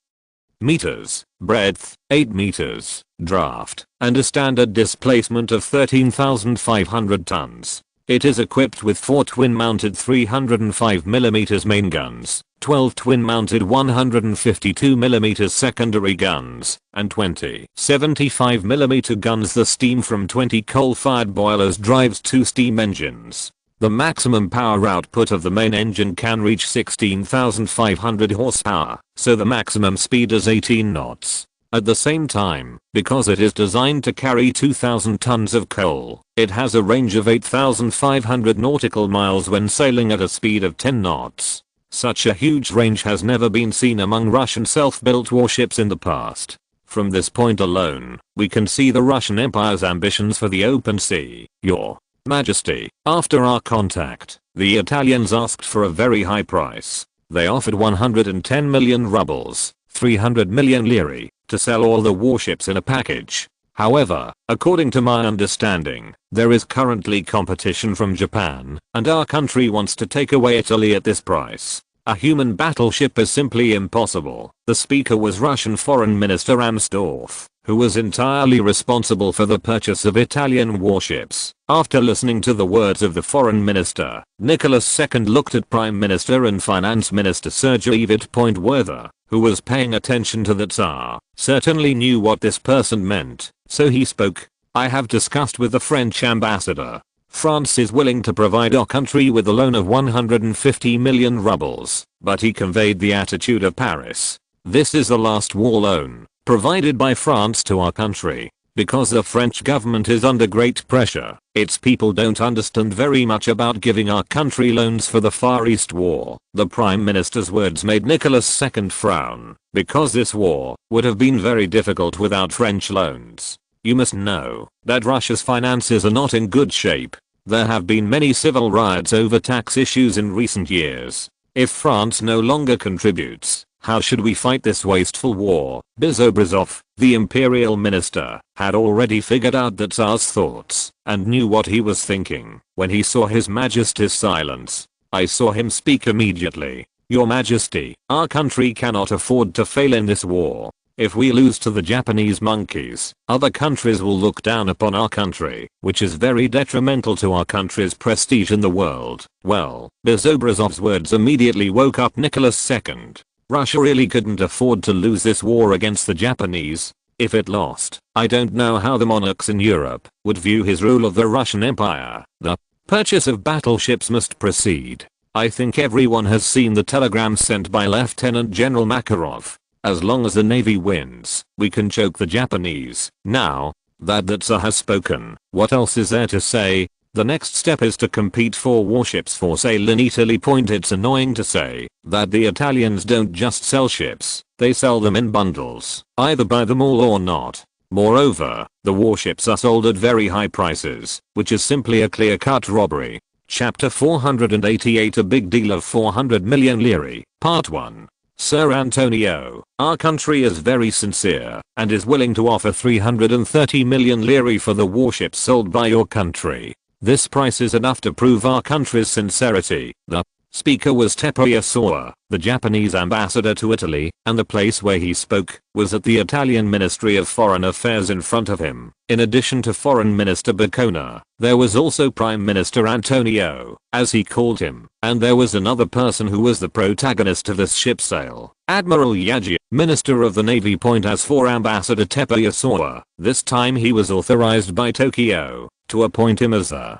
[SPEAKER 1] meters, breadth, 8 meters, draft, and a standard displacement of 13,500 tons. It is equipped with 4 twin-mounted 305mm main guns, 12 twin-mounted 152mm secondary guns, and 20 75mm guns. The steam from 20 coal-fired boilers drives 2 steam engines. The maximum power output of the main engine can reach 16,500 horsepower, so the maximum speed is 18 knots. At the same time, because it is designed to carry 2,000 tons of coal, it has a range of 8,500 nautical miles when sailing at a speed of 10 knots. Such a huge range has never been seen among Russian self-built warships in the past. From this point alone, we can see the Russian Empire's ambitions for the open sea. Your Majesty, after our contact, the Italians asked for a very high price. They offered 110 million rubles, 300 million lire, to sell all the warships in a package. However, according to my understanding, there is currently competition from Japan, and our country wants to take away Italy at this price. A human battleship is simply impossible. The speaker was Russian Foreign Minister Amsdorff, who was entirely responsible for the purchase of Italian warships. After listening to the words of the foreign minister, Nicholas II looked at Prime Minister and Finance Minister Sergei Werther, who was paying attention to the Tsar, certainly knew what this person meant, so he spoke. I have discussed with the French ambassador. France is willing to provide our country with a loan of 150 million rubles, but he conveyed the attitude of Paris. This is the last war loan provided by France to our country, because the French government is under great pressure. Its people don't understand very much about giving our country loans for the Far East War. The Prime Minister's words made Nicholas II frown, because this war would have been very difficult without French loans. You must know that Russia's finances are not in good shape. There have been many civil riots over tax issues in recent years. If France no longer contributes, how should we fight this wasteful war? Bezobrazov, the imperial minister, had already figured out the Tsar's thoughts and knew what he was thinking when he saw His Majesty's silence. I saw him speak immediately. Your Majesty, our country cannot afford to fail in this war. If we lose to the Japanese monkeys, other countries will look down upon our country, which is very detrimental to our country's prestige in the world. Well, Bezobrazov's words immediately woke up Nicholas II. Russia really couldn't afford to lose this war against the Japanese. If it lost, I don't know how the monarchs in Europe would view his rule of the Russian Empire. The purchase of battleships must proceed. I think everyone has seen the telegram sent by Lieutenant General Makarov. As long as the Navy wins, we can choke the Japanese. Now that the Tsar has spoken, what else is there to say? The next step is to compete for warships for sale in Italy. It's annoying to say that the Italians don't just sell ships, they sell them in bundles. Either buy them all or not. Moreover, the warships are sold at very high prices, which is simply a clear-cut robbery. Chapter 488, a big deal of 400 million lire. Part 1. Sir Antonio, our country is very sincere and is willing to offer 330 million lire for the warships sold by your country. This price is enough to prove our country's sincerity. The speaker was Teppei Soa, the Japanese ambassador to Italy, and the place where he spoke was at the Italian Ministry of Foreign Affairs. In front of him, in addition to Foreign Minister Boccona, there was also Prime Minister Antonio, as he called him, and there was another person who was the protagonist of this ship sale, Admiral Yaji, Minister of the Navy. As for Ambassador Teppei Soa, this time he was authorized by Tokyo to appoint him as the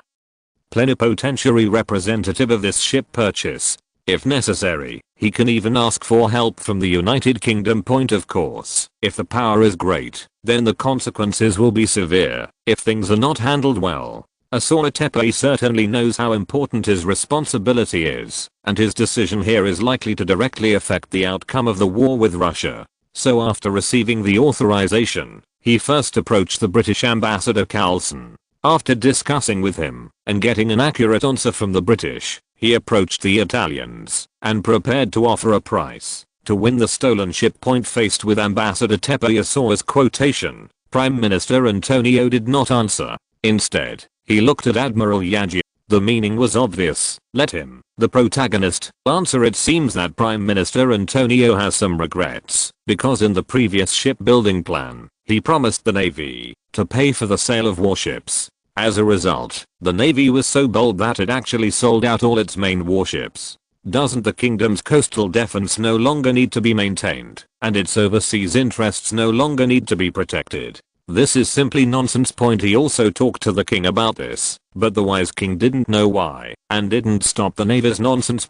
[SPEAKER 1] plenipotentiary representative of this ship purchase. If necessary, he can even ask for help from the United Kingdom. Of course, if the power is great, then the consequences will be severe if things are not handled well. Asoa Teppei certainly knows how important his responsibility is, and his decision here is likely to directly affect the outcome of the war with Russia. So after receiving the authorization, he first approached the British ambassador Carlson. After discussing with him and getting an accurate answer from the British, he approached the Italians and prepared to offer a price to win the stolen ship. Faced with Ambassador Teppei Soa's quotation, Prime Minister Antonio did not answer. Instead, he looked at Admiral Yaji. The meaning was obvious. Let him, the protagonist, answer. It seems that Prime Minister Antonio has some regrets, because in the previous shipbuilding plan, he promised the Navy to pay for the sale of warships. As a result, the Navy was so bold that it actually sold out all its main warships. Doesn't the kingdom's coastal defense no longer need to be maintained, and its overseas interests no longer need to be protected? This is simply nonsense. He also talked to the king about this, but the wise king didn't know why, and didn't stop the Navy's nonsense.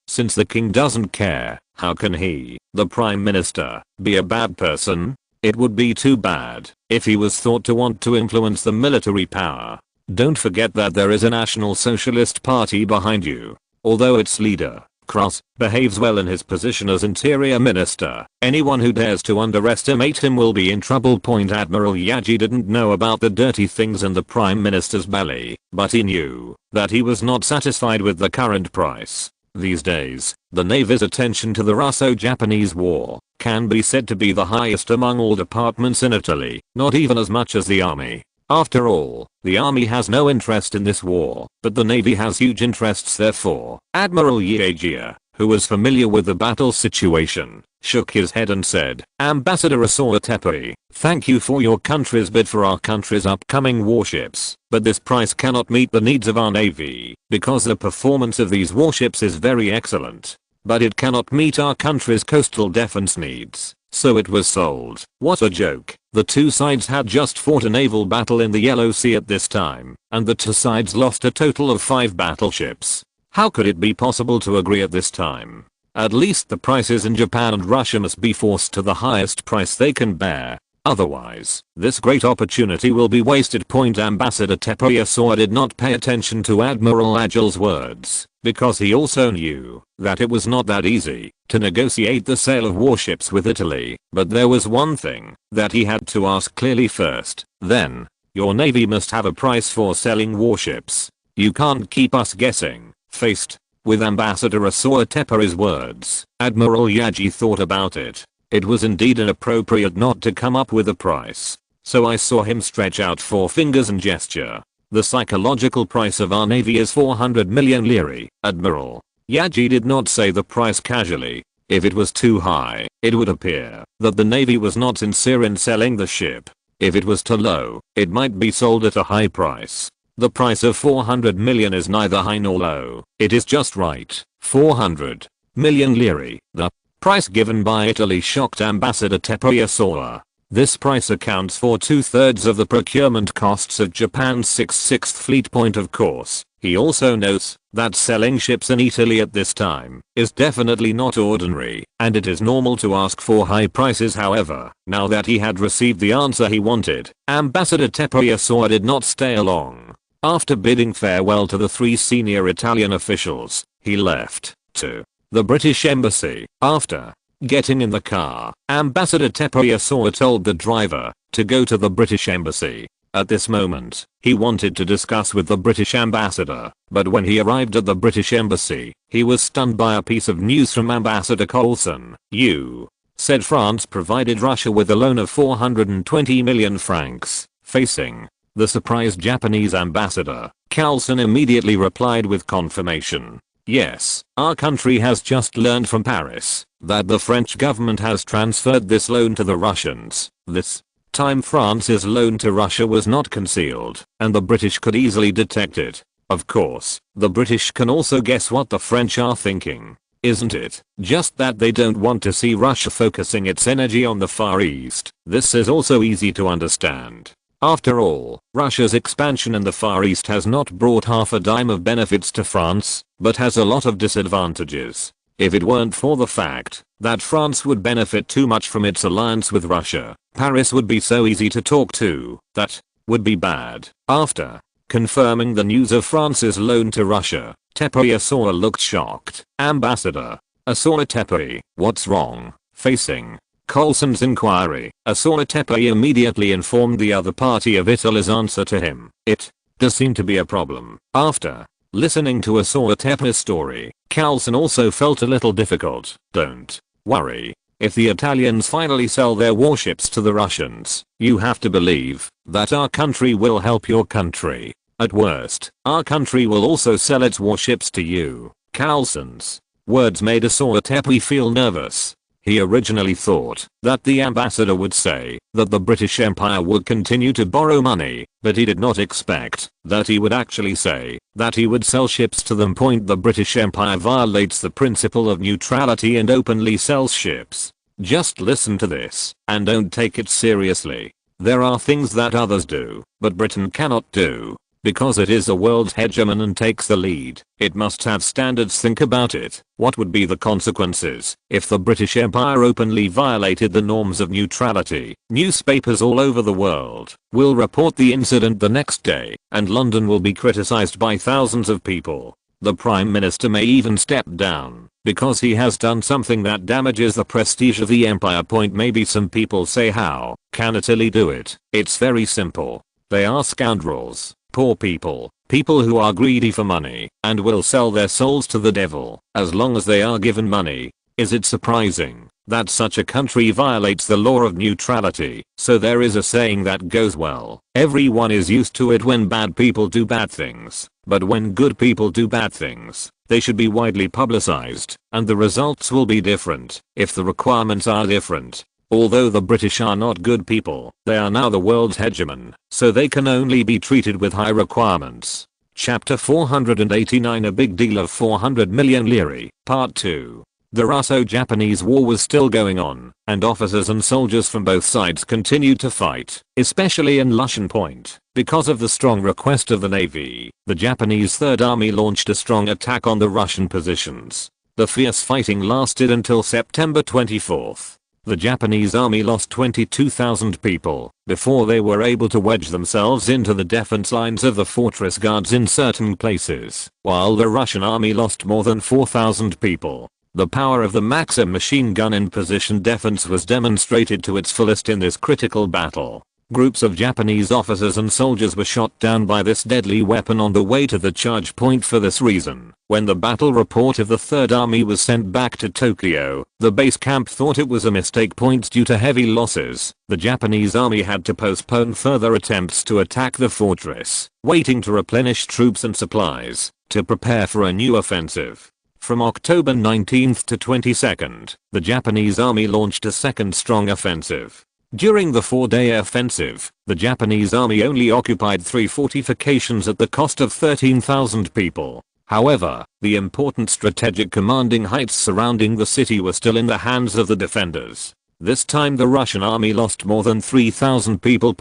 [SPEAKER 1] Since the king doesn't care, how can he, the prime minister, be a bad person? It would be too bad if he was thought to want to influence the military power. Don't forget that there is a National Socialist Party behind you. Although its leader, Cross, behaves well in his position as interior minister, anyone who dares to underestimate him will be in trouble. Admiral Yaji didn't know about the dirty things in the prime minister's belly, but he knew that he was not satisfied with the current price. These days, the Navy's attention to the Russo-Japanese War can be said to be the highest among all departments in Italy, not even as much as the army. After all, the army has no interest in this war, but the Navy has huge interests. Therefore, Admiral Yaji, who was familiar with the battle situation, shook his head and said, Ambassador Asoa Teppei, thank you for your country's bid for our country's upcoming warships, but this price cannot meet the needs of our Navy, because the performance of these warships is very excellent. But it cannot meet our country's coastal defense needs, so it was sold. What a joke. The two sides had just fought a naval battle in the Yellow Sea at this time, and the two sides lost a total of 5 battleships. How could it be possible to agree at this time? At least the prices in Japan and Russia must be forced to the highest price they can bear. Otherwise, this great opportunity will be wasted. Ambassador Teppei Soa did not pay attention to Admiral Yaji's words, because he also knew that it was not that easy to negotiate the sale of warships with Italy. But there was one thing that he had to ask clearly first. Then, your Navy must have a price for selling warships. You can't keep us guessing. Faced with Ambassador Asoa Teppei's words, Admiral Yaji thought about it. It was indeed inappropriate not to come up with a price. So I saw him stretch out 4 fingers and gesture. The psychological price of our Navy is 400 million lire, Admiral. Yaji did not say the price casually. If it was too high, it would appear that the Navy was not sincere in selling the ship. If it was too low, it might be sold at a high price. The price of 400 million is neither high nor low. It is just right. 400 million lire. The price given by Italy shocked Ambassador Teppei Soa. This price accounts for 2/3 of the procurement costs of Japan's 6th Fleet. Of course, he also notes that selling ships in Italy at this time is definitely not ordinary, and it is normal to ask for high prices. However, now that he had received the answer he wanted, Ambassador Teppei Soa did not stay long. After bidding farewell to the 3 senior Italian officials, he left to the British embassy. After getting in the car, Ambassador Tepe told the driver to go to the British embassy. At this moment, he wanted to discuss with the British ambassador, but when he arrived at the British embassy, he was stunned by a piece of news from Ambassador Coulson. You said France provided Russia with a loan of 420 million francs. Facing the surprised Japanese ambassador, Coulson immediately replied with confirmation. Yes, our country has just learned from Paris that the French government has transferred this loan to the Russians. This time France's loan to Russia was not concealed, and the British could easily detect it. Of course, the British can also guess what the French are thinking, isn't it? Just that they don't want to see Russia focusing its energy on the Far East. This is also easy to understand. After all, Russia's expansion in the Far East has not brought half a dime of benefits to France, but has a lot of disadvantages. If it weren't for the fact that France would benefit too much from its alliance with Russia, Paris would be so easy to talk to. That would be bad. After confirming the news of France's loan to Russia, Tepe looked shocked. Ambassador Tepe, what's wrong? Facing Coulson's inquiry, Tepe immediately informed the other party of Italy's answer to him. It does seem to be a problem. After listening to Tepe's story, Coulson also felt a little difficult. Don't worry. If the Italians finally sell their warships to the Russians, you have to believe that our country will help your country. At worst, our country will also sell its warships to you. Coulson's words made Tepe feel nervous. He originally thought that the ambassador would say that the British Empire would continue to borrow money, but he did not expect that he would actually say that he would sell ships to them. The British Empire violates the principle of neutrality and openly sells ships. Just listen to this and don't take it seriously. There are things that others do, but Britain cannot do. Because it is a world hegemon and takes the lead, it must have standards. Think about it. What would be the consequences if the British Empire openly violated the norms of neutrality? Newspapers all over the world will report the incident the next day, and London will be criticized by thousands of people. The Prime Minister may even step down because he has done something that damages the prestige of the empire. Maybe some people say, how can Italy do it? It's very simple. They are scoundrels. Poor people who are greedy for money and will sell their souls to the devil as long as they are given money. Is it surprising that such a country violates the law of neutrality? So there is a saying that goes, well, everyone is used to it when bad people do bad things, but when good people do bad things, they should be widely publicized, and the results will be different if the requirements are different. Although the British are not good people, they are now the world's hegemon, so they can only be treated with high requirements. Chapter 489, A Big Deal of 400 Million Lire, Part 2. The Russo-Japanese War was still going on, and officers and soldiers from both sides continued to fight, especially in Lushan Point. Because of the strong request of the Navy, the Japanese Third Army launched a strong attack on the Russian positions. The fierce fighting lasted until September 24th. The Japanese army lost 22,000 people before they were able to wedge themselves into the defense lines of the fortress guards in certain places, while the Russian army lost more than 4,000 people. The power of the Maxim machine gun in position defense was demonstrated to its fullest in this critical battle. Groups of Japanese officers and soldiers were shot down by this deadly weapon on the way to the charge point. For this reason, when the battle report of the Third Army was sent back to Tokyo, the base camp thought it was a mistake. Due to heavy losses, the Japanese army had to postpone further attempts to attack the fortress, waiting to replenish troops and supplies to prepare for a new offensive. From October 19th to 22nd, the Japanese army launched a second strong offensive. During the 4-day offensive, the Japanese army only occupied 3 fortifications at the cost of 13,000 people. However, the important strategic commanding heights surrounding the city were still in the hands of the defenders. This time the Russian army lost more than 3,000 people.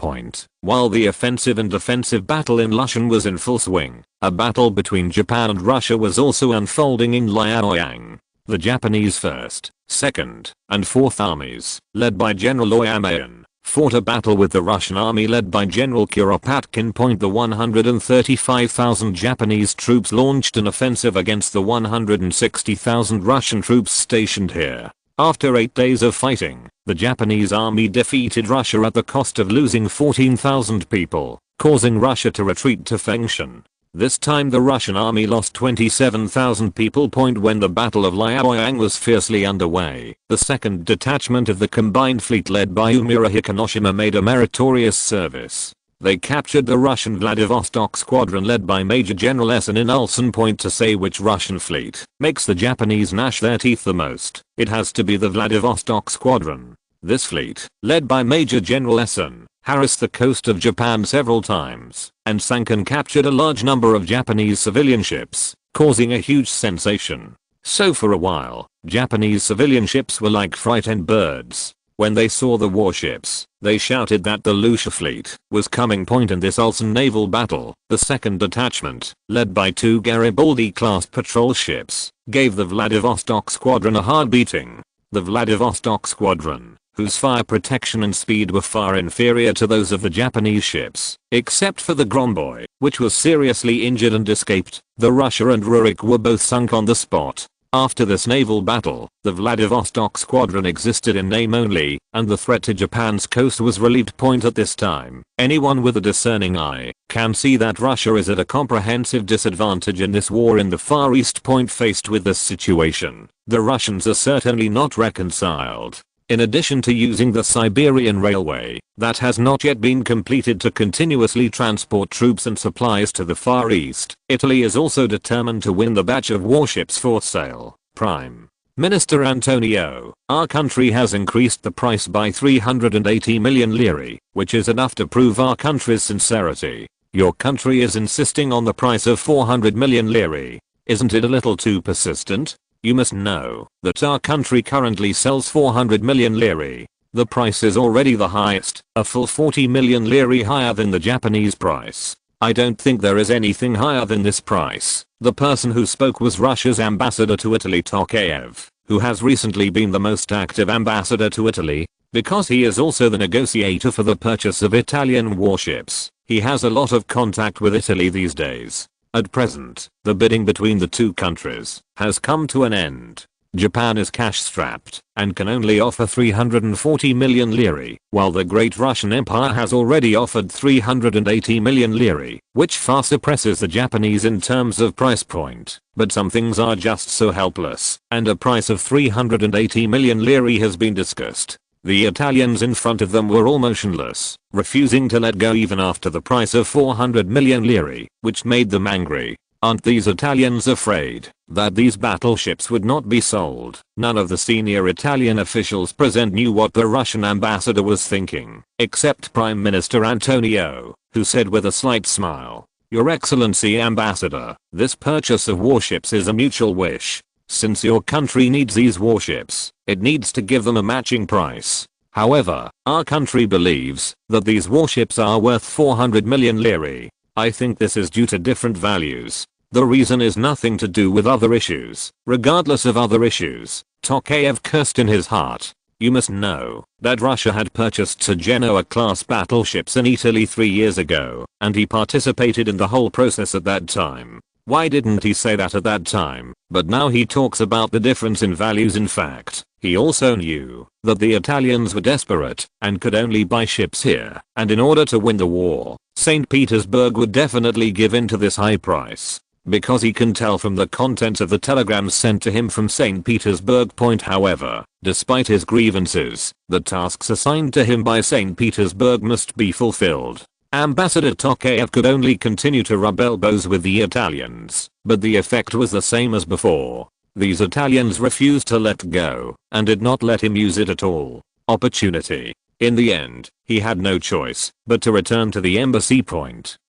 [SPEAKER 1] While the offensive and defensive battle in Lushan was in full swing, a battle between Japan and Russia was also unfolding in Liaoyang. The Japanese 1st, 2nd, and 4th armies, led by General Oyamayan, fought a battle with the Russian army led by General Kuropatkin. The 135,000 Japanese troops launched an offensive against the 160,000 Russian troops stationed here. After 8 days of fighting, the Japanese army defeated Russia at the cost of losing 14,000 people, causing Russia to retreat to Fengshan. This time the Russian army lost 27,000 people. When the Battle of Liaoyang was fiercely underway, the second detachment of the combined fleet led by Umura Hikinoshima made a meritorious service. They captured the Russian Vladivostok squadron led by Major General Essen Ulson. To say which Russian fleet makes the Japanese gnash their teeth the most, it has to be the Vladivostok squadron. This fleet, led by Major General Essen, harassed the coast of Japan several times, and sank and captured a large number of Japanese civilian ships, causing a huge sensation. So for a while, Japanese civilian ships were like frightened birds. When they saw the warships, they shouted that the Lucia fleet was coming. In this Ulsan naval battle, the second detachment, led by 2 Garibaldi-class patrol ships, gave the Vladivostok squadron a hard beating. The Vladivostok squadron, whose fire protection and speed were far inferior to those of the Japanese ships, except for the Gromboy, which was seriously injured and escaped. The Russia and Rurik were both sunk on the spot. After this naval battle, the Vladivostok squadron existed in name only, and the threat to Japan's coast was relieved. At this time, anyone with a discerning eye can see that Russia is at a comprehensive disadvantage in this war in the Far East. Faced with this situation, the Russians are certainly not reconciled. In addition to using the Siberian Railway, that has not yet been completed to continuously transport troops and supplies to the Far East, Italy is also determined to win the batch of warships for sale. Prime Minister Antonio, our country has increased the price by 380 million lire, which is enough to prove our country's sincerity. Your country is insisting on the price of 400 million lire. Isn't it a little too persistent? You must know that our country currently sells 400 million lire. The price is already the highest, a full 40 million lire higher than the Japanese price. I don't think there is anything higher than this price. The person who spoke was Russia's ambassador to Italy, Tokayev, who has recently been the most active ambassador to Italy, because he is also the negotiator for the purchase of Italian warships. He has a lot of contact with Italy these days. At present, the bidding between the two countries has come to an end. Japan is cash-strapped and can only offer 340 million lire, while the Great Russian Empire has already offered 380 million lire, which far suppresses the Japanese in terms of price point. But some things are just so helpless, and a price of 380 million lire has been discussed. The Italians in front of them were all motionless, refusing to let go even after the price of 400 million lire, which made them angry. Aren't these Italians afraid that these battleships would not be sold? None of the senior Italian officials present knew what the Russian ambassador was thinking, except Prime Minister Antonio, who said with a slight smile, "Your Excellency Ambassador, this purchase of warships is a mutual wish. Since your country needs these warships, it needs to give them a matching price. However, our country believes that these warships are worth 400 million lire. I think this is due to different values. The reason is nothing to do with other issues. Regardless of other issues," Tokayev cursed in his heart. "You must know that Russia had purchased two Genoa-class battleships in Italy 3 years ago, and he participated in the whole process at that time. Why didn't he say that at that time? But now he talks about the difference in values. In fact, he also knew that the Italians were desperate and could only buy ships here, and in order to win the war, St. Petersburg would definitely give in to this high price. Because he can tell from the contents of the telegrams sent to him from St. Petersburg. However, despite his grievances, the tasks assigned to him by St. Petersburg must be fulfilled. Ambassador Tokayev could only continue to rub elbows with the Italians, but the effect was the same as before. These Italians refused to let go, and did not let him use it at all. Opportunity. In the end, he had no choice but to return to the embassy.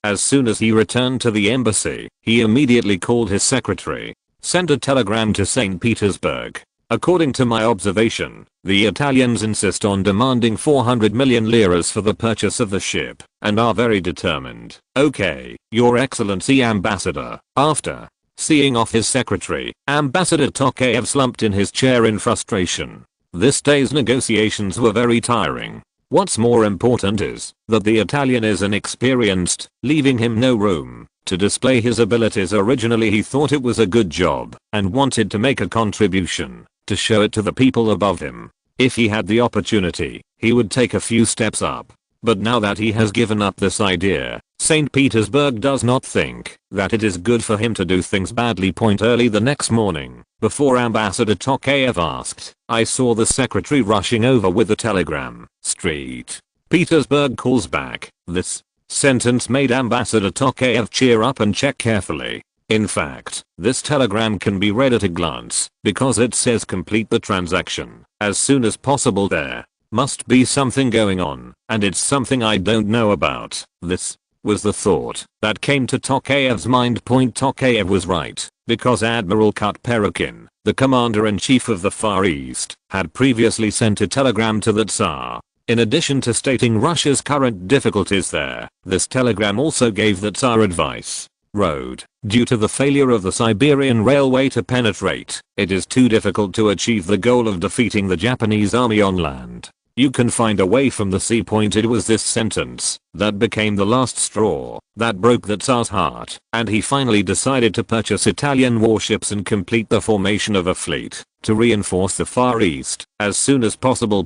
[SPEAKER 1] As soon as he returned to the embassy, he immediately called his secretary, sent a telegram to St. Petersburg. "According to my observation, the Italians insist on demanding 400 million liras for the purchase of the ship, and are very determined." "Okay, Your Excellency Ambassador." After seeing off his secretary, Ambassador Tokayev slumped in his chair in frustration. This day's negotiations were very tiring. What's more important is that the Italian is inexperienced, leaving him no room to display his abilities. Originally he thought it was a good job and wanted to make a contribution, to show it to the people above him. If he had the opportunity, he would take a few steps up. But now that he has given up this idea, St. Petersburg does not think that it is good for him to do things badly. Early the next morning, before Ambassador Tokayev asked, I saw the secretary rushing over with a telegram. Street. Petersburg calls back. This sentence made Ambassador Tokayev cheer up and check carefully. In fact, this telegram can be read at a glance, because it says complete the transaction as soon as possible. There must be something going on, and it's something I don't know about. This was the thought that came to Tokayev's mind. Tokayev was right, because Admiral Kutperokin, the commander-in-chief of the Far East, had previously sent a telegram to the Tsar. In addition to stating Russia's current difficulties there, this telegram also gave the Tsar advice. Road. Due to the failure of the Siberian Railway to penetrate, it is too difficult to achieve the goal of defeating the Japanese army on land. You can find a way from the sea. It was this sentence that became the last straw that broke the Tsar's heart, and he finally decided to purchase Italian warships and complete the formation of a fleet to reinforce the Far East as soon as possible.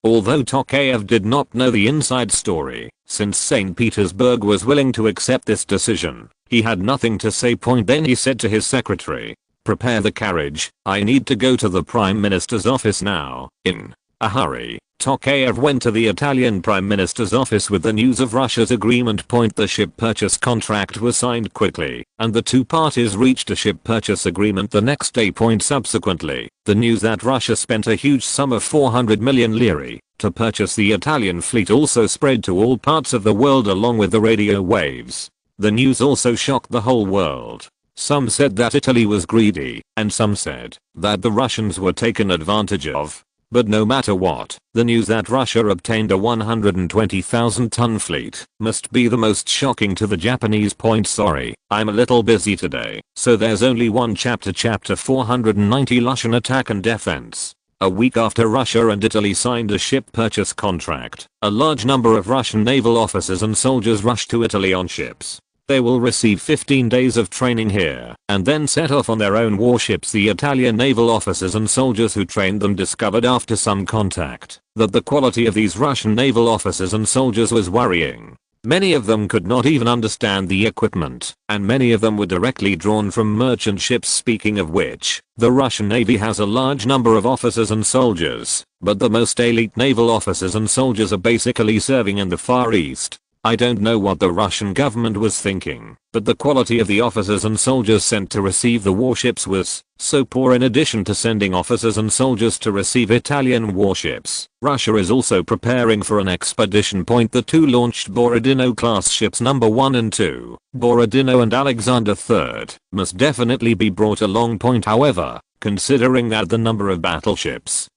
[SPEAKER 1] Although Tokayev did not know the inside story, since St. Petersburg was willing to accept this decision, he had nothing to say. Then he said to his secretary, prepare the carriage, I need to go to the Prime Minister's office now, in a hurry. Tokayev went to the Italian Prime Minister's office with the news of Russia's agreement. The ship purchase contract was signed quickly, and the two parties reached a ship purchase agreement the next day. Subsequently, the news that Russia spent a huge sum of 400 million lire to purchase the Italian fleet also spread to all parts of the world along with the radio waves. The news also shocked the whole world. Some said that Italy was greedy, and some said that the Russians were taken advantage of. But no matter what, the news that Russia obtained a 120,000-ton fleet must be the most shocking to the Japanese. Sorry, I'm a little busy today, so there's only one chapter. Chapter 490 Russian Attack and Defense. A week after Russia and Italy signed a ship purchase contract, a large number of Russian naval officers and soldiers rushed to Italy on ships. They will receive 15 days of training here and then set off on their own warships. The Italian naval officers and soldiers who trained them discovered after some contact that the quality of these Russian naval officers and soldiers was worrying. Many of them could not even understand the equipment, and many of them were directly drawn from merchant ships. Speaking of which, the Russian Navy has a large number of officers and soldiers, but the most elite naval officers and soldiers are basically serving in the Far East. I don't know what the Russian government was thinking, but the quality of the officers and soldiers sent to receive the warships was so poor. In addition to sending officers and soldiers to receive Italian warships, Russia is also preparing for an expedition. The two launched Borodino class ships number 1 and 2, Borodino and Alexander III, must definitely be brought along. However, considering that the number of battleships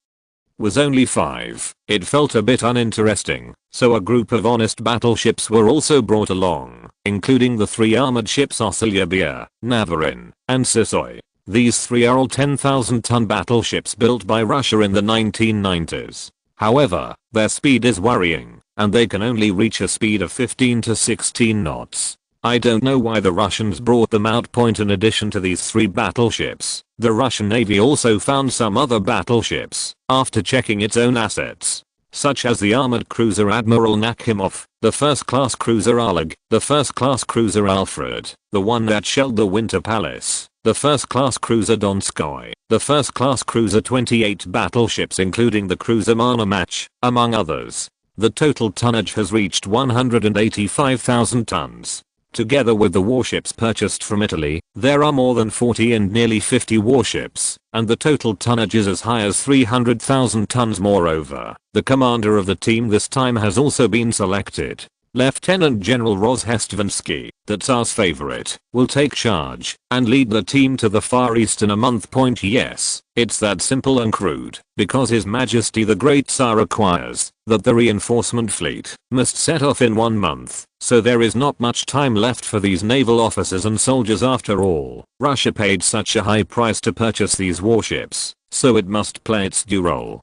[SPEAKER 1] was only 5, it felt a bit uninteresting, so a group of honest battleships were also brought along, including the 3 armored ships Osilabia, Navarin, and Sissoy. These 3 are all 10,000-ton battleships built by Russia in the 1990s. However, their speed is worrying, and they can only reach a speed of 15 to 16 knots. I don't know why the Russians brought them out. In addition to these 3 battleships, the Russian Navy also found some other battleships after checking its own assets, such as the armored cruiser Admiral Nakhimov, the first-class cruiser Oleg, the first-class cruiser Alfred, the one that shelled the Winter Palace, the first-class cruiser Donskoy, the first-class cruiser. 28 battleships including the cruiser Monomach, among others. The total tonnage has reached 185,000 tons. Together with the warships purchased from Italy, there are more than 40 and nearly 50 warships, and the total tonnage is as high as 300,000 tons. Moreover, the commander of the team this time has also been selected. Lieutenant General Rozhestvansky, the Tsar's favorite, will take charge and lead the team to the Far East in a month. Yes, it's that simple and crude, because His Majesty the Great Tsar requires that the reinforcement fleet must set off in 1 month, so there is not much time left for these naval officers and soldiers. After all, Russia paid such a high price to purchase these warships, so it must play its due role.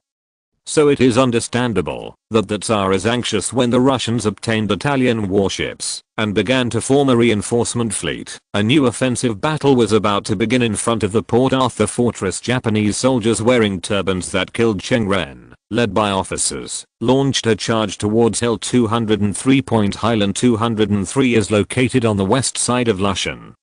[SPEAKER 1] so it is understandable that the Tsar is anxious when the Russians obtained Italian warships and began to form a reinforcement fleet. A new offensive battle was about to begin in front of the Port Arthur fortress. Japanese soldiers wearing turbans that killed Cheng Ren, led by officers, launched a charge towards Hill 203. Highland 203 is located on the west side of Lushan,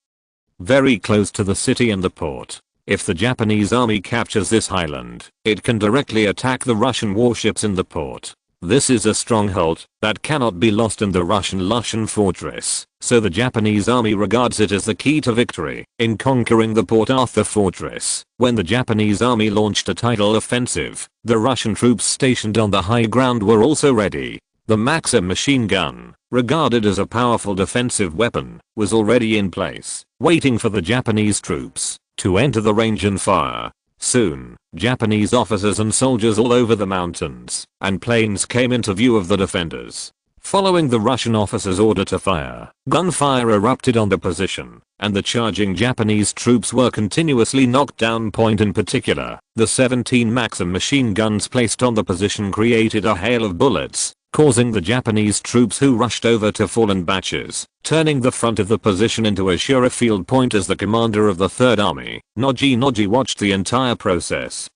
[SPEAKER 1] very close to the city and the port. If the Japanese army captures this highland, it can directly attack the Russian warships in the port. This is a stronghold that cannot be lost in the Russian Lushan fortress, so the Japanese army regards it as the key to victory in conquering the Port Arthur fortress. When the Japanese army launched a tidal offensive, the Russian troops stationed on the high ground were also ready. The Maxim machine gun, regarded as a powerful defensive weapon, was already in place, waiting for the Japanese troops to enter the range and fire. Soon, Japanese officers and soldiers all over the mountains and plains came into view of the defenders. Following the Russian officers' order to fire, gunfire erupted on the position, and the charging Japanese troops were continuously knocked down. In particular, the 17 Maxim machine guns placed on the position created a hail of bullets, causing the Japanese troops who rushed over to fall in batches, turning the front of the position into a sure field point. As the commander of the 3rd Army, Noji watched the entire process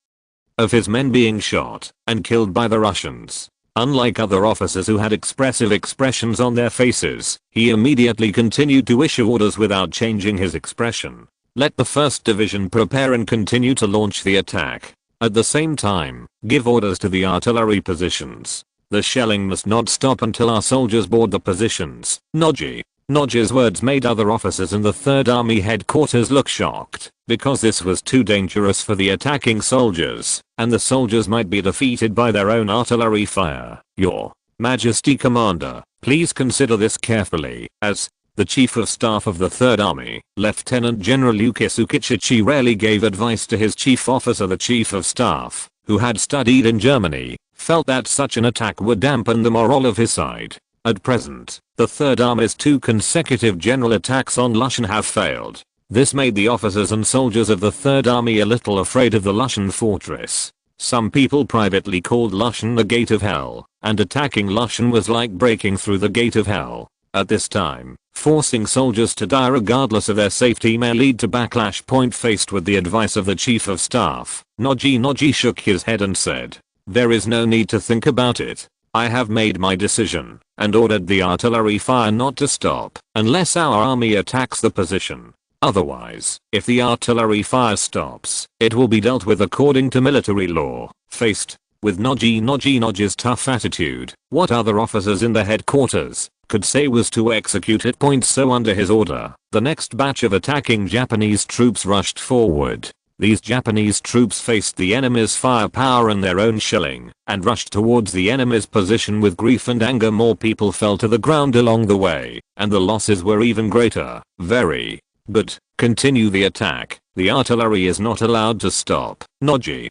[SPEAKER 1] of his men being shot and killed by the Russians. Unlike other officers who had expressive expressions on their faces, he immediately continued to issue orders without changing his expression. Let the 1st Division prepare and continue to launch the attack. At the same time, give orders to the artillery positions. The shelling must not stop until our soldiers board the positions. Noji's words made other officers in the 3rd Army headquarters look shocked, because this was too dangerous for the attacking soldiers, and the soldiers might be defeated by their own artillery fire. Your Majesty Commander, please consider this carefully, as the Chief of Staff of the 3rd Army, Lieutenant General Kisukichichi, rarely gave advice to his chief officer. The Chief of Staff, who had studied in Germany, felt that such an attack would dampen the morale of his side. At present, the 3rd Army's 2 consecutive general attacks on Lushan have failed. This made the officers and soldiers of the 3rd Army a little afraid of the Lushan fortress. Some people privately called Lushan the Gate of Hell, and attacking Lushan was like breaking through the Gate of Hell. At this time, forcing soldiers to die regardless of their safety may lead to backlash. Faced with the advice of the Chief of Staff, Noji shook his head and said, "There is no need to think about it. I have made my decision and ordered the artillery fire not to stop unless our army attacks the position. Otherwise, if the artillery fire stops, it will be dealt with according to military law." Faced with Noji's tough attitude, what other officers in the headquarters could say was to execute it. So under his order, the next batch of attacking Japanese troops rushed forward. These Japanese troops faced the enemy's firepower and their own shelling, and rushed towards the enemy's position with grief and anger. More people fell to the ground along the way, and the losses were even greater. Very good. Continue the attack. The artillery is not allowed to stop. Noji,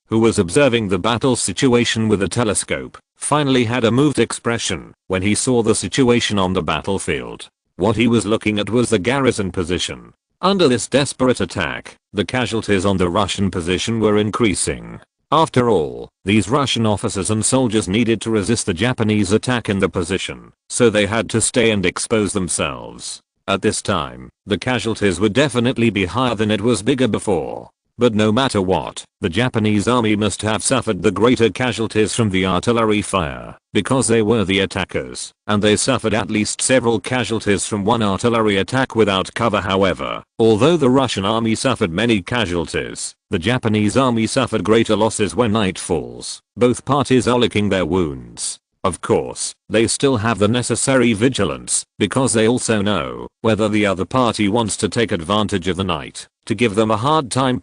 [SPEAKER 1] who was observing the battle situation with a telescope, finally had a moved expression when he saw the situation on the battlefield. What he was looking at was the garrison position. Under this desperate attack, the casualties on the Russian position were increasing. After all, these Russian officers and soldiers needed to resist the Japanese attack in the position, so they had to stay and expose themselves. At this time, the casualties would definitely be higher than it was bigger before. But no matter what, the Japanese army must have suffered the greater casualties from the artillery fire, because they were the attackers, and they suffered at least several casualties from one artillery attack without cover. However, although the Russian army suffered many casualties, the Japanese army suffered greater losses. When night falls, both parties are licking their wounds. Of course, they still have the necessary vigilance, because they also know whether the other party wants to take advantage of the night to give them a hard time.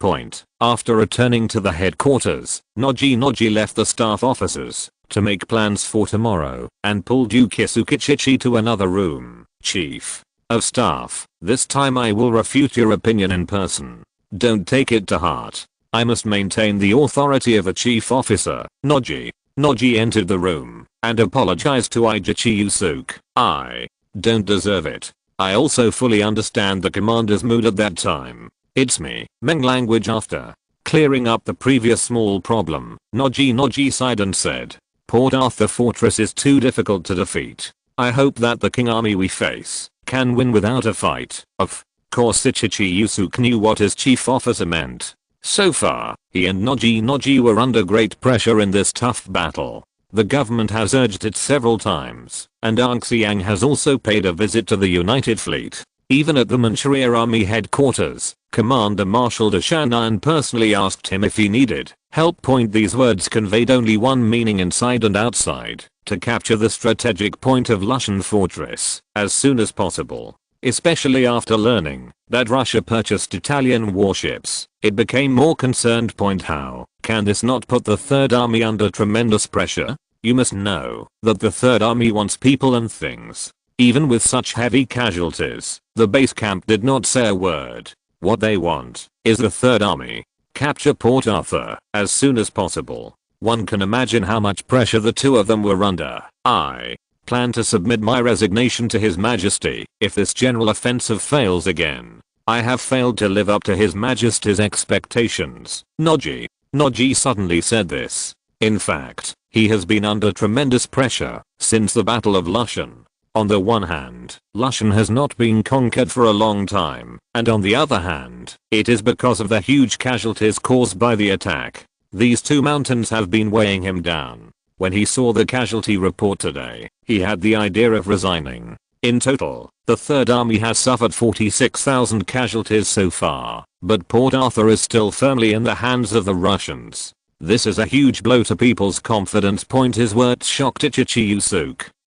[SPEAKER 1] After returning to the headquarters, Noji left the staff officers to make plans for tomorrow and pulled Kisukichichi to another room. "Chief of Staff, this time I will refute your opinion in person. Don't take it to heart. I must maintain the authority of a chief officer." Noji entered the room and apologized to Yusuke. "I don't deserve it. I also fully understand the commander's mood at that time. It's me." Meng language. After Clearing up the previous small problem, Noji sighed and said, Port Arthur fortress is too difficult to defeat. I hope that the king army we face can win without a fight. Of course Ichichi knew what his chief officer meant. So far, he and Noji were under great pressure in this tough battle. The government has urged it several times, and Xiang has also paid a visit to the United Fleet. Even at the Manchuria Army headquarters, Commander Marshal de Shannan personally asked him if he needed help. These words conveyed only one meaning inside and outside: to capture the strategic point of Lushan Fortress as soon as possible. Especially after learning that Russia purchased Italian warships, it became more concerned. How can this not put the Third Army under tremendous pressure? You must know that the Third Army wants people and things. Even with such heavy casualties, the base camp did not say a word. What they want is the Third Army capture Port Arthur as soon as possible. One can imagine how much pressure the two of them were under. I plan to submit my resignation to His Majesty if this general offensive fails again. I have failed to live up to His Majesty's expectations. Noji suddenly said this. In fact, he has been under tremendous pressure since the Battle of Lushan. On the one hand, Lushan has not been conquered for a long time, and on the other hand, it is because of the huge casualties caused by the attack. These two mountains have been weighing him down. When he saw the casualty report today, he had the idea of resigning. In total, the Third Army has suffered 46,000 casualties so far, but Port Arthur is still firmly in the hands of the Russians. This is a huge blow to people's confidence. His words shocked Ichichi,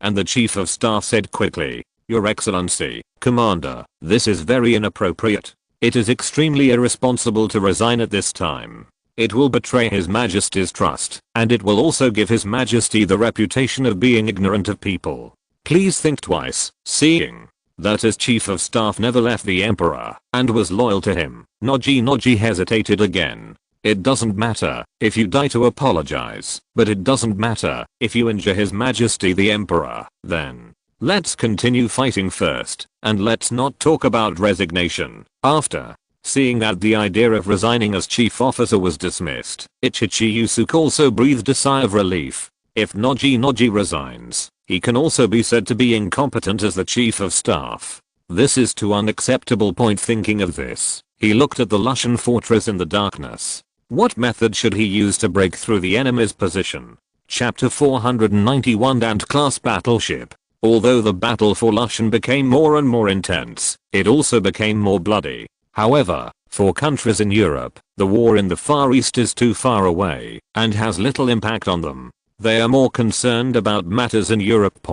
[SPEAKER 1] and the chief of staff said quickly, Your Excellency, Commander, this is very inappropriate. It is extremely irresponsible to resign at this time. It will betray His Majesty's trust, and it will also give His Majesty the reputation of being ignorant of people. Please think twice, seeing that his chief of staff never left the Emperor and was loyal to him. Noji hesitated again. It doesn't matter if you die to apologize, but it doesn't matter if you injure His Majesty the Emperor. Then let's continue fighting first, and let's not talk about resignation. After seeing that the idea of resigning as chief officer was dismissed, Ichichi also breathed a sigh of relief. If Noji resigns, he can also be said to be incompetent as the chief of staff. This is too unacceptable. Thinking of this, he looked at the Lushan fortress in the darkness. What method should he use to break through the enemy's position? Chapter 491 and Class Battleship. Although the battle for Lushan became more and more intense, it also became more bloody. However, for countries in Europe, the war in the Far East is too far away and has little impact on them. They are more concerned about matters in Europe.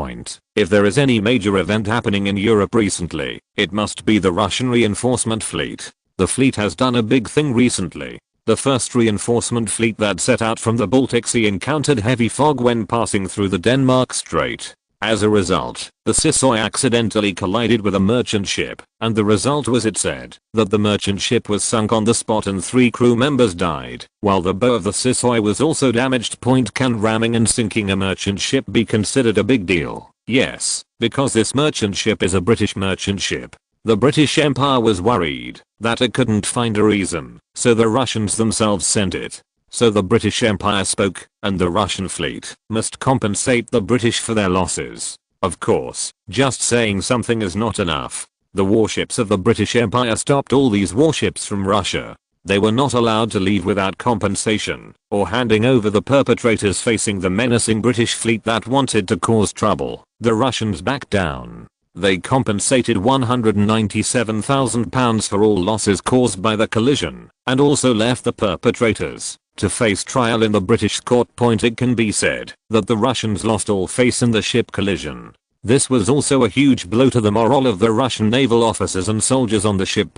[SPEAKER 1] If there is any major event happening in Europe recently, it must be the Russian reinforcement fleet. The fleet has done a big thing recently. The first reinforcement fleet that set out from the Baltic Sea encountered heavy fog when passing through the Denmark Strait. As a result, the Sisoi accidentally collided with a merchant ship, and the result was, it said, that the merchant ship was sunk on the spot and 3 crew members died, while the bow of the Sisoi was also damaged. Can ramming and sinking a merchant ship be considered a big deal? Yes, because this merchant ship is a British merchant ship. The British Empire was worried that it couldn't find a reason, so the Russians themselves sent it. So the British Empire spoke, and the Russian fleet must compensate the British for their losses. Of course, just saying something is not enough. The warships of the British Empire stopped all these warships from Russia. They were not allowed to leave without compensation, or handing over the perpetrators facing the menacing British fleet that wanted to cause trouble. The Russians backed down. They compensated £197,000 for all losses caused by the collision, and also left the perpetrators to face trial in the British court. It can be said that the Russians lost all face in the ship collision. This was also a huge blow to the morale of the Russian naval officers and soldiers on the ship.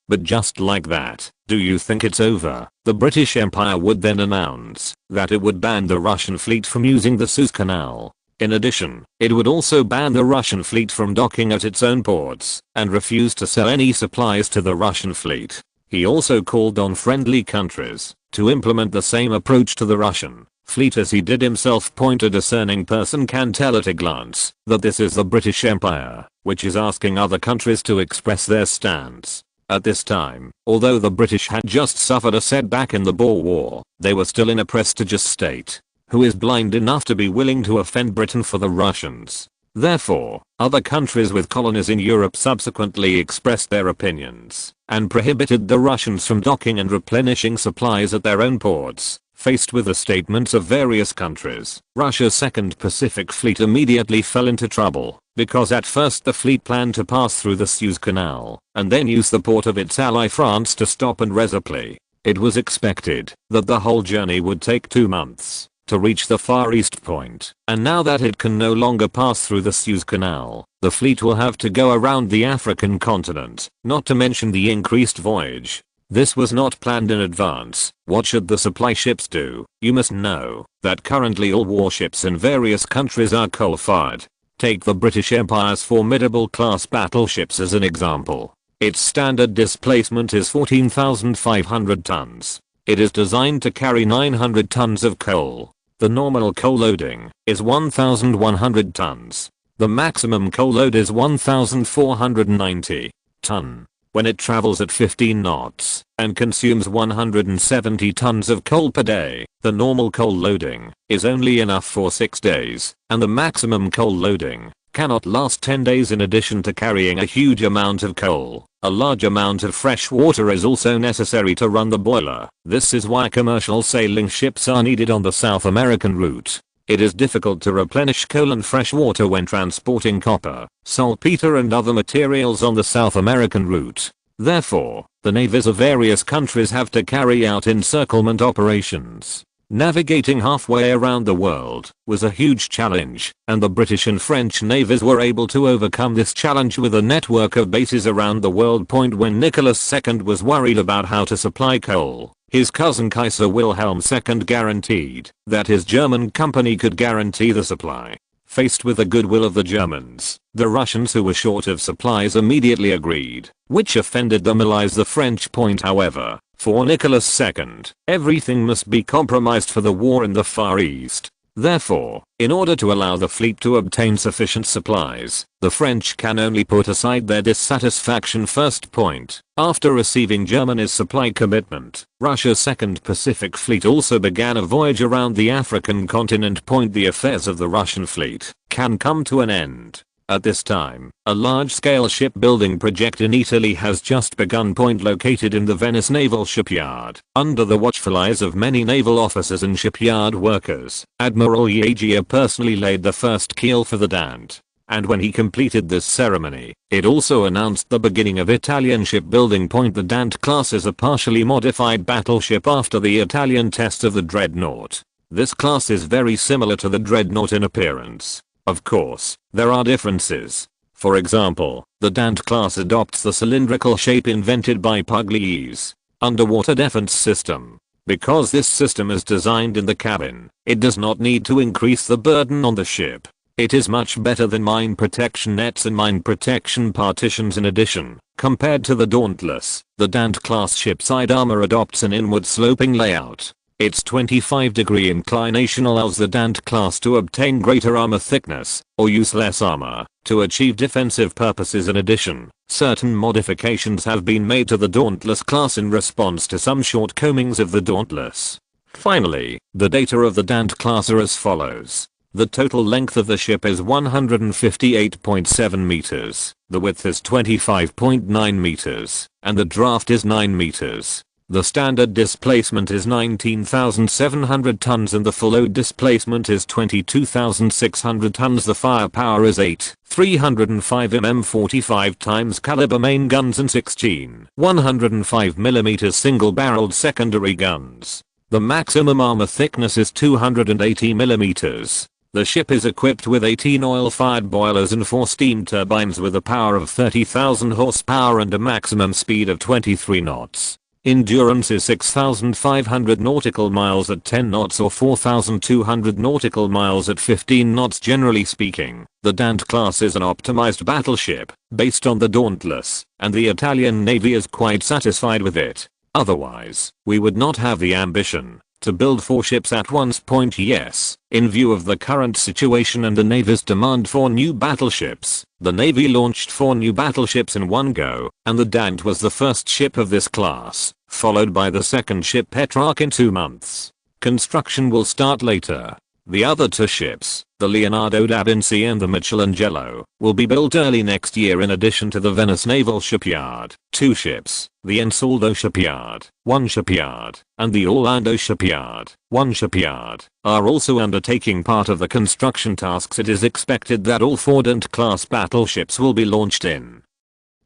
[SPEAKER 1] But just like that, do you think it's over? The British Empire would then announce that it would ban the Russian fleet from using the Suez Canal. In addition, it would also ban the Russian fleet from docking at its own ports, and refuse to sell any supplies to the Russian fleet. He also called on friendly countries to implement the same approach to the Russian fleet as he did himself. A discerning person can tell at a glance that this is the British Empire, which is asking other countries to express their stance. At this time, although the British had just suffered a setback in the Boer War, they were still in a prestigious state. Who is blind enough to be willing to offend Britain for the Russians? Therefore, other countries with colonies in Europe subsequently expressed their opinions and prohibited the Russians from docking and replenishing supplies at their own ports. Faced with the statements of various countries, Russia's Second Pacific Fleet immediately fell into trouble, because at first the fleet planned to pass through the Suez Canal and then use the port of its ally France to stop and resupply. It was expected that the whole journey would take 2 months to reach the Far East point, and now that it can no longer pass through the Suez Canal, the fleet will have to go around the African continent, not to mention the increased voyage. This was not planned in advance. What should the supply ships do? You must know that currently all warships in various countries are coal-fired. Take the British Empire's formidable class battleships as an example. Its standard displacement is 14,500 tons. It is designed to carry 900 tons of coal. The nominal coal loading is 1,100 tons. The maximum coal load is 1,490 ton. When it travels at 15 knots and consumes 170 tons of coal per day, the normal coal loading is only enough for 6 days, and the maximum coal loading cannot last 10 days. In addition to carrying a huge amount of coal, a large amount of fresh water is also necessary to run the boiler. This is why commercial sailing ships are needed on the South American route. It is difficult to replenish coal and fresh water when transporting copper, saltpeter and other materials on the South American route. Therefore, the navies of various countries have to carry out encirclement operations. Navigating halfway around the world was a huge challenge, and the British and French navies were able to overcome this challenge with a network of bases around the world. When Nicholas II was worried about how to supply coal, his cousin Kaiser Wilhelm II guaranteed that his German company could guarantee the supply. Faced with the goodwill of the Germans, the Russians, who were short of supplies, immediately agreed, which offended them as the French point. However, for Nicholas II, everything must be compromised for the war in the Far East. Therefore, in order to allow the fleet to obtain sufficient supplies, the French can only put aside their dissatisfaction. First point. After receiving Germany's supply commitment, Russia's Second Pacific Fleet also began a voyage around the African continent. The affairs of the Russian fleet can come to an end. At this time, a large-scale shipbuilding project in Italy has just begun. Located in the Venice Naval Shipyard, under the watchful eyes of many naval officers and shipyard workers, Admiral Iagia personally laid the first keel for the Dante. And when he completed this ceremony, it also announced the beginning of Italian shipbuilding. The Dante class is a partially modified battleship after the Italian test of the Dreadnought. This class is very similar to the Dreadnought in appearance. Of course, there are differences. For example, the Dante class adopts the cylindrical shape invented by Pugliese underwater defense system. Because this system is designed in the cabin, it does not need to increase the burden on the ship. It is much better than mine protection nets and mine protection partitions. In addition, compared to the Dauntless, the Dante class ship side armor adopts an inward sloping layout. Its 25-degree inclination allows the Dante class to obtain greater armor thickness, or use less armor, to achieve defensive purposes. In addition, certain modifications have been made to the Dauntless class in response to some shortcomings of the Dauntless. Finally, the data of the Dante class are as follows. The total length of the ship is 158.7 meters, the width is 25.9 meters, and the draft is 9 meters. The standard displacement is 19,700 tons and the full load displacement is 22,600 tons. The firepower is 8 305 mm 45 times caliber main guns and 16 105mm single-barreled secondary guns. The maximum armor thickness is 280mm. The ship is equipped with 18 oil-fired boilers and 4 steam turbines with a power of 30,000 horsepower and a maximum speed of 23 knots. Endurance is 6,500 nautical miles at 10 knots or 4,200 nautical miles at 15 knots. Generally speaking, the Dante class is an optimized battleship based on the Dauntless, and the Italian Navy is quite satisfied with it. Otherwise, we would not have the ambition to build 4 ships at once. Yes, in view of the current situation and the Navy's demand for new battleships, the Navy launched 4 new battleships in one go, and the Dant was the first ship of this class, followed by the second ship Petrarch in 2 months. Construction will start later. The other 2 ships, the Leonardo da Vinci and the Michelangelo, will be built early next year in addition to the Venice Naval Shipyard, 2 ships, the Ansaldo Shipyard, 1 shipyard, and the Orlando Shipyard, 1 shipyard, are also undertaking part of the construction tasks. It is expected that all 4 Dant-class battleships will be launched in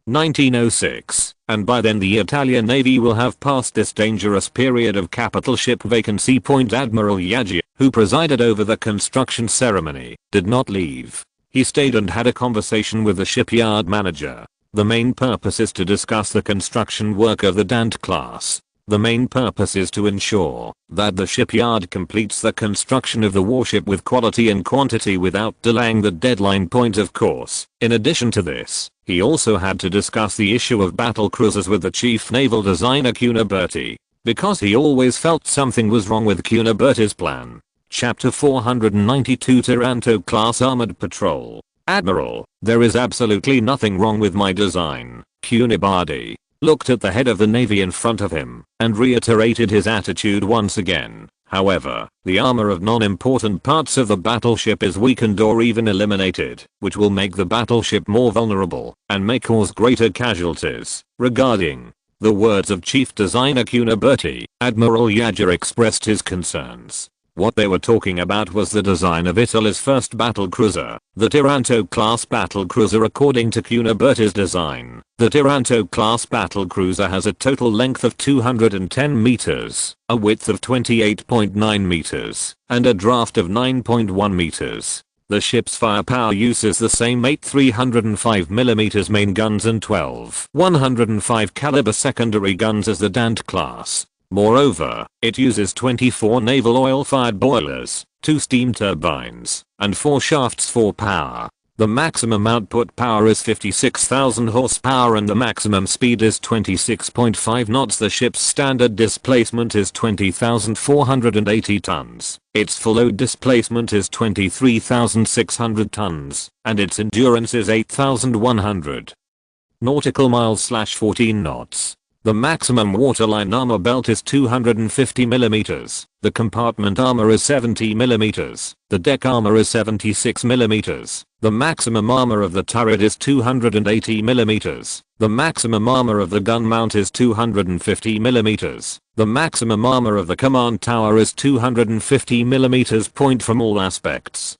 [SPEAKER 1] 1906, and by then the Italian Navy will have passed this dangerous period of capital ship vacancy. Admiral Yaggi, who presided over the construction ceremony, did not leave. He stayed and had a conversation with the shipyard manager. The main purpose is to discuss the construction work of the Dant class. The main purpose is to ensure that the shipyard completes the construction of the warship with quality and quantity without delaying the deadline point, of course. In addition to this, he also had to discuss the issue of battle cruisers with the chief naval designer Cuniberti, because he always felt something was wrong with Cuniberti's plan. Chapter 492 Taranto Class Armored Patrol. Admiral, there is absolutely nothing wrong with my design. Cuniberti looked at the head of the Navy in front of him and reiterated his attitude once again. However, the armor of non-important parts of the battleship is weakened or even eliminated, which will make the battleship more vulnerable and may cause greater casualties. Regarding the words of Chief Designer Cuniberti, Admiral Yaggi expressed his concerns. What they were talking about was the design of Italy's first battlecruiser, the Taranto-class battlecruiser. According to Cuniberti's design, the Taranto-class battlecruiser has a total length of 210 meters, a width of 28.9 meters, and a draft of 9.1 meters. The ship's firepower uses the same 8 305mm main guns and 12 105 caliber secondary guns as the Dant class. Moreover, it uses 24 naval oil-fired boilers, 2 steam turbines, and 4 shafts for power. The maximum output power is 56,000 horsepower and the maximum speed is 26.5 knots. The ship's standard displacement is 20,480 tons. Its full load displacement is 23,600 tons, and its endurance is 8,100 nautical miles/14 knots. The maximum waterline armor belt is 250mm. The compartment armor is 70mm. The deck armor is 76mm. The maximum armor of the turret is 280mm. The maximum armor of the gun mount is 250mm. The maximum armor of the command tower is 250mm. From all aspects,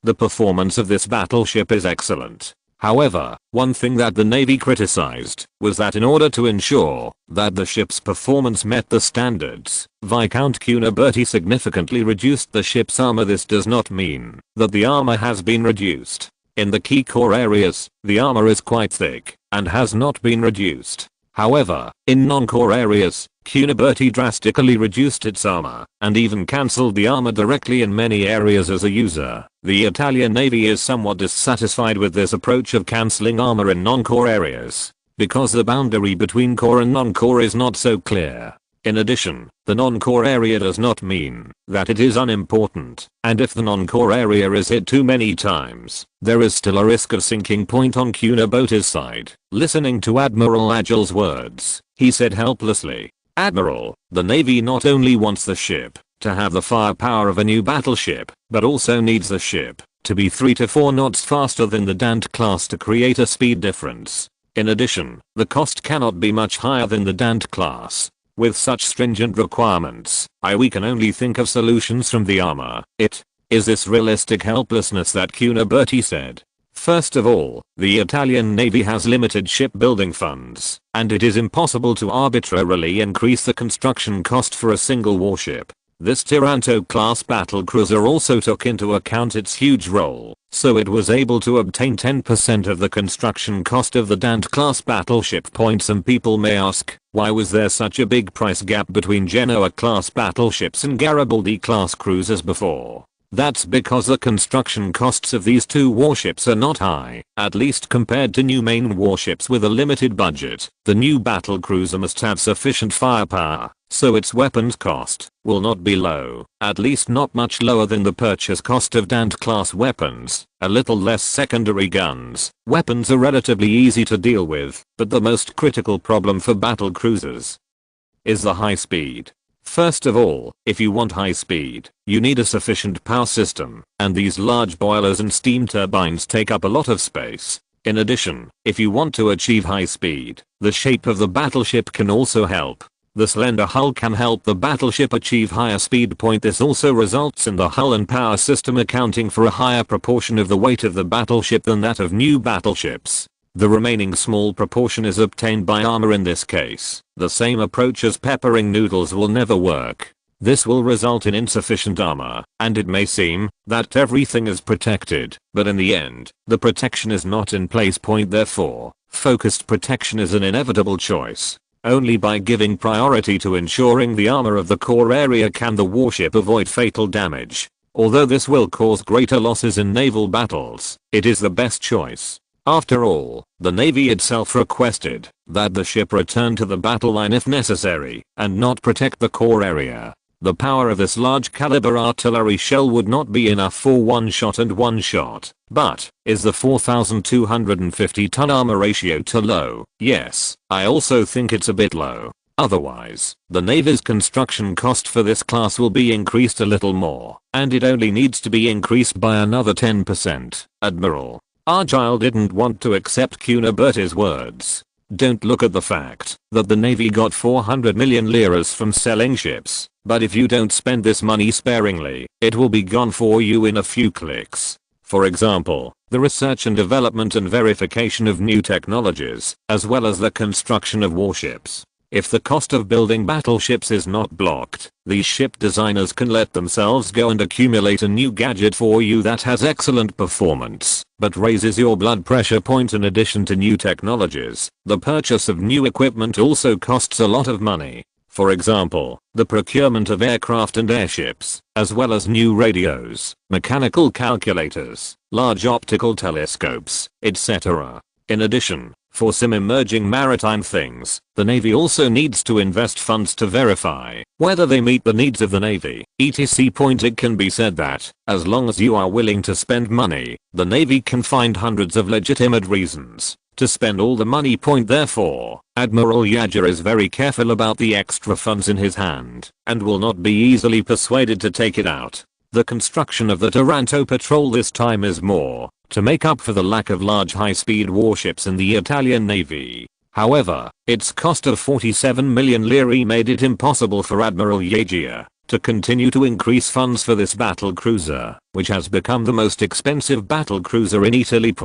[SPEAKER 1] the performance of this battleship is excellent. However, one thing that the Navy criticized was that in order to ensure that the ship's performance met the standards, Viscount Cuniberti significantly reduced the ship's armor. This does not mean that the armor has been reduced. In the key core areas, the armor is quite thick and has not been reduced. However, in non-core areas, Cuniberti drastically reduced its armor and even cancelled the armor directly in many areas. As a user, the Italian Navy is somewhat dissatisfied with this approach of cancelling armor in non-core areas, because the boundary between core and non-core is not so clear. In addition, the non-core area does not mean that it is unimportant, and if the non-core area is hit too many times, there is still a risk of sinking. On Cuniberti's side, listening to Admiral Yaggi's words, he said helplessly, "Admiral, the Navy not only wants the ship to have the firepower of a new battleship, but also needs the ship to be 3 to 4 knots faster than the Dant class to create a speed difference. In addition, the cost cannot be much higher than the Dant class. With such stringent requirements, we can only think of solutions from the armor. It is this realistic helplessness that Cuniberti said. First of all, the Italian Navy has limited shipbuilding funds, and it is impossible to arbitrarily increase the construction cost for a single warship. This Taranto-class battlecruiser also took into account its huge role, so it was able to obtain 10% of the construction cost of the Dant-class battleship. Some people may ask, why was there such a big price gap between Genoa-class battleships and Garibaldi-class cruisers before? That's because the construction costs of these two warships are not high, at least compared to new main warships with a limited budget. The new battlecruiser must have sufficient firepower so its weapons cost will not be low, at least not much lower than the purchase cost of Dant class weapons, a little less secondary guns. Weapons are relatively easy to deal with, but the most critical problem for battle cruisers is the high speed. First of all, if you want high speed, you need a sufficient power system, and these large boilers and steam turbines take up a lot of space. In addition, if you want to achieve high speed, the shape of the battleship can also help. The slender hull can help the battleship achieve higher speed point. This also results in the hull and power system accounting for a higher proportion of the weight of the battleship than that of new battleships. The remaining small proportion is obtained by armor in this case. The same approach as peppering noodles will never work. This will result in insufficient armor, and it may seem that everything is protected, but in the end, the protection is not in place. Therefore, focused protection is an inevitable choice. Only by giving priority to ensuring the armor of the core area can the warship avoid fatal damage. Although this will cause greater losses in naval battles, it is the best choice. After all, the Navy itself requested that the ship return to the battle line if necessary, and not protect the core area. The power of this large caliber artillery shell would not be enough for one shot and one shot. But, is the 4,250 ton armor ratio too low? Yes, I also think it's a bit low. Otherwise, the Navy's construction cost for this class will be increased a little more, and it only needs to be increased by another 10%. Admiral Argyle didn't want to accept Cuniberti's words. Don't look at the fact that the Navy got 400 million liras from selling ships, but if you don't spend this money sparingly, it will be gone for you in a few clicks. For example, the research and development and verification of new technologies, as well as the construction of warships. If the cost of building battleships is not blocked, these ship designers can let themselves go and accumulate a new gadget for you that has excellent performance, but raises your blood pressure point. In addition to new technologies, the purchase of new equipment also costs a lot of money. For example, the procurement of aircraft and airships, as well as new radios, mechanical calculators, large optical telescopes, etc. In addition, for some emerging maritime things, the Navy also needs to invest funds to verify whether they meet the needs of the Navy, etc. It can be said that, as long as you are willing to spend money, the Navy can find hundreds of legitimate reasons to spend all the money. Therefore, Admiral Yager is very careful about the extra funds in his hand, and will not be easily persuaded to take it out. The construction of the Taranto patrol this time is more to make up for the lack of large high-speed warships in the Italian Navy. However, its cost of 47 million lire made it impossible for Admiral Yager to continue to increase funds for this battle cruiser, which has become the most expensive battle cruiser in Italy.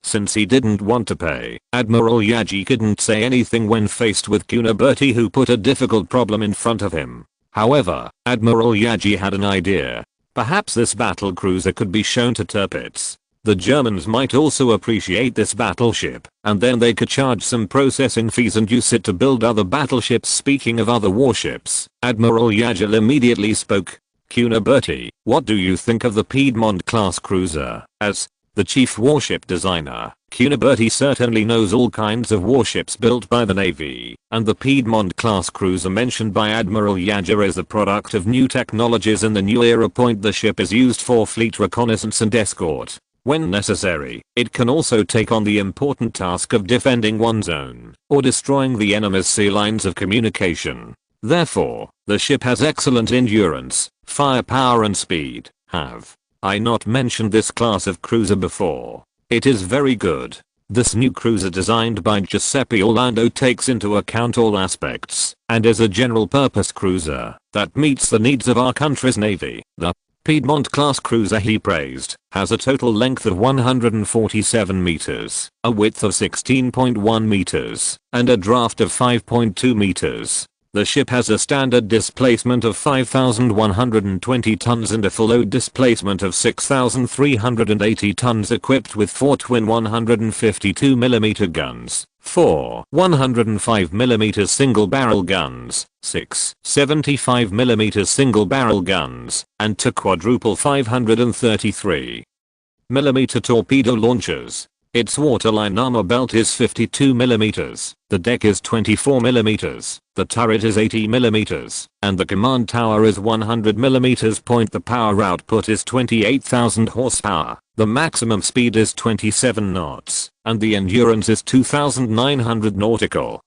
[SPEAKER 1] Since he didn't want to pay, Admiral Yager couldn't say anything when faced with Cuniberti, who put a difficult problem in front of him. However, Admiral Yager had an idea. Perhaps this battle cruiser could be shown to Tirpitz. The Germans might also appreciate this battleship, and then they could charge some processing fees and use it to build other battleships. Speaking of other warships, Admiral Yager immediately spoke. Cuniberti, what do you think of the Piedmont class cruiser? As the chief warship designer, Cuniberti certainly knows all kinds of warships built by the Navy, and the Piedmont class cruiser mentioned by Admiral Yager is the product of new technologies in the new era. The ship is used for fleet reconnaissance and escort. When necessary, it can also take on the important task of defending one's own or destroying the enemy's sea lines of communication. Therefore, the ship has excellent endurance, firepower and speed. Have I not mentioned this class of cruiser before? It is very good. This new cruiser designed by Giuseppe Orlando takes into account all aspects and is a general purpose cruiser that meets the needs of our country's Navy. The Piedmont class cruiser, he praised, has a total length of 147 meters, a width of 16.1 meters, and a draft of 5.2 meters. The ship has a standard displacement of 5,120 tons and a full load displacement of 6,380 tons, equipped with 4 twin 152mm guns, 4 105mm single barrel guns, 6 75mm single barrel guns, and 2 quadruple 533mm torpedo launchers. Its waterline armor belt is 52mm, the deck is 24mm, the turret is 80mm, and the command tower is 100mm. The power output is 28,000 horsepower, the maximum speed is 27 knots, and the endurance is 2,900 nautical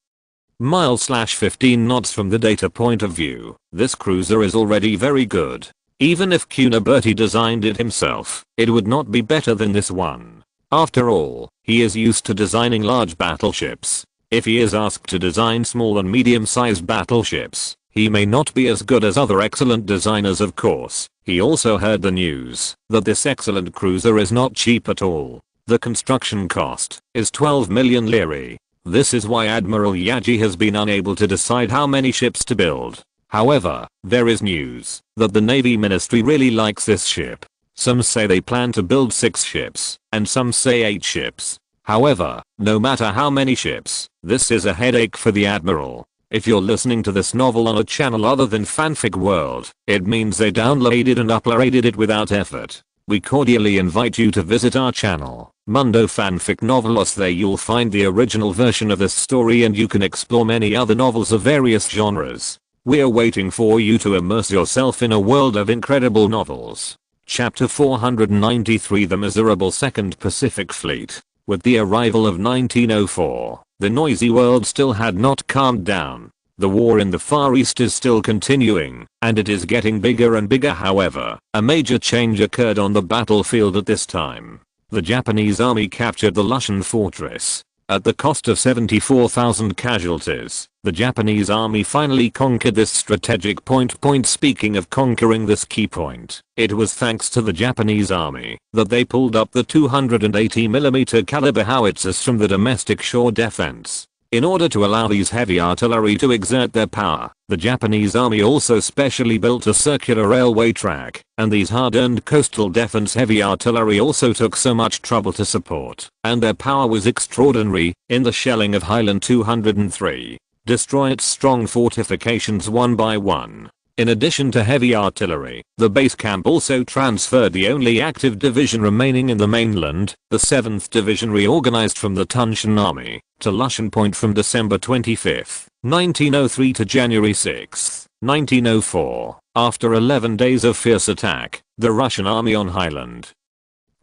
[SPEAKER 1] miles/15 knots. From the data point of view, this cruiser is already very good. Even if Cuniberti designed it himself, it would not be better than this one. After all, he is used to designing large battleships. If he is asked to design small and medium-sized battleships, he may not be as good as other excellent designers. Of course, he also heard the news that this excellent cruiser is not cheap at all. The construction cost is 12 million lire. This is why Admiral Yaji has been unable to decide how many ships to build. However, there is news that the Navy Ministry really likes this ship. Some say they plan to build 6 ships, and some say 8 ships. However, no matter how many ships, this is a headache for the Admiral. If you're listening to this novel on a channel other than Fanfic World, it means they downloaded and uploaded it without effort. We cordially invite you to visit our channel, Mundo Fanfic Novelos. There you'll find the original version of this story and you can explore many other novels of various genres. We're waiting for you to immerse yourself in a world of incredible novels. Chapter 493, The Miserable Second Pacific Fleet. With the arrival of 1904, the noisy world still had not calmed down. The war in the Far East is still continuing, and it is getting bigger and bigger. However, a major change occurred on the battlefield at this time. The Japanese army captured the Lushan fortress. At the cost of 74,000 casualties, the Japanese army finally conquered this strategic point. Speaking of conquering this key point, it was thanks to the Japanese army that they pulled up the 280mm caliber howitzers from the domestic shore defense. In order to allow these heavy artillery to exert their power, the Japanese army also specially built a circular railway track, and these hard-earned coastal defense heavy artillery also took so much trouble to support, and their power was extraordinary. In the shelling of Highland 203, destroy its strong fortifications one by one. In addition to heavy artillery, the base camp also transferred the only active division remaining in the mainland, the 7th Division, reorganized from the Tunshan Army, to Lushan Point from December 25, 1903 to January 6, 1904. After 11 days of fierce attack, the Russian army on Highland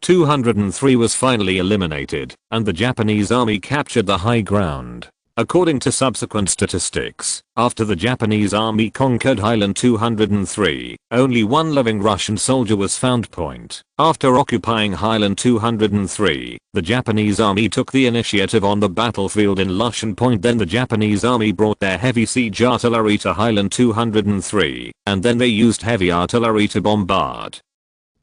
[SPEAKER 1] 203 was finally eliminated, and the Japanese army captured the high ground. According to subsequent statistics, after the Japanese army conquered Highland 203, only one living Russian soldier was found. After occupying Highland 203, the Japanese army took the initiative on the battlefield in Lushan Point. Then the Japanese army brought their heavy siege artillery to Highland 203, and then they used heavy artillery to bombard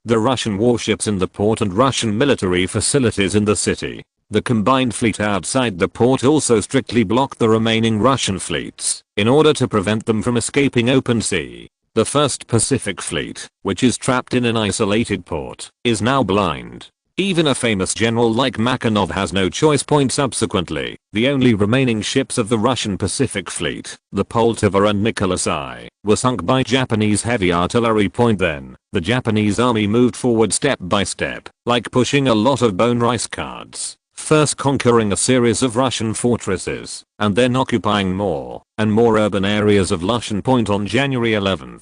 [SPEAKER 1] the Russian warships in the port and Russian military facilities in the city. The combined fleet outside the port also strictly blocked the remaining Russian fleets in order to prevent them from escaping open sea. The First Pacific Fleet, which is trapped in an isolated port, is now blind. Even a famous general like Makarov has no choice. Subsequently, the only remaining ships of the Russian Pacific Fleet, the Poltava and Nikolai, were sunk by Japanese heavy artillery. Then, the Japanese army moved forward step by step, like pushing a lot of bone rice cards. First conquering a series of Russian fortresses, and then occupying more and more urban areas of Lushan Point. On January 11,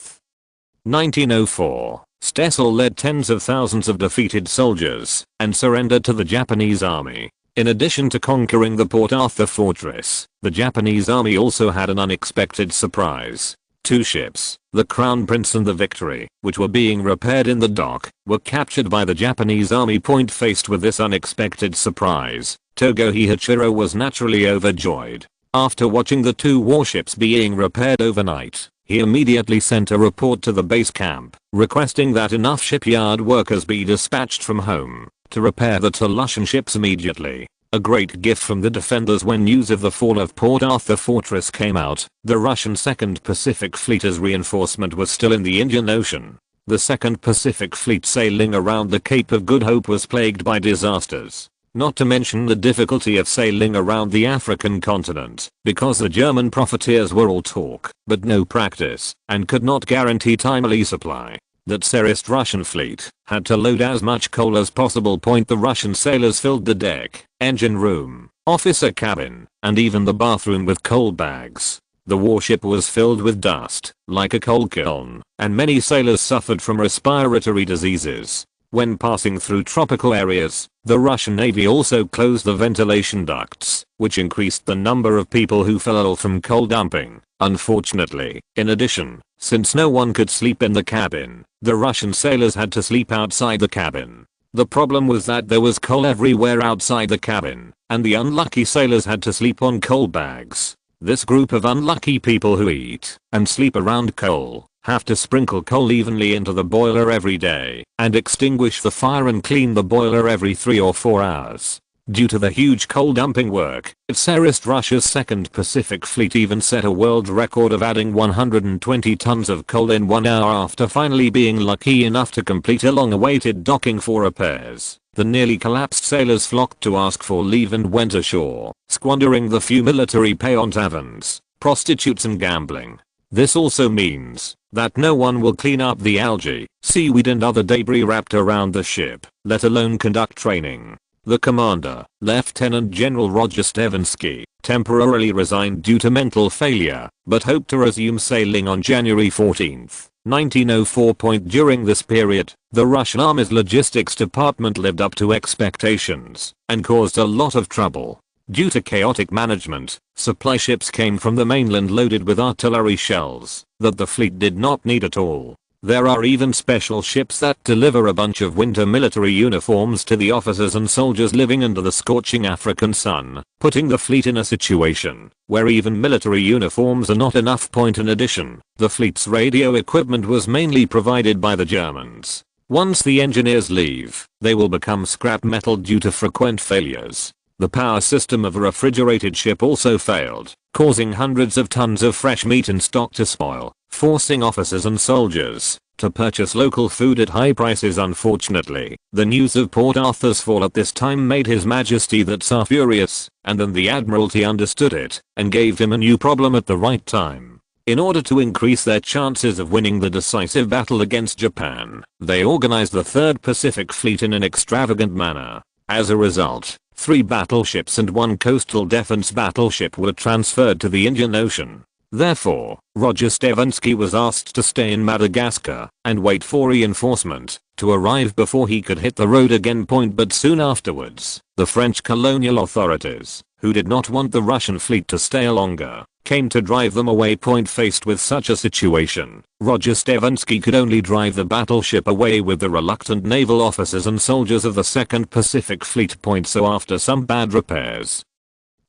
[SPEAKER 1] 1904, Stessel led tens of thousands of defeated soldiers and surrendered to the Japanese army. In addition to conquering the Port Arthur fortress, the Japanese army also had an unexpected surprise. 2 ships, the Crown Prince and the Victory, which were being repaired in the dock, were captured by the Japanese army. Faced with this unexpected surprise, Togo Hieichiro was naturally overjoyed. After watching the 2 warships being repaired overnight, he immediately sent a report to the base camp, requesting that enough shipyard workers be dispatched from home to repair the 2 Lushan ships immediately. A great gift from the defenders when news of the fall of Port Arthur Fortress came out. The Russian Second Pacific Fleet as reinforcement was still in the Indian Ocean. The Second Pacific Fleet sailing around the Cape of Good Hope was plagued by disasters. Not to mention the difficulty of sailing around the African continent, because the German profiteers were all talk, but no practice, and could not guarantee timely supply. that Tsarist Russian fleet had to load as much coal as possible. The Russian sailors filled the deck, engine room, officer cabin, and even the bathroom with coal bags. The warship was filled with dust, like a coal kiln, and many sailors suffered from respiratory diseases. When passing through tropical areas, the Russian Navy also closed the ventilation ducts, which increased the number of people who fell ill from coal dumping. Unfortunately, in addition, since no one could sleep in the cabin, the Russian sailors had to sleep outside the cabin. The problem was that there was coal everywhere outside the cabin, and the unlucky sailors had to sleep on coal bags. This group of unlucky people who eat and sleep around coal have to sprinkle coal evenly into the boiler every day and extinguish the fire and clean the boiler every 3 or 4 hours. Due to the huge coal dumping work, Tsarist Russia's Second Pacific Fleet even set a world record of adding 120 tons of coal in 1 hour after finally being lucky enough to complete a long-awaited docking for repairs. The nearly collapsed sailors flocked to ask for leave and went ashore, squandering the few military pay on taverns, prostitutes and gambling. This also means that no one will clean up the algae, seaweed and other debris wrapped around the ship, let alone conduct training. The commander, Lieutenant General Roger Stevensky, temporarily resigned due to mental failure, but hoped to resume sailing on January 14, 1904. During this period, the Russian Army's logistics department lived up to expectations and caused a lot of trouble. Due to chaotic management, supply ships came from the mainland loaded with artillery shells that the fleet did not need at all. There are even special ships that deliver a bunch of winter military uniforms to the officers and soldiers living under the scorching African sun, putting the fleet in a situation where even military uniforms are not enough. In addition, the fleet's radio equipment was mainly provided by the Germans. Once the engineers leave, they will become scrap metal due to frequent failures. The power system of a refrigerated ship also failed, causing hundreds of tons of fresh meat and stock to spoil, forcing officers and soldiers to purchase local food at high prices. Unfortunately, the news of Port Arthur's fall at this time made His Majesty the Tsar furious, and then the Admiralty understood it and gave him a new problem at the right time. In order to increase their chances of winning the decisive battle against Japan, they organized the Third Pacific Fleet in an extravagant manner. As a result, 3 battleships and 1 coastal defense battleship were transferred to the Indian Ocean. Therefore, Roger Stevensky was asked to stay in Madagascar and wait for reinforcement to arrive before he could hit the road again. But soon afterwards, the French colonial authorities, who did not want the Russian fleet to stay longer, came to drive them away. Faced with such a situation, Roger Stevensky could only drive the battleship away with the reluctant naval officers and soldiers of the Second Pacific Fleet. So after some bad repairs,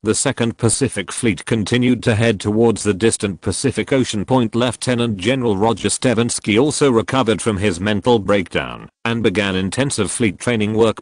[SPEAKER 1] the Second Pacific Fleet continued to head towards the distant Pacific Ocean. Lieutenant General Roger Stevensky also recovered from his mental breakdown and began intensive fleet training work.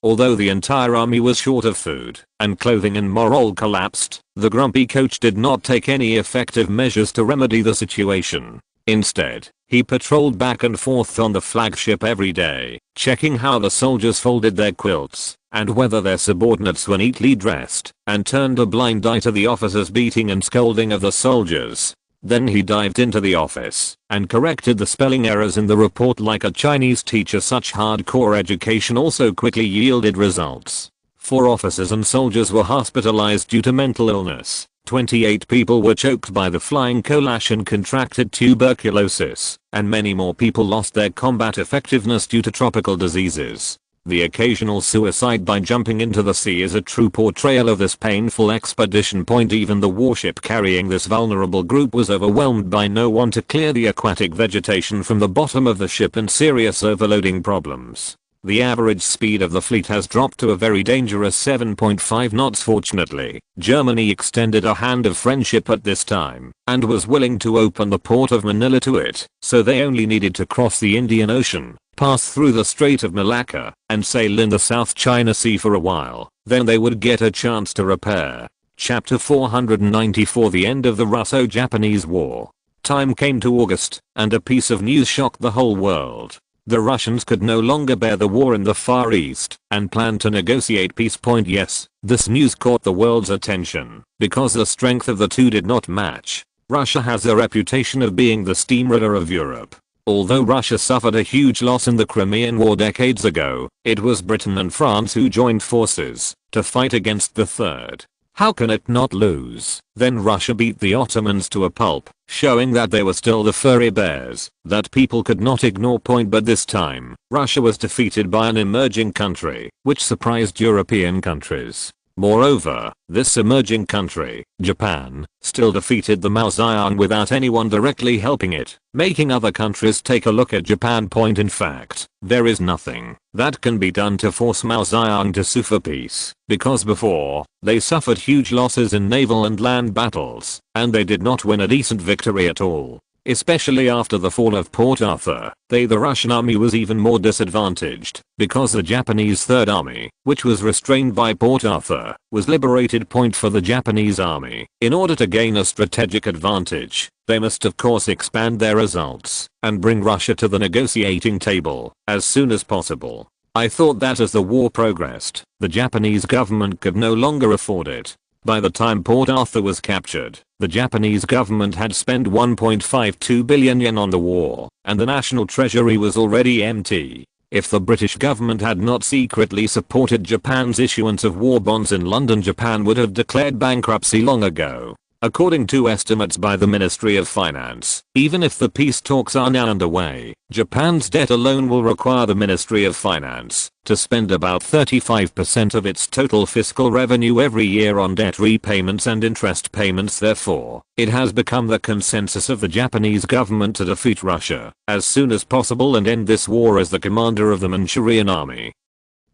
[SPEAKER 1] Although the entire army was short of food and clothing and morale collapsed, the grumpy coach did not take any effective measures to remedy the situation. Instead, he patrolled back and forth on the flagship every day, checking how the soldiers folded their quilts and whether their subordinates were neatly dressed, and turned a blind eye to the officers' beating and scolding of the soldiers. Then he dived into the office and corrected the spelling errors in the report like a Chinese teacher. Such hardcore education also quickly yielded results. 4 officers and soldiers were hospitalized due to mental illness. 28 people were choked by the flying coal ash and contracted tuberculosis, and many more people lost their combat effectiveness due to tropical diseases. The occasional suicide by jumping into the sea is a true portrayal of this painful expedition. Even the warship carrying this vulnerable group was overwhelmed by no one to clear the aquatic vegetation from the bottom of the ship and serious overloading problems. The average speed of the fleet has dropped to a very dangerous 7.5 knots. Fortunately, Germany extended a hand of friendship at this time and was willing to open the port of Manila to it, so they only needed to cross the Indian Ocean, pass through the Strait of Malacca, and sail in the South China Sea for a while. Then they would get a chance to repair. Chapter 494. The end of the Russo-Japanese War. Time came to August, and a piece of news shocked the whole world. The Russians could no longer bear the war in the Far East and planned to negotiate peace. Yes, this news caught the world's attention because the strength of the two did not match. Russia has a reputation of being the steamroller of Europe. Although Russia suffered a huge loss in the Crimean War decades ago, it was Britain and France who joined forces to fight against the third. How can it not lose? Then Russia beat the Ottomans to a pulp, showing that they were still the furry bears that people could not ignore. But this time, Russia was defeated by an emerging country, which surprised European countries. Moreover, this emerging country, Japan, still defeated the Mao Zedong without anyone directly helping it, making other countries take a look at Japan. In fact, there is nothing that can be done to force Mao Zedong to sue for peace, because before, they suffered huge losses in naval and land battles, and they did not win a decent victory at all. Especially after the fall of Port Arthur, the Russian army was even more disadvantaged, because the Japanese Third Army, which was restrained by Port Arthur, was liberated. For the Japanese army, in order to gain a strategic advantage, they must of course expand their results, and bring Russia to the negotiating table, as soon as possible. I thought that as the war progressed, the Japanese government could no longer afford it. By the time Port Arthur was captured, the Japanese government had spent 1.52 billion yen on the war, and the national treasury was already empty. If the British government had not secretly supported Japan's issuance of war bonds in London, Japan would have declared bankruptcy long ago. According to estimates by the Ministry of Finance, even if the peace talks are now underway, Japan's debt alone will require the Ministry of Finance to spend about 35% of its total fiscal revenue every year on debt repayments and interest payments. Therefore, it has become the consensus of the Japanese government to defeat Russia as soon as possible and end this war as the commander of the Manchurian army.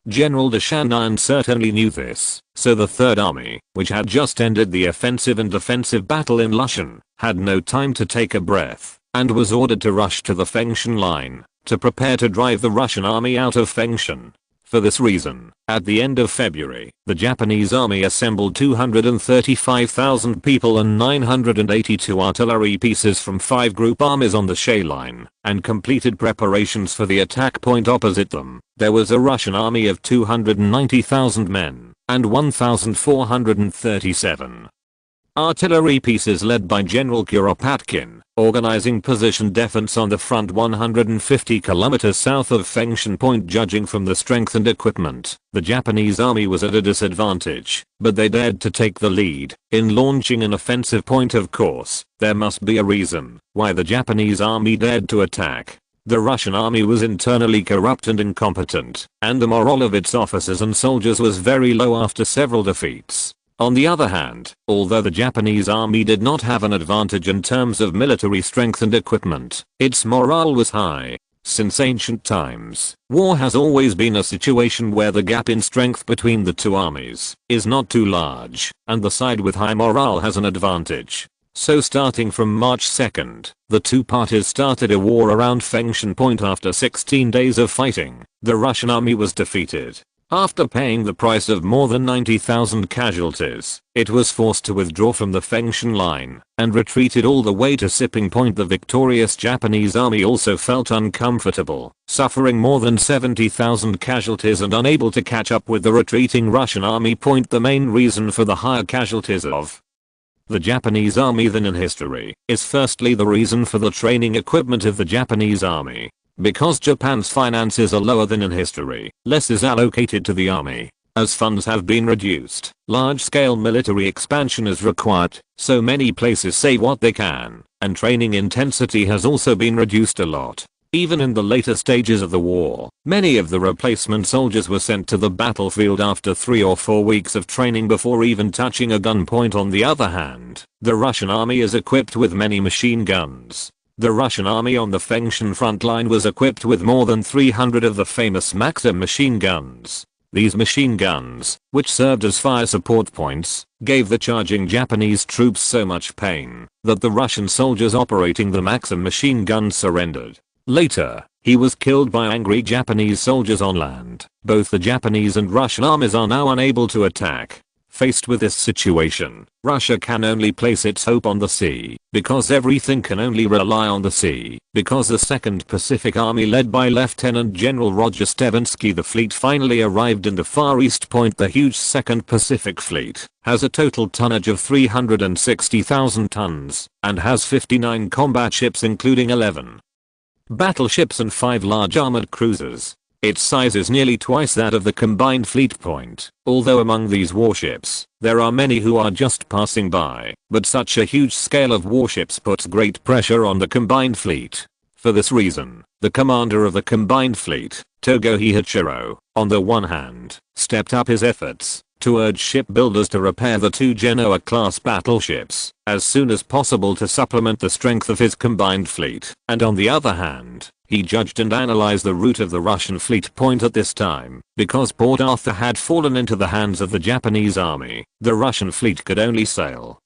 [SPEAKER 1] General de Chanaan certainly knew this, so the Third Army, which had just ended the offensive and defensive battle in Lushan, had no time to take a breath, and was ordered to rush to the Fengshan line, to prepare to drive the Russian army out of Fengshan. For this reason, at the end of February, the Japanese army assembled 235,000 people and 982 artillery pieces from 5 group armies on the Shay Line, and completed preparations for the attack. Opposite them, there was a Russian army of 290,000 men, and 1,437 artillery pieces led by General Kuropatkin, organizing position defense on the front 150 kilometers south of Fengshan. Judging from the strength and equipment, the Japanese army was at a disadvantage, but they dared to take the lead in launching an offensive. Of course, there must be a reason why the Japanese army dared to attack. The Russian army was internally corrupt and incompetent, and the morale of its officers and soldiers was very low after several defeats. On the other hand, although the Japanese army did not have an advantage in terms of military strength and equipment, its morale was high. Since ancient times, war has always been a situation where the gap in strength between the two armies is not too large, and the side with high morale has an advantage. So starting from March 2nd, the two parties started a war around Fengshan. After 16 days of fighting, the Russian army was defeated. After paying the price of more than 90,000 casualties, it was forced to withdraw from the Fengshan line and retreated all the way to Sipping Point. The victorious Japanese army also felt uncomfortable, suffering more than 70,000 casualties and unable to catch up with the retreating Russian army. The main reason for the higher casualties of the Japanese army than in history is firstly the reason for the training equipment of the Japanese army. Because Japan's finances are lower than in history, less is allocated to the army. As funds have been reduced, large-scale military expansion is required, so many places say what they can, and training intensity has also been reduced a lot. Even in the later stages of the war, many of the replacement soldiers were sent to the battlefield after 3 or 4 weeks of training before even touching a gun. On the other hand, the Russian army is equipped with many machine guns. The Russian army on the Fengshan front line was equipped with more than 300 of the famous Maxim machine guns. These machine guns, which served as fire support points, gave the charging Japanese troops so much pain that the Russian soldiers operating the Maxim machine guns surrendered. Later, he was killed by angry Japanese soldiers on land. Both the Japanese and Russian armies are now unable to attack. Faced with this situation, Russia can only place its hope on the sea, because everything can only rely on the sea, because the 2nd Pacific Army led by Lieutenant General Roger Stevinsky, the fleet finally arrived in the Far East. The huge 2nd Pacific Fleet has a total tonnage of 360,000 tons, and has 59 combat ships including 11 battleships and 5 large armored cruisers. Its size is nearly twice that of the combined fleet point, although among these warships, there are many who are just passing by, but such a huge scale of warships puts great pressure on the combined fleet. For this reason, the commander of the combined fleet, Togo Hiachiro, on the one hand, stepped up his efforts to urge shipbuilders to repair the 2 Genoa-class battleships as soon as possible to supplement the strength of his combined fleet, and on the other hand, he judged and analyzed the route of the Russian fleet point at this time. Because Port Arthur had fallen into the hands of the Japanese army, the Russian fleet could only sail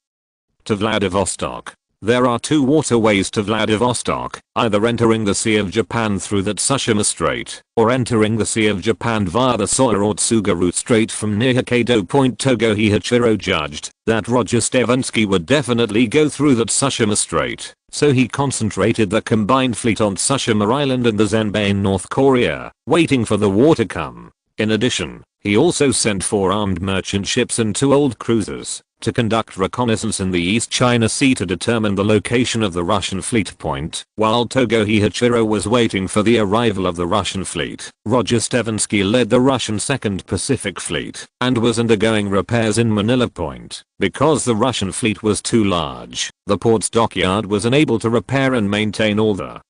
[SPEAKER 1] to Vladivostok. There are 2 waterways to Vladivostok, either entering the Sea of Japan through the Tsushima Strait, or entering the Sea of Japan via the Soya or Tsuga route straight from near Hokkaido Point. Togo Hiachiro judged that Roger Stevensky would definitely go through the Tsushima Strait, so he concentrated the combined fleet on Tsushima Island and the Zenbei in North Korea, waiting for the war to come. In addition, he also sent 4 armed merchant ships and 2 old cruisers to conduct reconnaissance in the East China Sea to determine the location of the Russian fleet point. While Togo Hiachiro was waiting for the arrival of the Russian fleet, Roger Stevensky led the Russian 2nd Pacific Fleet and was undergoing repairs in Manila Point. Because the Russian fleet was too large, the port's dockyard was unable to repair and maintain all the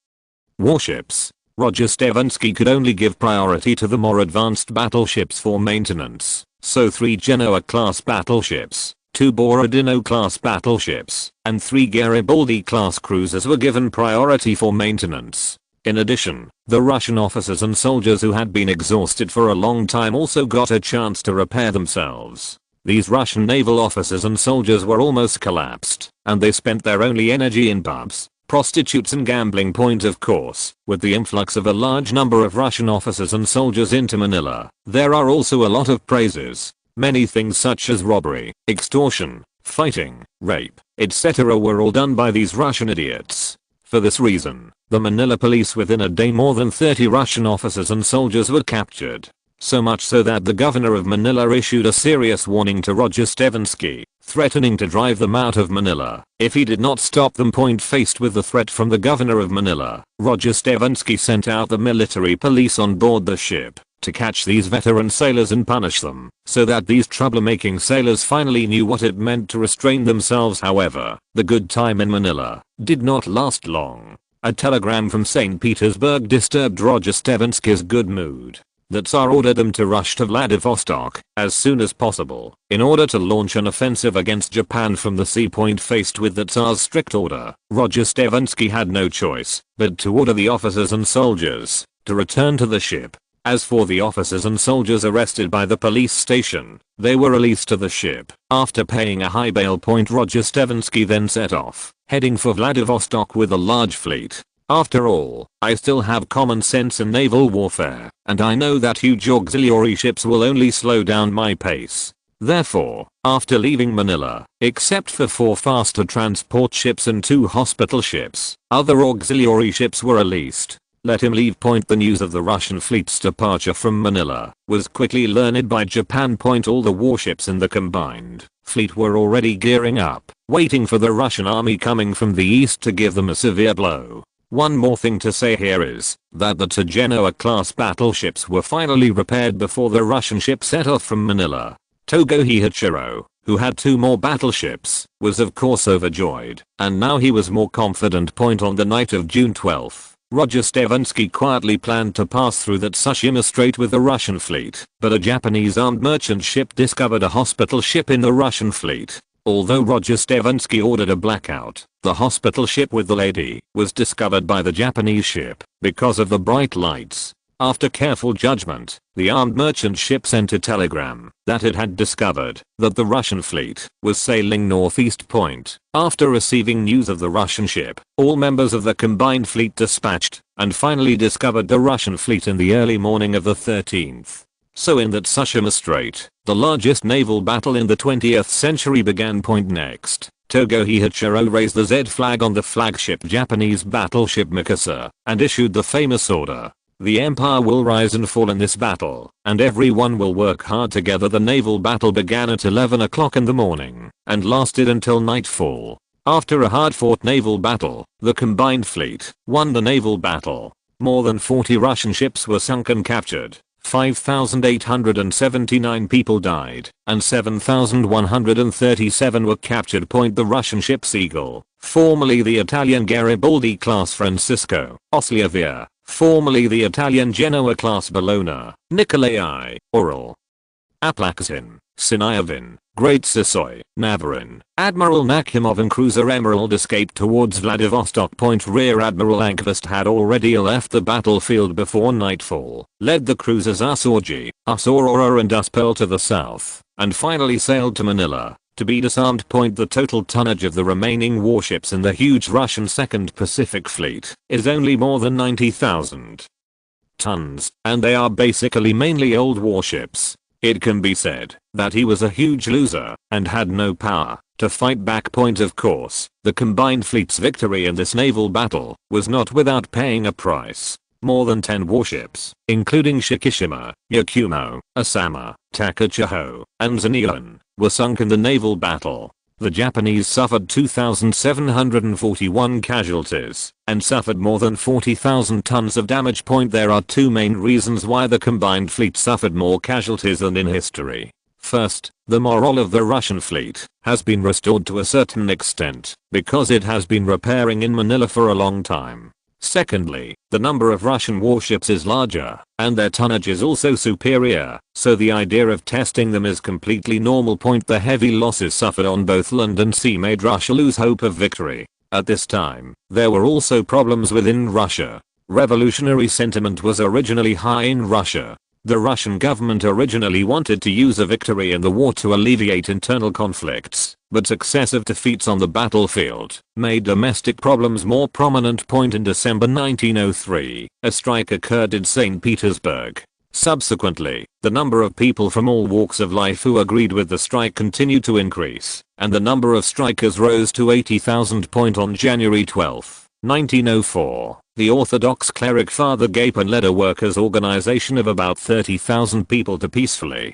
[SPEAKER 1] warships. Roger Stevensky could only give priority to the more advanced battleships for maintenance, so 3 Genoa-class battleships, 2 Borodino-class battleships, and 3 Garibaldi-class cruisers were given priority for maintenance. In addition, the Russian officers and soldiers who had been exhausted for a long time also got a chance to repair themselves. These Russian naval officers and soldiers were almost collapsed, and they spent their only energy in pubs, prostitutes and gambling. Point of course, with the influx of a large number of Russian officers and soldiers into Manila, there are also a lot of praises. Many things such as robbery, extortion, fighting, rape, etc. were all done by these Russian idiots. For this reason, the Manila police within a day more than 30 Russian officers and soldiers were captured. So much so that the governor of Manila issued a serious warning to Roger Stevensky, threatening to drive them out of Manila if he did not stop them. Faced with the threat from the governor of Manila, Roger Stevensky sent out the military police on board the ship to catch these veteran sailors and punish them, so that these troublemaking sailors finally knew what it meant to restrain themselves. However, the good time in Manila did not last long. A telegram from St. Petersburg disturbed Roger Stevensky's good mood. The Tsar ordered them to rush to Vladivostok as soon as possible in order to launch an offensive against Japan from the sea point. Faced with the Tsar's strict order, Roger Stevensky had no choice but to order the officers and soldiers to return to the ship. As for the officers and soldiers arrested by the police station, they were released to the ship. After paying a high bail. Roger Stevensky then set off, heading for Vladivostok with a large fleet. After all, I still have common sense in naval warfare, and I know that huge auxiliary ships will only slow down my pace. Therefore, after leaving Manila, except for 4 faster transport ships and 2 hospital ships, other auxiliary ships were released. Let him leave. The news of the Russian fleet's departure from Manila was quickly learned by Japan. All the warships in the combined fleet were already gearing up, waiting for the Russian army coming from the east to give them a severe blow. One more thing to say here is that the 2 Genoa-class battleships were finally repaired before the Russian ship set off from Manila. Togo Hiachiro, who had 2 more battleships, was of course overjoyed, and now he was more confident. On the night of June 12th, Roger Stevensky quietly planned to pass through the Tsushima Strait with the Russian fleet, but a Japanese armed merchant ship discovered a hospital ship in the Russian fleet. Although Roger Stevensky ordered a blackout, the hospital ship with the lady was discovered by the Japanese ship because of the bright lights. After careful judgment, the armed merchant ship sent a telegram that it had discovered that the Russian fleet was sailing northeast point. After receiving news of the Russian ship, all members of the combined fleet dispatched and finally discovered the Russian fleet in the early morning of the 13th. So in that Tsushima Strait, the largest naval battle in the 20th century began. Next, Togo Hiachiro raised the Z flag on the flagship Japanese battleship Mikasa and issued the famous order. The empire will rise and fall in this battle, and everyone will work hard together. The naval battle began at 11 o'clock in the morning and lasted until nightfall. After a hard-fought naval battle, the combined fleet won the naval battle. More than 40 Russian ships were sunk and captured. 5,879 people died, and 7,137 were captured. The Russian ship's Eagle, formerly the Italian Garibaldi-class Francisco Osliavia, formerly the Italian Genoa-class Bologna, Nicolai, Oral, Aplaxin, Siniavin, Great Sissoy, Navarin, Admiral Nakhimov and cruiser Emerald escaped towards Vladivostok. Rear Admiral Ankvist had already left the battlefield before nightfall, led the cruisers Asorji, Aurora and Uspearl to the south, and finally sailed to Manila to be disarmed. The total tonnage of the remaining warships in the huge Russian 2nd Pacific Fleet is only more than 90,000 tons, and they are basically mainly old warships. It can be said that he was a huge loser and had no power to fight back. Of course, the combined fleet's victory in this naval battle was not without paying a price. More than 10 warships, including Shikishima, Yakumo, Osama, Takachiho, and Zanilan, were sunk in the naval battle. The Japanese suffered 2,741 casualties and suffered more than 40,000 tons of damage. There are two main reasons why the combined fleet suffered more casualties than in history. First, the morale of the Russian fleet has been restored to a certain extent because it has been repairing in Manila for a long time. Secondly, the number of Russian warships is larger, and their tonnage is also superior, so the idea of testing them is completely normal. The heavy losses suffered on both land and sea made Russia lose hope of victory. At this time, there were also problems within Russia. Revolutionary sentiment was originally high in Russia. The Russian government originally wanted to use a victory in the war to alleviate internal conflicts, but successive defeats on the battlefield made domestic problems more prominent. In December 1903, a strike occurred in St. Petersburg. Subsequently, the number of people from all walks of life who agreed with the strike continued to increase, and the number of strikers rose to 80,000. On January 12, 1904, the Orthodox cleric Father Gapon led a workers' organization of about 30,000 people to peacefully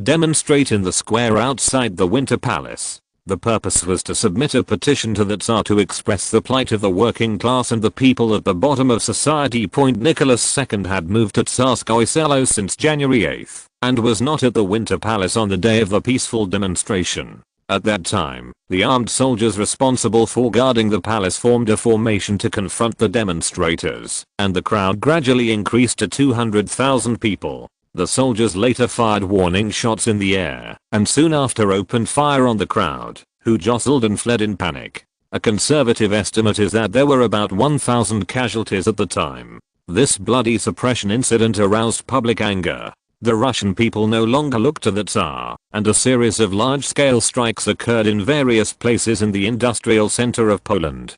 [SPEAKER 1] demonstrate in the square outside the Winter Palace. The purpose was to submit a petition to the Tsar to express the plight of the working class and the people at the bottom of society. Nicholas II had moved to Tsarskoye Selo since January 8 and was not at the Winter Palace on the day of the peaceful demonstration. At that time, the armed soldiers responsible for guarding the palace formed a formation to confront the demonstrators, and the crowd gradually increased to 200,000 people. The soldiers later fired warning shots in the air, and soon after opened fire on the crowd, who jostled and fled in panic. A conservative estimate is that there were about 1,000 casualties at the time. This bloody suppression incident aroused public anger. The Russian people no longer looked to the Tsar, and a series of large-scale strikes occurred in various places in the industrial center of Poland.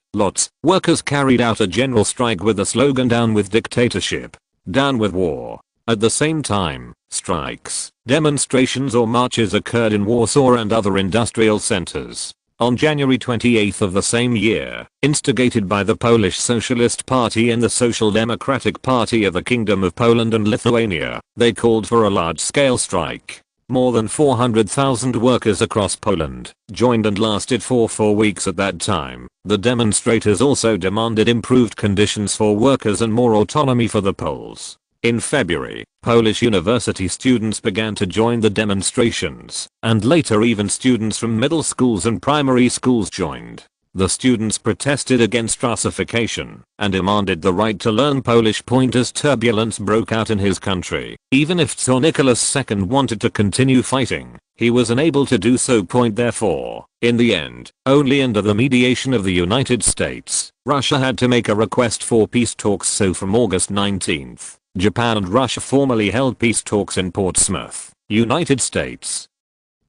[SPEAKER 1] Workers carried out a general strike with the slogan "Down with dictatorship, down with war." At the same time, strikes, demonstrations or marches occurred in Warsaw and other industrial centers. On January 28 of the same year, instigated by the Polish Socialist Party and the Social Democratic Party of the Kingdom of Poland and Lithuania, they called for a large-scale strike. More than 400,000 workers across Poland joined and lasted for 4 weeks at that time. The demonstrators also demanded improved conditions for workers and more autonomy for the Poles. In February, Polish university students began to join the demonstrations, and later even students from middle schools and primary schools joined. The students protested against Russification and demanded the right to learn Polish. As turbulence broke out in his country, even if Tsar Nicholas II wanted to continue fighting, he was unable to do so. Therefore, in the end, only under the mediation of the United States, Russia had to make a request for peace talks. So from August 19, Japan and Russia formally held peace talks in Portsmouth, United States,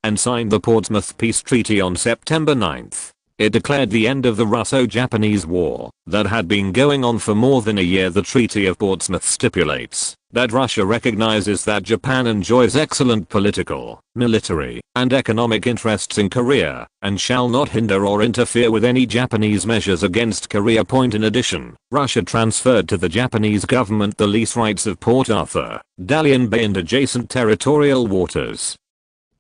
[SPEAKER 1] and signed the Portsmouth Peace Treaty on September 9. It declared the end of the Russo-Japanese War that had been going on for more than a year. The Treaty of Portsmouth stipulates that Russia recognizes that Japan enjoys excellent political, military, and economic interests in Korea and shall not hinder or interfere with any Japanese measures against Korea. In addition, Russia transferred to the Japanese government the lease rights of Port Arthur, Dalian Bay and adjacent territorial waters,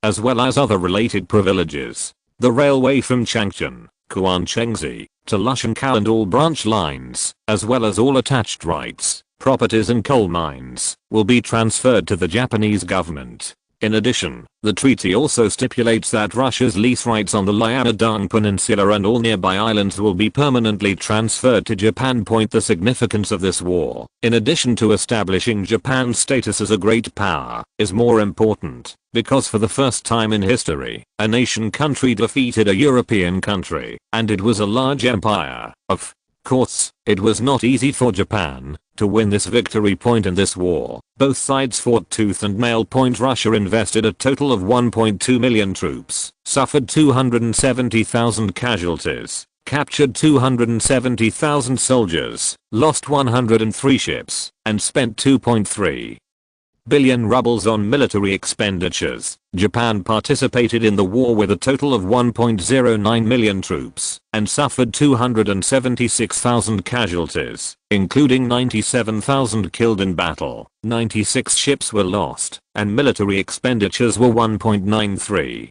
[SPEAKER 1] as well as other related privileges. The railway from Changchun Kuanchengzi, to Lushankou and all branch lines, as well as all attached rights, properties and coal mines, will be transferred to the Japanese government. In addition, the treaty also stipulates that Russia's lease rights on the Liaodong Peninsula and all nearby islands will be permanently transferred to Japan. The significance of this war, in addition to establishing Japan's status as a great power, is more important, because for the first time in history, a nation country defeated a European country, and it was a large empire. Of course, it was not easy for Japan to win this victory. In this war, both sides fought tooth and nail. Russia invested a total of 1.2 million troops, suffered 270,000 casualties, captured 270,000 soldiers, lost 103 ships, and spent 2.3 billion rubles on military expenditures. Japan participated in the war with a total of 1.09 million troops and suffered 276,000 casualties, including 97,000 killed in battle, 96 ships were lost, and military expenditures were 1.93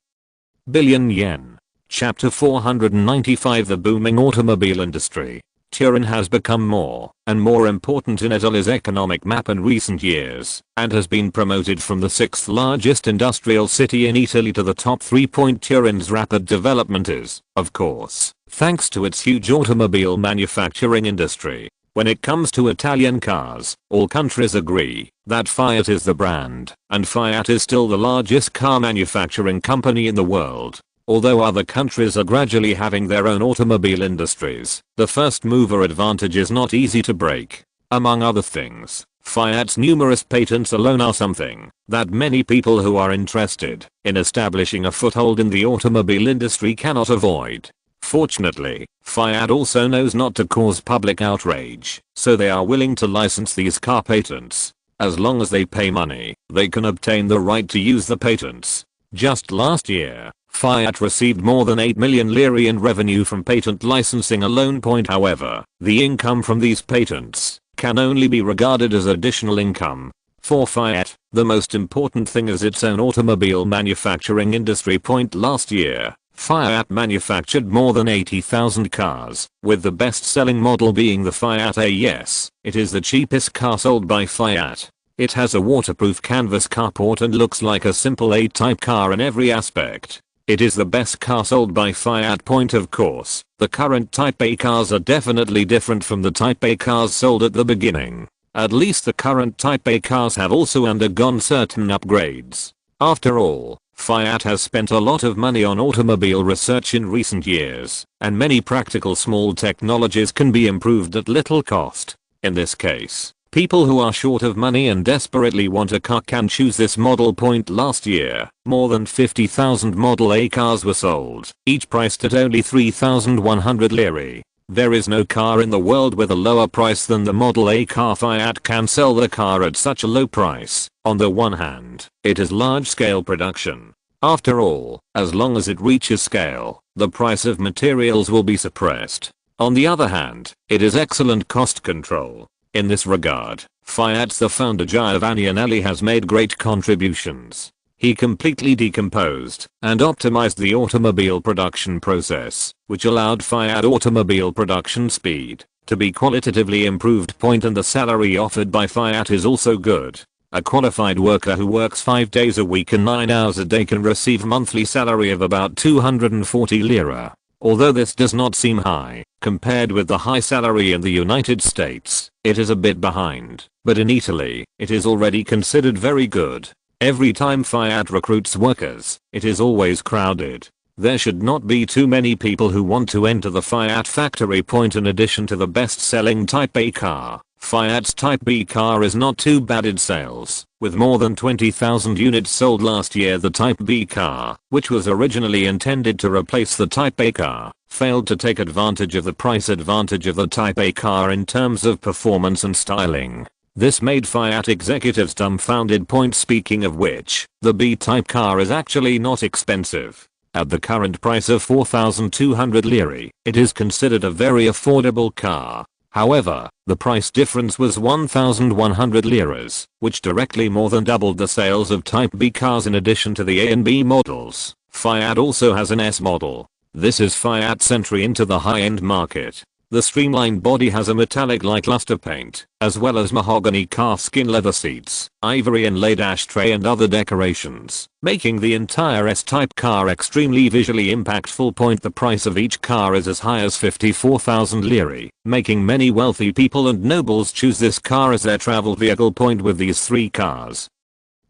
[SPEAKER 1] billion yen. Chapter 495. The booming automobile industry. Turin has become more and more important in Italy's economic map in recent years, and has been promoted from the 6th largest industrial city in Italy to the top 3. Turin's rapid development is, of course, thanks to its huge automobile manufacturing industry. When it comes to Italian cars, all countries agree that Fiat is the brand, and Fiat is still the largest car manufacturing company in the world. Although other countries are gradually having their own automobile industries, the first mover advantage is not easy to break. Among other things, Fiat's numerous patents alone are something that many people who are interested in establishing a foothold in the automobile industry cannot avoid. Fortunately, Fiat also knows not to cause public outrage, so they are willing to license these car patents. As long as they pay money, they can obtain the right to use the patents. Just last year, Fiat received more than 8 million lire in revenue from patent licensing alone. However, the income from these patents can only be regarded as additional income. For Fiat, the most important thing is its own automobile manufacturing industry. Last year, Fiat manufactured more than 80,000 cars, with the best-selling model being the Fiat Ace. It is the cheapest car sold by Fiat. It has a waterproof canvas carport and looks like a simple A-type car in every aspect. It is the best car sold by Fiat. Of course, the current Type A cars are definitely different from the Type A cars sold at the beginning. At least the current Type A cars have also undergone certain upgrades. After all, Fiat has spent a lot of money on automobile research in recent years, and many practical small technologies can be improved at little cost. In this case, people who are short of money and desperately want a car can choose this model. Last year, more than 50,000 Model A cars were sold, each priced at only 3,100 lire. There is no car in the world with a lower price than the Model A car. Fiat can sell the car at such a low price. On the one hand, it is large-scale production. After all, as long as it reaches scale, the price of materials will be suppressed. On the other hand, it is excellent cost control. In this regard, Fiat's the founder Giovanni Agnelli has made great contributions. He completely decomposed and optimized the automobile production process, which allowed Fiat automobile production speed to be qualitatively improved. And the salary offered by Fiat is also good. A qualified worker who works 5 days a week and 9 hours a day can receive monthly salary of about 240 lira. Although this does not seem high, compared with the high salary in the United States, it is a bit behind, but in Italy, it is already considered very good. Every time Fiat recruits workers, it is always crowded. There should not be too many people who want to enter the Fiat factory. In addition to the best-selling Type A car, Fiat's Type B car is not too bad in sales, with more than 20,000 units sold last year. The Type B car, which was originally intended to replace the Type A car, failed to take advantage of the price advantage of the Type A car in terms of performance and styling. This made Fiat executives dumbfounded. Speaking of which, the B-type car is actually not expensive. At the current price of 4,200 lire, it is considered a very affordable car. However, the price difference was 1,100 liras, which directly more than doubled the sales of Type B cars. In addition to the A and B models, Fiat also has an S model. This is Fiat's entry into the high-end market. The streamlined body has a metallic-like luster paint, as well as mahogany calfskin leather seats, ivory inlaid ashtray and other decorations, making the entire S-type car extremely visually impactful. The price of each car is as high as 54,000 lire, making many wealthy people and nobles choose this car as their travel vehicle. With these three cars,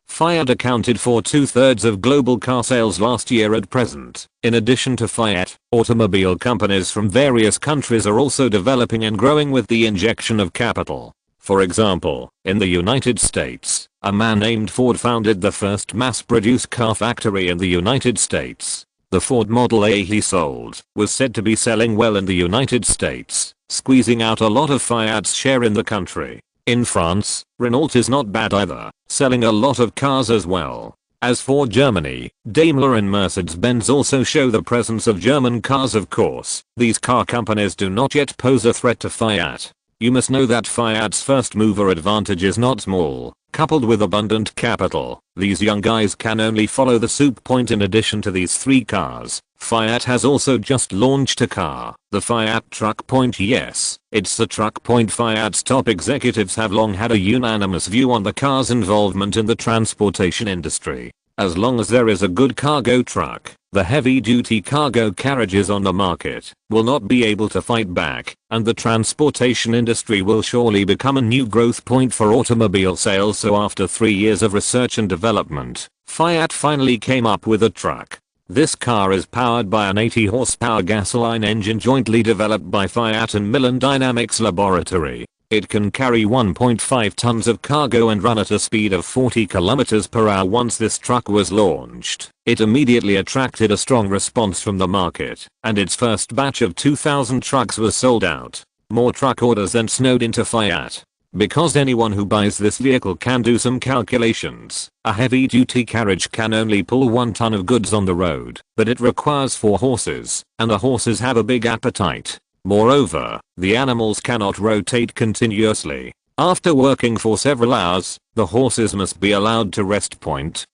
[SPEAKER 1] Fiat accounted for 2/3 of global car sales last year at present. In addition to Fiat, automobile companies from various countries are also developing and growing with the injection of capital. For example, in the United States, a man named Ford founded the first mass-produced car factory in the United States. The Ford Model A he sold was said to be selling well in the United States, squeezing out a lot of Fiat's share in the country. In France, Renault is not bad either, selling a lot of cars as well. As for Germany, Daimler and Mercedes-Benz also show the presence of German cars. Of course, these car companies do not yet pose a threat to Fiat. You must know that Fiat's first mover advantage is not small. Coupled with abundant capital, these young guys can only follow the soup. In addition to these three cars, Fiat has also just launched a car, the Fiat Truck. Yes, it's the truck. Fiat's top executives have long had a unanimous view on the car's involvement in the transportation industry. As long as there is a good cargo truck, the heavy-duty cargo carriages on the market will not be able to fight back, and the transportation industry will surely become a new growth point for automobile sales. So after 3 years of research and development, Fiat finally came up with a truck. This car is powered by an 80 horsepower gasoline engine jointly developed by Fiat and Milan Dynamics Laboratory. It can carry 1.5 tons of cargo and run at a speed of 40 km/h. Once this truck was launched, it immediately attracted a strong response from the market, and its first batch of 2,000 trucks was sold out. More truck orders then snowed into Fiat. Because anyone who buys this vehicle can do some calculations. A heavy-duty carriage can only pull 1 ton of goods on the road, but it requires 4 horses, and the horses have a big appetite. Moreover, the animals cannot rotate continuously. After working for several hours, the horses must be allowed to rest.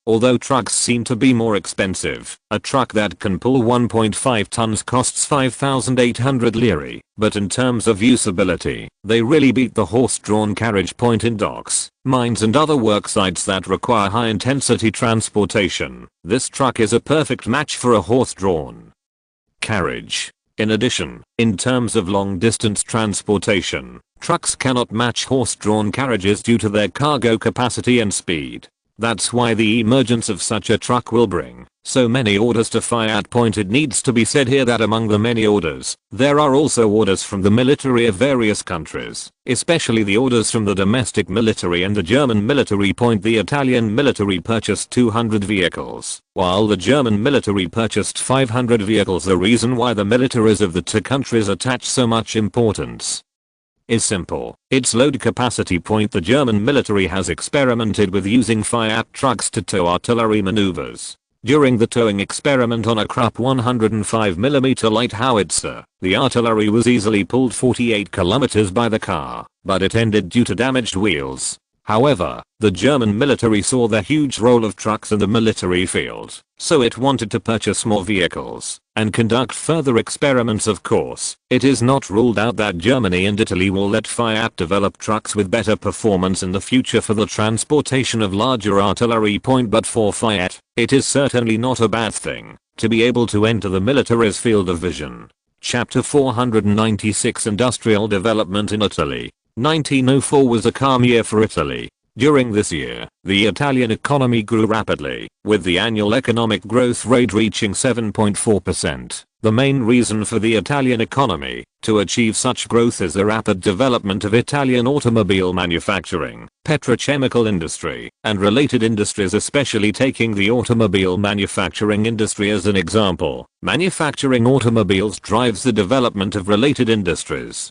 [SPEAKER 1] Although trucks seem to be more expensive, a truck that can pull 1.5 tons costs 5,800 lire, but in terms of usability, they really beat the horse-drawn carriage. In docks, mines and other work sites that require high-intensity transportation, this truck is a perfect match for a horse-drawn carriage. In addition, in terms of long-distance transportation, trucks cannot match horse-drawn carriages due to their cargo capacity and speed. That's why the emergence of such a truck will bring so many orders to Fiat. It needs to be said here that among the many orders, there are also orders from the military of various countries, especially the orders from the domestic military and the German military. The Italian military purchased 200 vehicles, while the German military purchased 500 vehicles. The reason why the militaries of the two countries attach so much importance is simple. Its load capacity. The German military has experimented with using Fiat trucks to tow artillery maneuvers. During the towing experiment on a Krupp 105mm light howitzer, the artillery was easily pulled 48 km by the car, but it ended due to damaged wheels. However, the German military saw the huge role of trucks in the military field, so it wanted to purchase more vehicles and conduct further experiments. Of course, it is not ruled out that Germany and Italy will let Fiat develop trucks with better performance in the future for the transportation of larger artillery. But for Fiat, it is certainly not a bad thing to be able to enter the military's field of vision. Chapter 496 Industrial Development in Italy. 1904 was a calm year for Italy. During this year, the Italian economy grew rapidly, with the annual economic growth rate reaching 7.4%. The main reason for the Italian economy to achieve such growth is the rapid development of Italian automobile manufacturing, petrochemical industry, and related industries, especially taking the automobile manufacturing industry as an example. Manufacturing automobiles drives the development of related industries,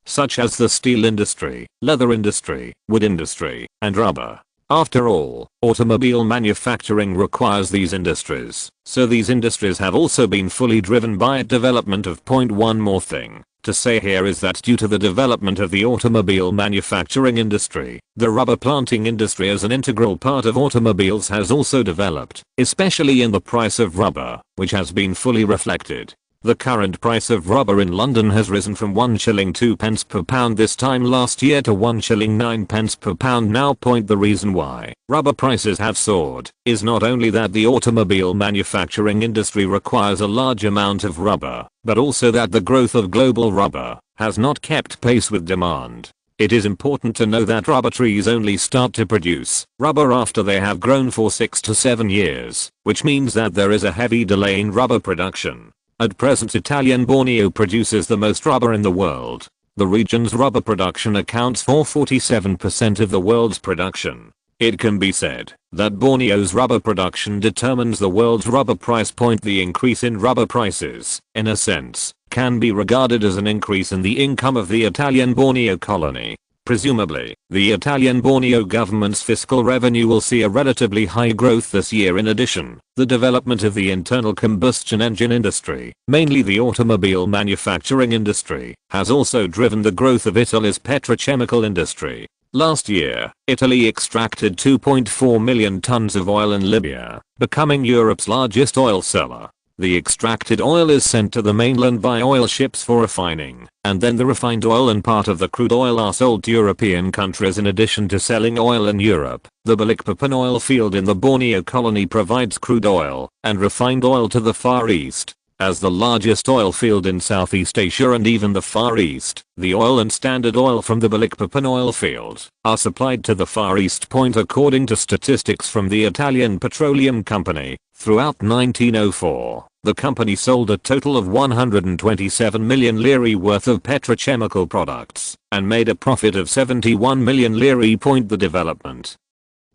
[SPEAKER 1] such as the steel industry, leather industry, wood industry, and rubber. After all, automobile manufacturing requires these industries, so these industries have also been fully driven by development of. One more thing to say here is that due to the development of the automobile manufacturing industry, the rubber planting industry as an integral part of automobiles has also developed, especially in the price of rubber, which has been fully reflected The current price of rubber in London has risen from 1 shilling 2 pence per pound this time last year to 1 shilling 9 pence per pound now. The reason why rubber prices have soared is not only that the automobile manufacturing industry requires a large amount of rubber, but also that the growth of global rubber has not kept pace with demand. It is important to know that rubber trees only start to produce rubber after they have grown for 6 to 7 years, which means that there is a heavy delay in rubber production. At present, Italian Borneo produces the most rubber in the world. The region's rubber production accounts for 47% of the world's production. It can be said that Borneo's rubber production determines the world's rubber price point. The increase in rubber prices, in a sense, can be regarded as an increase in the income of the Italian Borneo colony. Presumably, the Italian Borneo government's fiscal revenue will see a relatively high growth this year. In addition, the development of the internal combustion engine industry, mainly the automobile manufacturing industry, has also driven the growth of Italy's petrochemical industry. Last year, Italy extracted 2.4 million tons of oil in Libya, becoming Europe's largest oil seller. The extracted oil is sent to the mainland by oil ships for refining, and then the refined oil and part of the crude oil are sold to European countries. In addition to selling oil in Europe, the Balikpapan oil field in the Borneo colony provides crude oil and refined oil to the Far East. As the largest oil field in Southeast Asia and even the Far East, the oil and Standard Oil from the Balikpapan oil field are supplied to the Far East. According to statistics from the Italian Petroleum Company, throughout 1904, the company sold a total of 127 million lire worth of petrochemical products and made a profit of 71 million lire. The development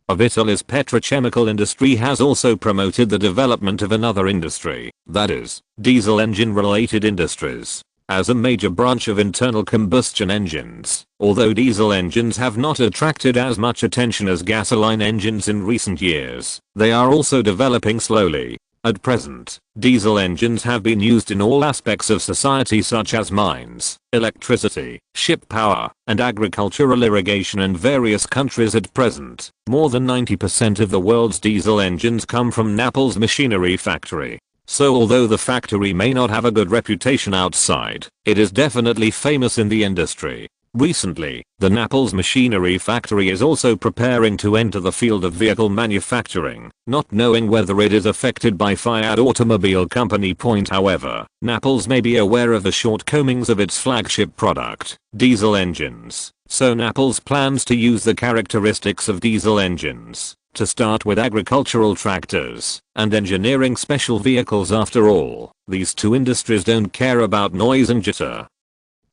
[SPEAKER 1] of Italy's petrochemical industry has also promoted the development of another industry, that is, diesel engine related industries. As a major branch of internal combustion engines, although diesel engines have not attracted as much attention as gasoline engines in recent years, they are also developing slowly. At present, diesel engines have been used in all aspects of society such as mines, electricity, ship power, and agricultural irrigation in various countries. At present, more than 90% of the world's diesel engines come from Naples machinery factory. So although the factory may not have a good reputation outside, it is definitely famous in the industry. Recently, the Naples machinery factory is also preparing to enter the field of vehicle manufacturing, not knowing whether it is affected by Fiat Automobile Company. However, Naples may be aware of the shortcomings of its flagship product, diesel engines, so Naples plans to use the characteristics of diesel engines to start with agricultural tractors and engineering special vehicles. After all, these two industries don't care about noise and jitter,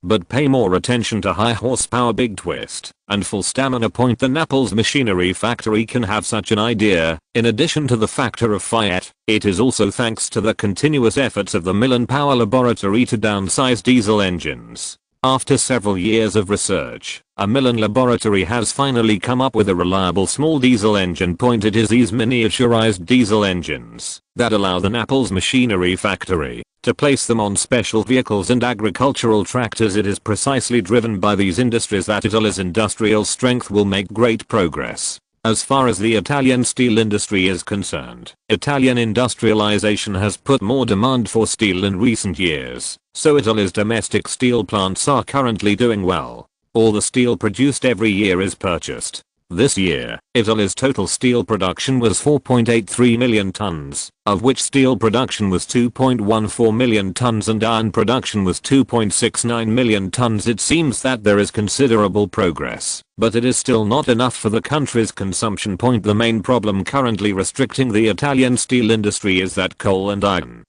[SPEAKER 1] but pay more attention to high horsepower, big twist, and full stamina. The Naples machinery factory can have such an idea. In addition to the factor of Fiat, it is also thanks to the continuous efforts of the Milan Power Laboratory to downsize diesel engines. After several years of research, a Milan laboratory has finally come up with a reliable small diesel engine. It is these miniaturized diesel engines that allow the Naples machinery factory to place them on special vehicles and agricultural tractors. It is precisely driven by these industries that Italy's industrial strength will make great progress. As far as the Italian steel industry is concerned, Italian industrialization has put more demand for steel in recent years, so Italy's domestic steel plants are currently doing well. All the steel produced every year is purchased. This year, Italy's total steel production was 4.83 million tons, of which steel production was 2.14 million tons and iron production was 2.69 million tons. It seems that there is considerable progress, but it is still not enough for the country's consumption. The main problem currently restricting the Italian steel industry is that coal and iron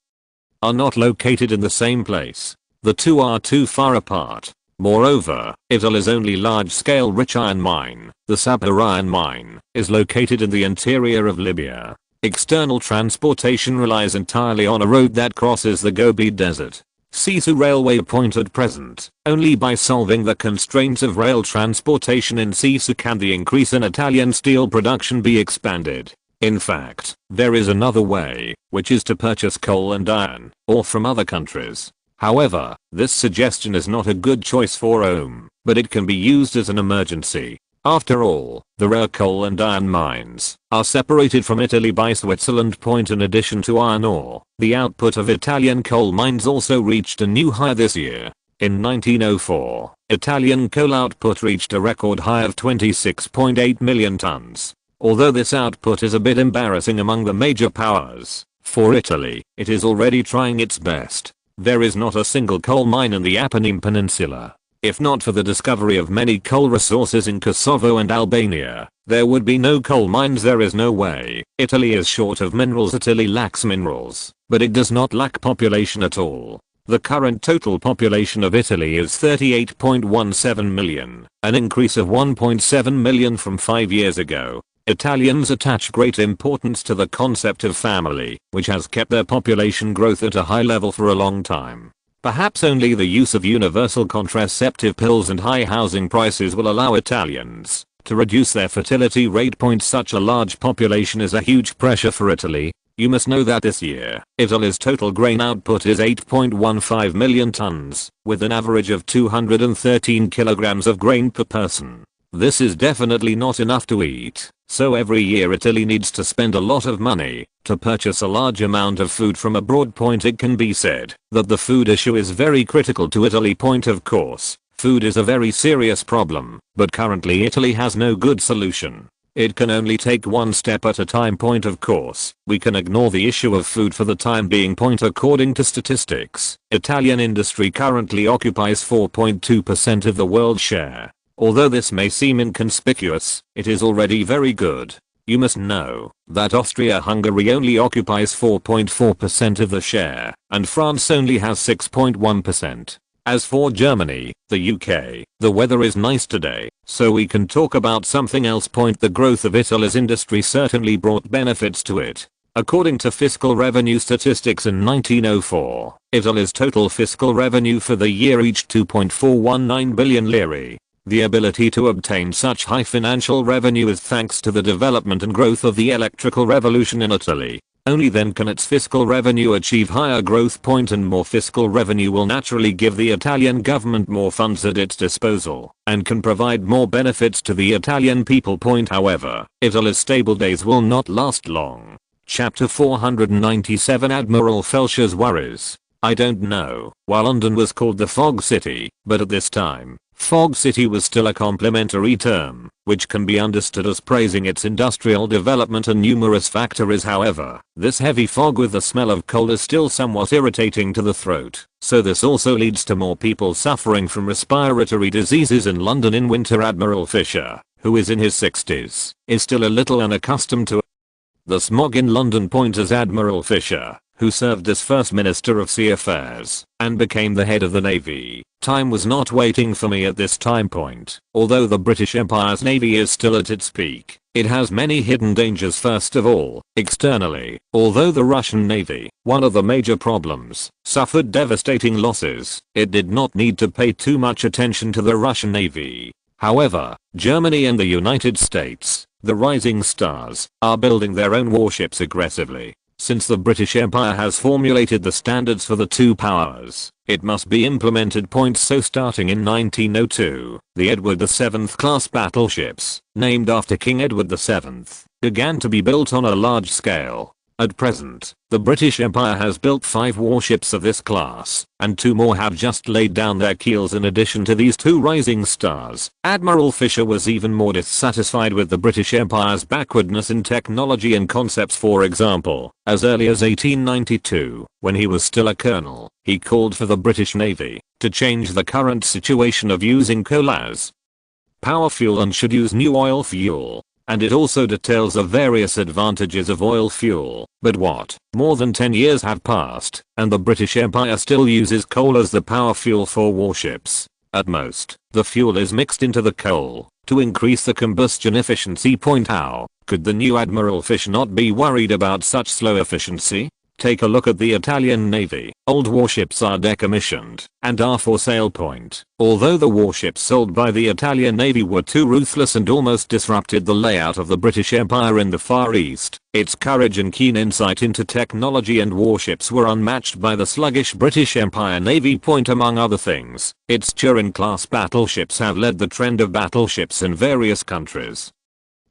[SPEAKER 1] are not located in the same place. The two are too far apart. Moreover, Italy's only large-scale rich iron mine, the Sabbia iron mine, is located in the interior of Libya. External transportation relies entirely on a road that crosses the Gobi Desert. Sisu railway. At present, only by solving the constraints of rail transportation in Sisu can the increase in Italian steel production be expanded. In fact, there is another way, which is to purchase coal and iron, ore from other countries. However, this suggestion is not a good choice for Rome, but it can be used as an emergency. After all, the rare coal and iron mines are separated from Italy by Switzerland. In addition to iron ore, the output of Italian coal mines also reached a new high this year. In 1904, Italian coal output reached a record high of 26.8 million tons. Although this output is a bit embarrassing among the major powers, for Italy, it is already trying its best. There is not a single coal mine in the Apennine Peninsula. If not for the discovery of many coal resources in Kosovo and Albania, there would be no coal mines. There is no way. Italy is short of minerals. Italy lacks minerals, but it does not lack population at all. The current total population of Italy is 38.17 million, an increase of 1.7 million from 5 years ago. Italians attach great importance to the concept of family, which has kept their population growth at a high level for a long time. Perhaps only the use of universal contraceptive pills and high housing prices will allow Italians to reduce their fertility rate. Such a large population is a huge pressure for Italy. You must know that this year, Italy's total grain output is 8.15 million tons, with an average of 213 kilograms of grain per person. This is definitely not enough to eat, so every year Italy needs to spend a lot of money to purchase a large amount of food from abroad. It can be said that the food issue is very critical to Italy. Of course, food is a very serious problem, but currently Italy has no good solution. It can only take one step at a time. Of course, we can ignore the issue of food for the time being. According to statistics, Italian industry currently occupies 4.2% of the world share. Although this may seem inconspicuous, it is already very good. You must know that Austria-Hungary only occupies 4.4% of the share, and France only has 6.1%. As for Germany, the UK, the weather is nice today, so we can talk about something else. The growth of Italy's industry certainly brought benefits to it. According to fiscal revenue statistics in 1904, Italy's total fiscal revenue for the year reached 2.419 billion lire. The ability to obtain such high financial revenue is thanks to the development and growth of the electrical revolution in Italy. Only then can its fiscal revenue achieve higher growth. And more fiscal revenue will naturally give the Italian government more funds at its disposal and can provide more benefits to the Italian people. However, Italy's stable days will not last long. Chapter 497 Admiral Felsher's worries. I don't know why London was called the Fog City, but at this time, Fog City was still a complimentary term, which can be understood as praising its industrial development and numerous factories. However, this heavy fog with the smell of coal is still somewhat irritating to the throat, so this also leads to more people suffering from respiratory diseases in London in winter. Admiral Fisher, who is in his 60s, is still a little unaccustomed to the smog in London. As Admiral Fisher, who served as First Minister of Sea Affairs and became the head of the Navy, time was not waiting for me at this time. Although the British Empire's Navy is still at its peak, it has many hidden dangers. First of all, externally, although the Russian Navy, one of the major problems, suffered devastating losses, it did not need to pay too much attention to the Russian Navy. However, Germany and the United States, the rising stars, are building their own warships aggressively. Since the British Empire has formulated the standards for the two powers, it must be implemented. So starting in 1902, the Edward VII class battleships, named after King Edward VII, began to be built on a large scale. At present, the British Empire has built 5 warships of this class, and 2 more have just laid down their keels. In addition to these 2 rising stars, Admiral Fisher was even more dissatisfied with the British Empire's backwardness in technology and concepts. For example, as early as 1892, when he was still a colonel, he called for the British Navy to change the current situation of using coal as power fuel and should use new oil fuel. And it also details the various advantages of oil fuel. But what? More than 10 years have passed, and the British Empire still uses coal as the power fuel for warships. At most, the fuel is mixed into the coal to increase the combustion efficiency. How could the new Admiral Fisher not be worried about such slow efficiency? Take a look at the Italian Navy. Old warships are decommissioned and are for sale. Although the warships sold by the Italian Navy were too ruthless and almost disrupted the layout of the British Empire in the Far East, its courage and keen insight into technology and warships were unmatched by the sluggish British Empire Navy. Among other things, its Turin-class battleships have led the trend of battleships in various countries.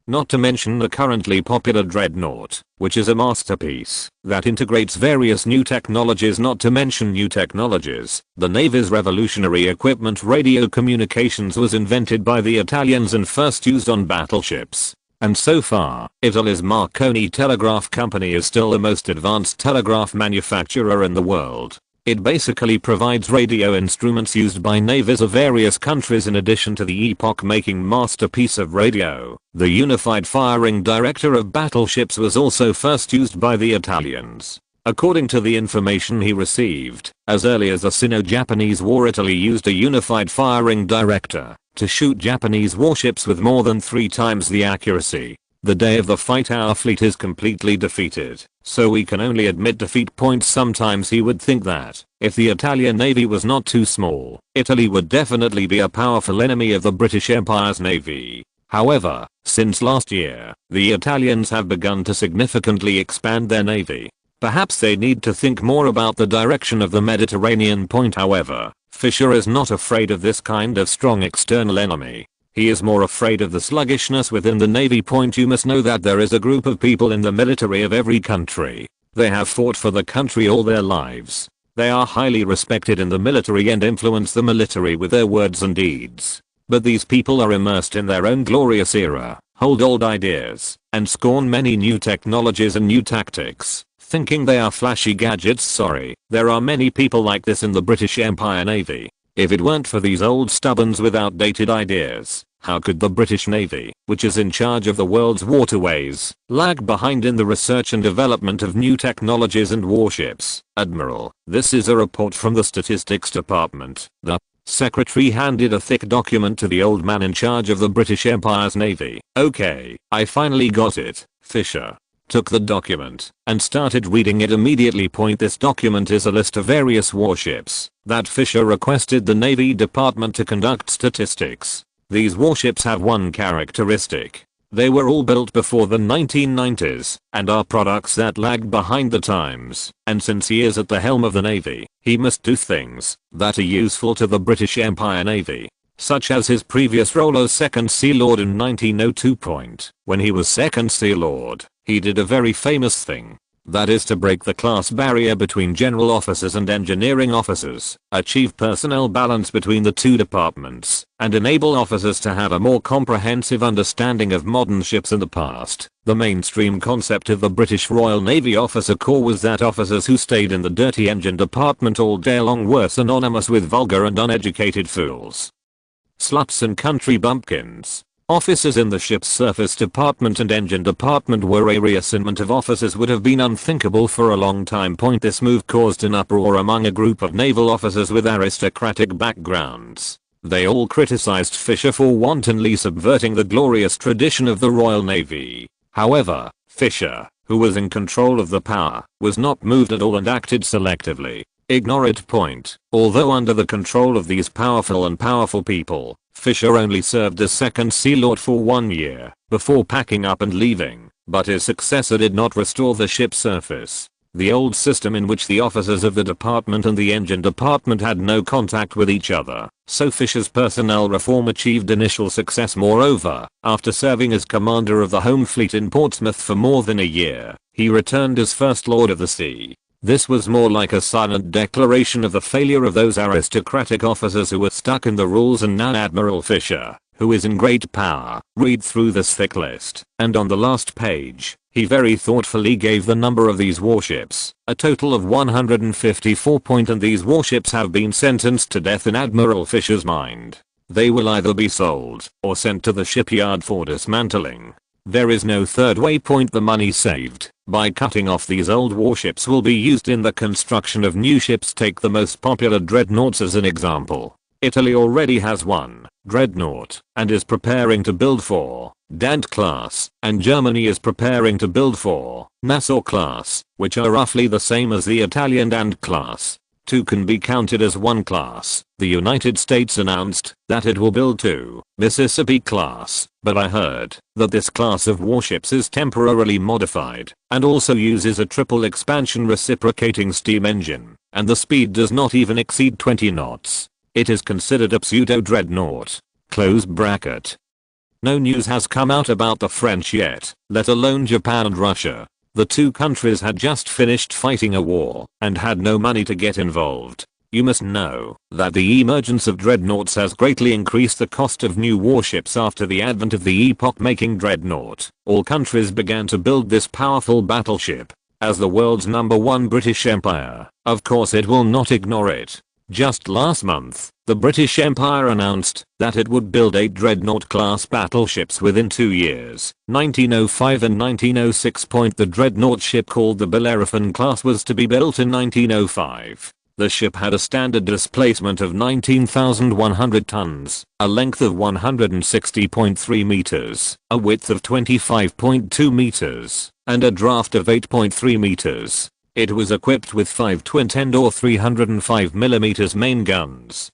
[SPEAKER 1] Not to mention the currently popular Dreadnought, which is a masterpiece that integrates various new technologies. Not to mention new technologies, the Navy's revolutionary equipment radio communications was invented by the Italians and first used on battleships. And so far, Italy's Marconi Telegraph Company is still the most advanced telegraph manufacturer in the world. It basically provides radio instruments used by navies of various countries in addition to the epoch-making masterpiece of radio. The unified firing director of battleships was also first used by the Italians. According to the information he received, as early as the Sino-Japanese War, Italy used a unified firing director to shoot Japanese warships with more than 3 times the accuracy. The day of the fight our fleet is completely defeated, so we can only admit defeat. Sometimes he would think that, if the Italian Navy was not too small, Italy would definitely be a powerful enemy of the British Empire's Navy. However, since last year, the Italians have begun to significantly expand their navy. Perhaps they need to think more about the direction of the Mediterranean. However, Fisher is not afraid of this kind of strong external enemy. He is more afraid of the sluggishness within the Navy. You must know that there is a group of people in the military of every country. They have fought for the country all their lives. They are highly respected in the military and influence the military with their words and deeds. But these people are immersed in their own glorious era, hold old ideas, and scorn many new technologies and new tactics, thinking they are flashy gadgets. There are many people like this in the British Empire Navy. If it weren't for these old stubborns with outdated ideas, how could the British Navy, which is in charge of the world's waterways, lag behind in the research and development of new technologies and warships? Admiral, this is a report from the Statistics Department. The secretary handed a thick document to the old man in charge of the British Empire's Navy. Okay, I finally got it. Fisher took the document and started reading it immediately. This document is a list of various warships that Fisher requested the Navy Department to conduct statistics. These warships have one characteristic. They were all built before the 1990s and are products that lag behind the times, and since he is at the helm of the Navy, he must do things that are useful to the British Empire Navy, such as his previous role as Second Sea Lord in 1902. When he was Second Sea Lord, he did a very famous thing. That is to break the class barrier between general officers and engineering officers, achieve personnel balance between the two departments, and enable officers to have a more comprehensive understanding of modern ships in the past. The mainstream concept of the British Royal Navy Officer Corps was that officers who stayed in the dirty engine department all day long were synonymous with vulgar and uneducated fools, sluts and country bumpkins. Officers in the ship's surface department and engine department were a reassignment of officers would have been unthinkable for a long time. This move caused an uproar among a group of naval officers with aristocratic backgrounds. They all criticized Fisher for wantonly subverting the glorious tradition of the Royal Navy. However, Fisher, who was in control of the power, was not moved at all and acted selectively. Ignore it. Although under the control of these powerful people, Fisher only served as Second Sea Lord for 1 year before packing up and leaving, but his successor did not restore the ship's surface. The old system in which the officers of the department and the engine department had no contact with each other, so Fisher's personnel reform achieved initial success. Moreover, after serving as commander of the Home Fleet in Portsmouth for more than a year, he returned as First Lord of the Sea. This was more like a silent declaration of the failure of those aristocratic officers who were stuck in the rules. And now Admiral Fisher, who is in great power, read through this thick list, and on the last page, he very thoughtfully gave the number of these warships, a total of 154. And these warships have been sentenced to death in Admiral Fisher's mind. They will either be sold or sent to the shipyard for dismantling. There is no third way. The money saved by cutting off these old warships will be used in the construction of new ships. Take the most popular dreadnoughts as an example. Italy already has one dreadnought and is preparing to build 4 Dant class, and Germany is preparing to build 4 Nassau class, which are roughly the same as the Italian Dant class. Two can be counted as one class. The United States announced that it will build two Mississippi class, but I heard that this class of warships is temporarily modified and also uses a triple expansion reciprocating steam engine, and the speed does not even exceed 20 knots. It is considered a pseudo-dreadnought. Close bracket. No news has come out about the French yet, let alone Japan and Russia. The two countries had just finished fighting a war and had no money to get involved. You must know that the emergence of dreadnoughts has greatly increased the cost of new warships after the advent of the epoch-making dreadnought. All countries began to build this powerful battleship. As the world's #1 British Empire, of course it will not ignore it. Just last month, the British Empire announced that it would build 8 dreadnought-class battleships within 2 years, 1905 and 1906. The dreadnought ship called the Bellerophon class was to be built in 1905. The ship had a standard displacement of 19,100 tons, a length of 160.3 meters, a width of 25.2 meters, and a draft of 8.3 meters. It was equipped with 5 twin-end or 305mm main guns.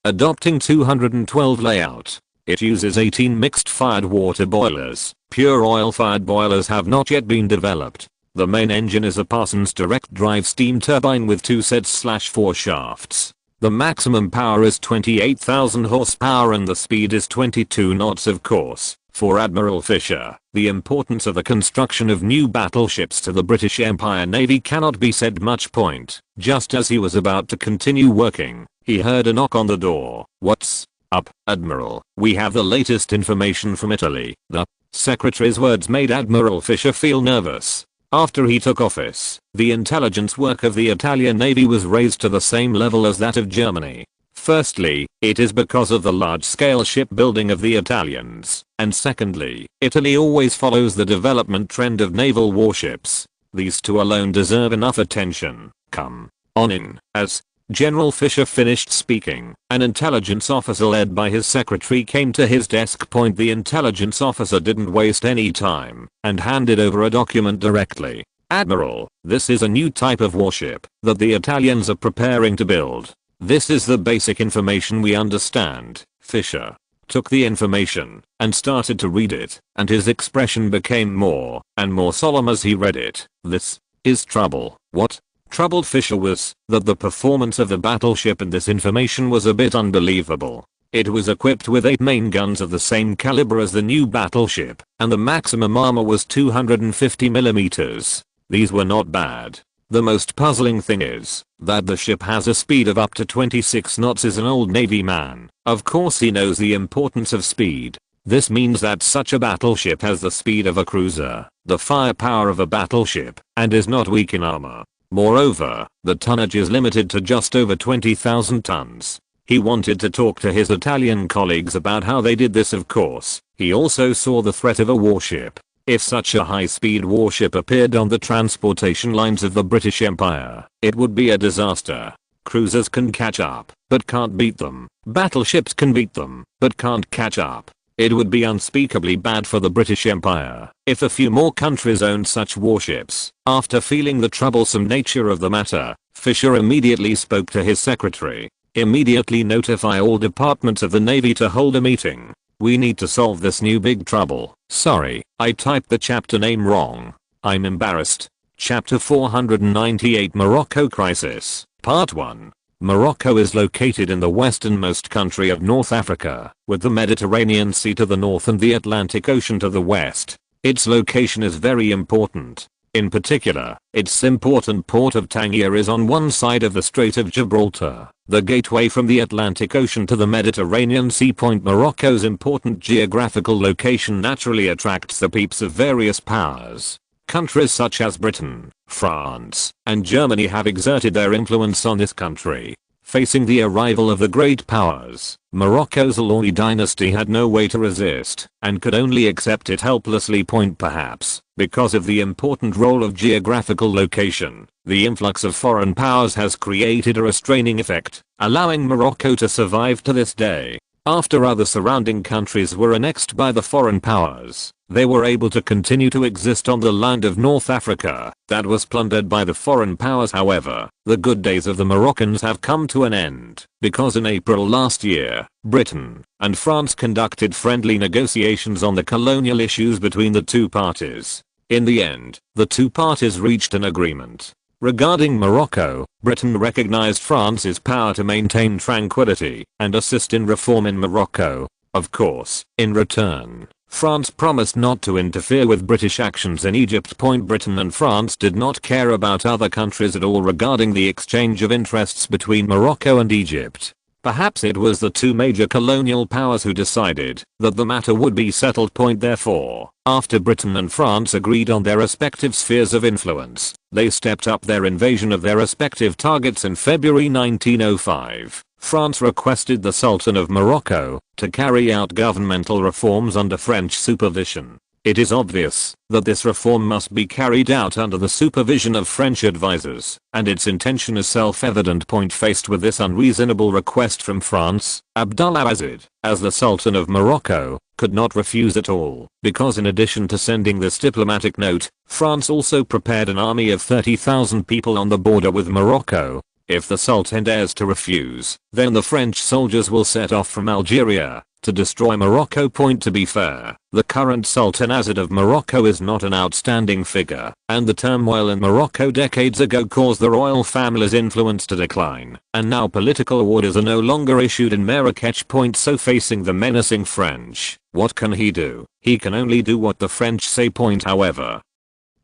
[SPEAKER 1] Adopting 212 layout. It uses 18 mixed-fired water boilers. Pure oil-fired boilers have not yet been developed. The main engine is a Parsons direct-drive steam turbine with 2 sets/4 shafts. The maximum power is 28,000 horsepower and the speed is 22 knots of course. For Admiral Fisher, the importance of the construction of new battleships to the British Empire Navy cannot be said much point. Just as he was about to continue working, he heard a knock on the door. "What's up, Admiral? We have the latest information from Italy." The secretary's words made Admiral Fisher feel nervous. After he took office, the intelligence work of the Italian Navy was raised to the same level as that of Germany. Firstly, it is because of the large-scale shipbuilding of the Italians, and secondly, Italy always follows the development trend of naval warships. These two alone deserve enough attention. Come on in. As General Fisher finished speaking, an intelligence officer led by his secretary came to his desk. The intelligence officer didn't waste any time and handed over a document directly. "Admiral, this is a new type of warship that the Italians are preparing to build. This is the basic information we understand." Fisher took the information and started to read it, and his expression became more and more solemn as he read it. "This is trouble." What troubled Fisher was that the performance of the battleship and this information was a bit unbelievable. It was equipped with 8 main guns of the same caliber as the new battleship, and the maximum armor was 250mm. These were not bad. The most puzzling thing is that the ship has a speed of up to 26 knots. As an old Navy man, of course he knows the importance of speed. This means that such a battleship has the speed of a cruiser, the firepower of a battleship, and is not weak in armor. Moreover, the tonnage is limited to just over 20,000 tons. He wanted to talk to his Italian colleagues about how they did this. Of course, he also saw the threat of a warship. If such a high-speed warship appeared on the transportation lines of the British Empire, it would be a disaster. Cruisers can catch up, but can't beat them. Battleships can beat them, but can't catch up. It would be unspeakably bad for the British Empire if a few more countries owned such warships. After feeling the troublesome nature of the matter, Fisher immediately spoke to his secretary. "Immediately notify all departments of the Navy to hold a meeting. We need to solve this new big trouble." Sorry, I typed the chapter name wrong. I'm embarrassed. Chapter 498 Morocco Crisis, Part 1. Morocco is located in the westernmost country of North Africa, with the Mediterranean Sea to the north and the Atlantic Ocean to the west. Its location is very important. In particular, its important port of Tangier is on one side of the Strait of Gibraltar, the gateway from the Atlantic Ocean to the Mediterranean Sea. Morocco's important geographical location naturally attracts the peeps of various powers. Countries such as Britain, France, and Germany have exerted their influence on this country. Facing the arrival of the great powers, Morocco's Alauid dynasty had no way to resist and could only accept it helplessly. Perhaps because of the important role of geographical location, the influx of foreign powers has created a restraining effect, allowing Morocco to survive to this day. After other surrounding countries were annexed by the foreign powers, they were able to continue to exist on the land of North Africa that was plundered by the foreign powers. However, the good days of the Moroccans have come to an end, because in April last year, Britain and France conducted friendly negotiations on the colonial issues between the two parties. In the end, the two parties reached an agreement. Regarding Morocco, Britain recognized France's power to maintain tranquility and assist in reform in Morocco. Of course, in return, France promised not to interfere with British actions in Egypt. Britain and France did not care about other countries at all regarding the exchange of interests between Morocco and Egypt. Perhaps it was the two major colonial powers who decided that the matter would be settled. Therefore, after Britain and France agreed on their respective spheres of influence, they stepped up their invasion of their respective targets. In February 1905, France requested the Sultan of Morocco to carry out governmental reforms under French supervision. It is obvious that this reform must be carried out under the supervision of French advisors, and its intention is self-evident. Faced with this unreasonable request from France, Abdullah Aziz, as the Sultan of Morocco, could not refuse at all, because in addition to sending this diplomatic note, France also prepared an army of 30,000 people on the border with Morocco. If the Sultan dares to refuse, then the French soldiers will set off from Algeria to destroy Morocco. To be fair, the current Sultan Aziz of Morocco is not an outstanding figure, and the turmoil in Morocco decades ago caused the royal family's influence to decline, and now political orders are no longer issued in Marrakech. So facing the menacing French, what can he do? He can only do what the French say. However,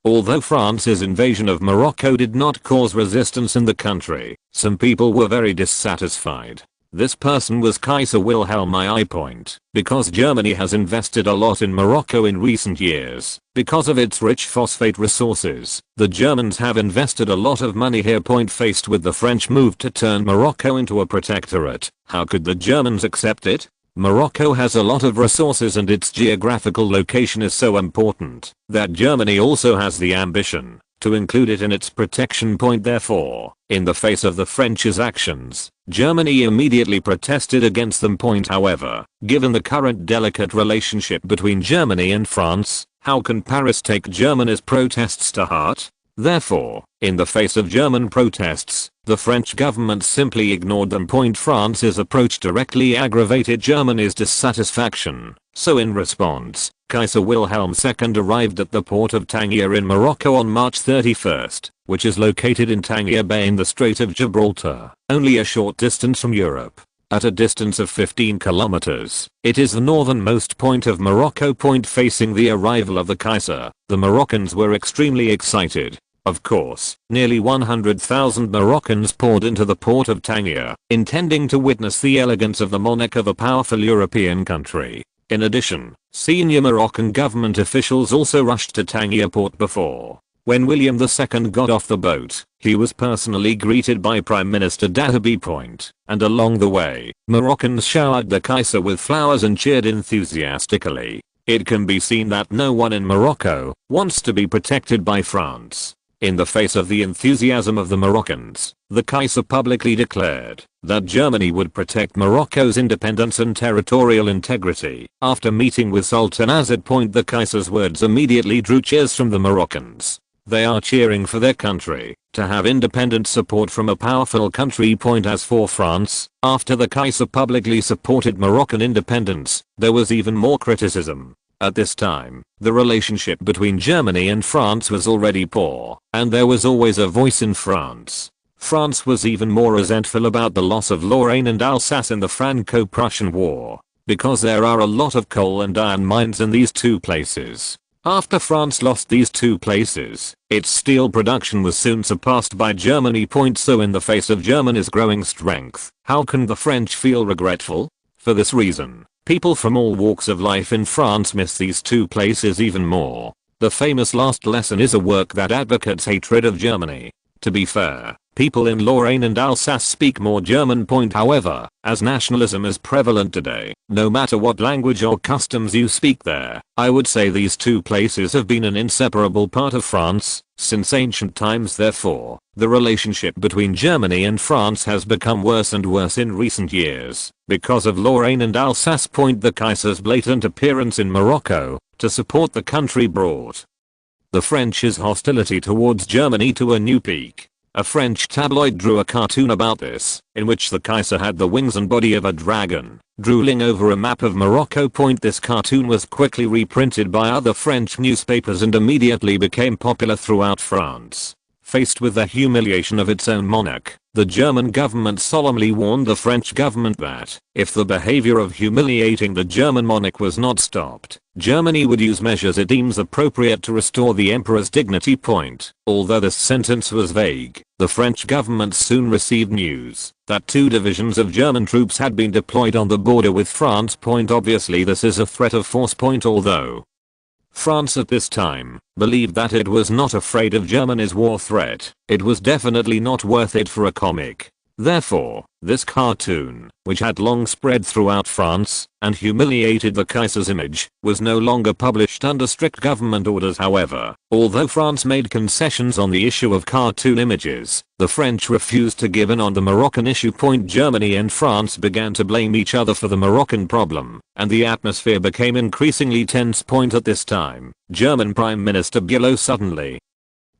[SPEAKER 1] although France's invasion of Morocco did not cause resistance in the country, some people were very dissatisfied. This person was Kaiser Wilhelm I. Because Germany has invested a lot in Morocco in recent years, because of its rich phosphate resources, the Germans have invested a lot of money here. Faced with the French move to turn Morocco into a protectorate, how could the Germans accept it? Morocco has a lot of resources and its geographical location is so important that Germany also has the ambition to include it in its protection. Therefore, in the face of the French's actions, Germany immediately protested against them. However, given the current delicate relationship between Germany and France, how can Paris take Germany's protests to heart? Therefore, in the face of German protests, the French government simply ignored them. France's approach directly aggravated Germany's dissatisfaction, so in response, Kaiser Wilhelm II arrived at the port of Tangier in Morocco on March 31st, which is located in Tangier Bay in the Strait of Gibraltar, only a short distance from Europe. At a distance of 15 kilometers, it is the northernmost point of Morocco. Facing the arrival of the Kaiser, the Moroccans were extremely excited. Of course, nearly 100,000 Moroccans poured into the port of Tangier, intending to witness the elegance of the monarch of a powerful European country. In addition, senior Moroccan government officials also rushed to Tangier port. Before, when William II got off the boat, he was personally greeted by Prime Minister Dahomey. And along the way, Moroccans showered the Kaiser with flowers and cheered enthusiastically. It can be seen that no one in Morocco wants to be protected by France. In the face of the enthusiasm of the Moroccans, the Kaiser publicly declared that Germany would protect Morocco's independence and territorial integrity. After meeting with Sultan Aziz. The Kaiser's words immediately drew cheers from the Moroccans. They are cheering for their country to have independent support from a powerful country. As for France, after the Kaiser publicly supported Moroccan independence, there was even more criticism. At this time, the relationship between Germany and France was already poor, and there was always a voice in France. France was even more resentful about the loss of Lorraine and Alsace in the Franco-Prussian War, because there are a lot of coal and iron mines in these two places. After France lost these two places, its steel production was soon surpassed by Germany. So in the face of Germany's growing strength, how can the French feel regretful? For this reason, people from all walks of life in France miss these two places even more. The famous Last Lesson is a work that advocates hatred of Germany. To be fair, People in Lorraine and Alsace speak more German. However, as nationalism is prevalent today, no matter what language or customs you speak there, I would say these two places have been an inseparable part of France since ancient times. Therefore, the relationship between Germany and France has become worse and worse in recent years because of Lorraine and Alsace. The Kaiser's blatant appearance in Morocco to support the country brought the French's hostility towards Germany to a new peak. A French tabloid drew a cartoon about this, in which the Kaiser had the wings and body of a dragon, drooling over a map of Morocco. This cartoon was quickly reprinted by other French newspapers and immediately became popular throughout France. Faced with the humiliation of its own monarch, the German government solemnly warned the French government that, if the behavior of humiliating the German monarch was not stopped, Germany would use measures it deems appropriate to restore the emperor's dignity. Although this sentence was vague, the French government soon received news that 2 divisions of German troops had been deployed on the border with France. Obviously this is a threat of force. Although France at this time believed that it was not afraid of Germany's war threat, it was definitely not worth it for a comic. Therefore, this cartoon, which had long spread throughout France and humiliated the Kaiser's image, was no longer published under strict government orders. However, although France made concessions on the issue of cartoon images, the French refused to give in on the Moroccan issue. Germany and France began to blame each other for the Moroccan problem, and the atmosphere became increasingly tense. At this time, German Prime Minister Bülow suddenly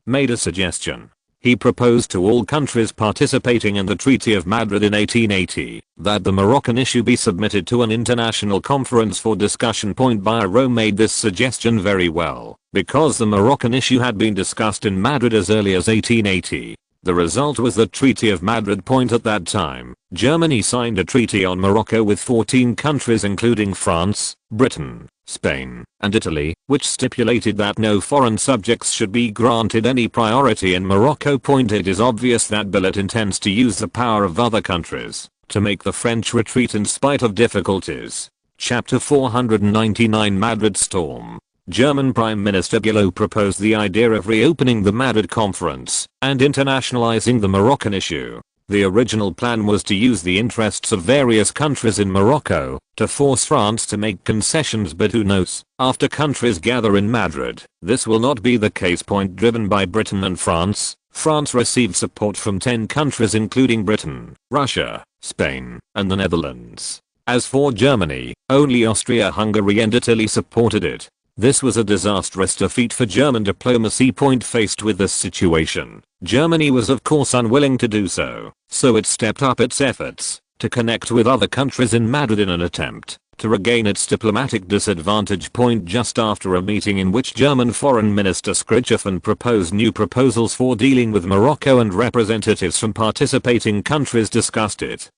[SPEAKER 1] made a suggestion. He proposed to all countries participating in the Treaty of Madrid in 1880 that the Moroccan issue be submitted to an international conference for discussion. Rome made this suggestion very well, because the Moroccan issue had been discussed in Madrid as early as 1880. The result was the Treaty of Madrid. At that time, Germany signed a treaty on Morocco with 14 countries including France, Britain, Spain, and Italy, which stipulated that no foreign subjects should be granted any priority in Morocco. It is obvious that Billet intends to use the power of other countries to make the French retreat in spite of difficulties. Chapter 499 Madrid Storm. German Prime Minister Bülow proposed the idea of reopening the Madrid Conference and internationalizing the Moroccan issue. The original plan was to use the interests of various countries in Morocco to force France to make concessions, but who knows, after countries gather in Madrid, this will not be the case. Driven by Britain and France, France received support from 10 countries including Britain, Russia, Spain, and the Netherlands. As for Germany, only Austria-Hungary and Italy supported it. This was a disastrous defeat for German diplomacy. Faced with this situation, Germany was of course unwilling to do so it stepped up its efforts to connect with other countries in Madrid in an attempt to regain its diplomatic disadvantage. Just after a meeting in which German Foreign Minister Schritthofen proposed new proposals for dealing with Morocco and representatives from participating countries discussed it,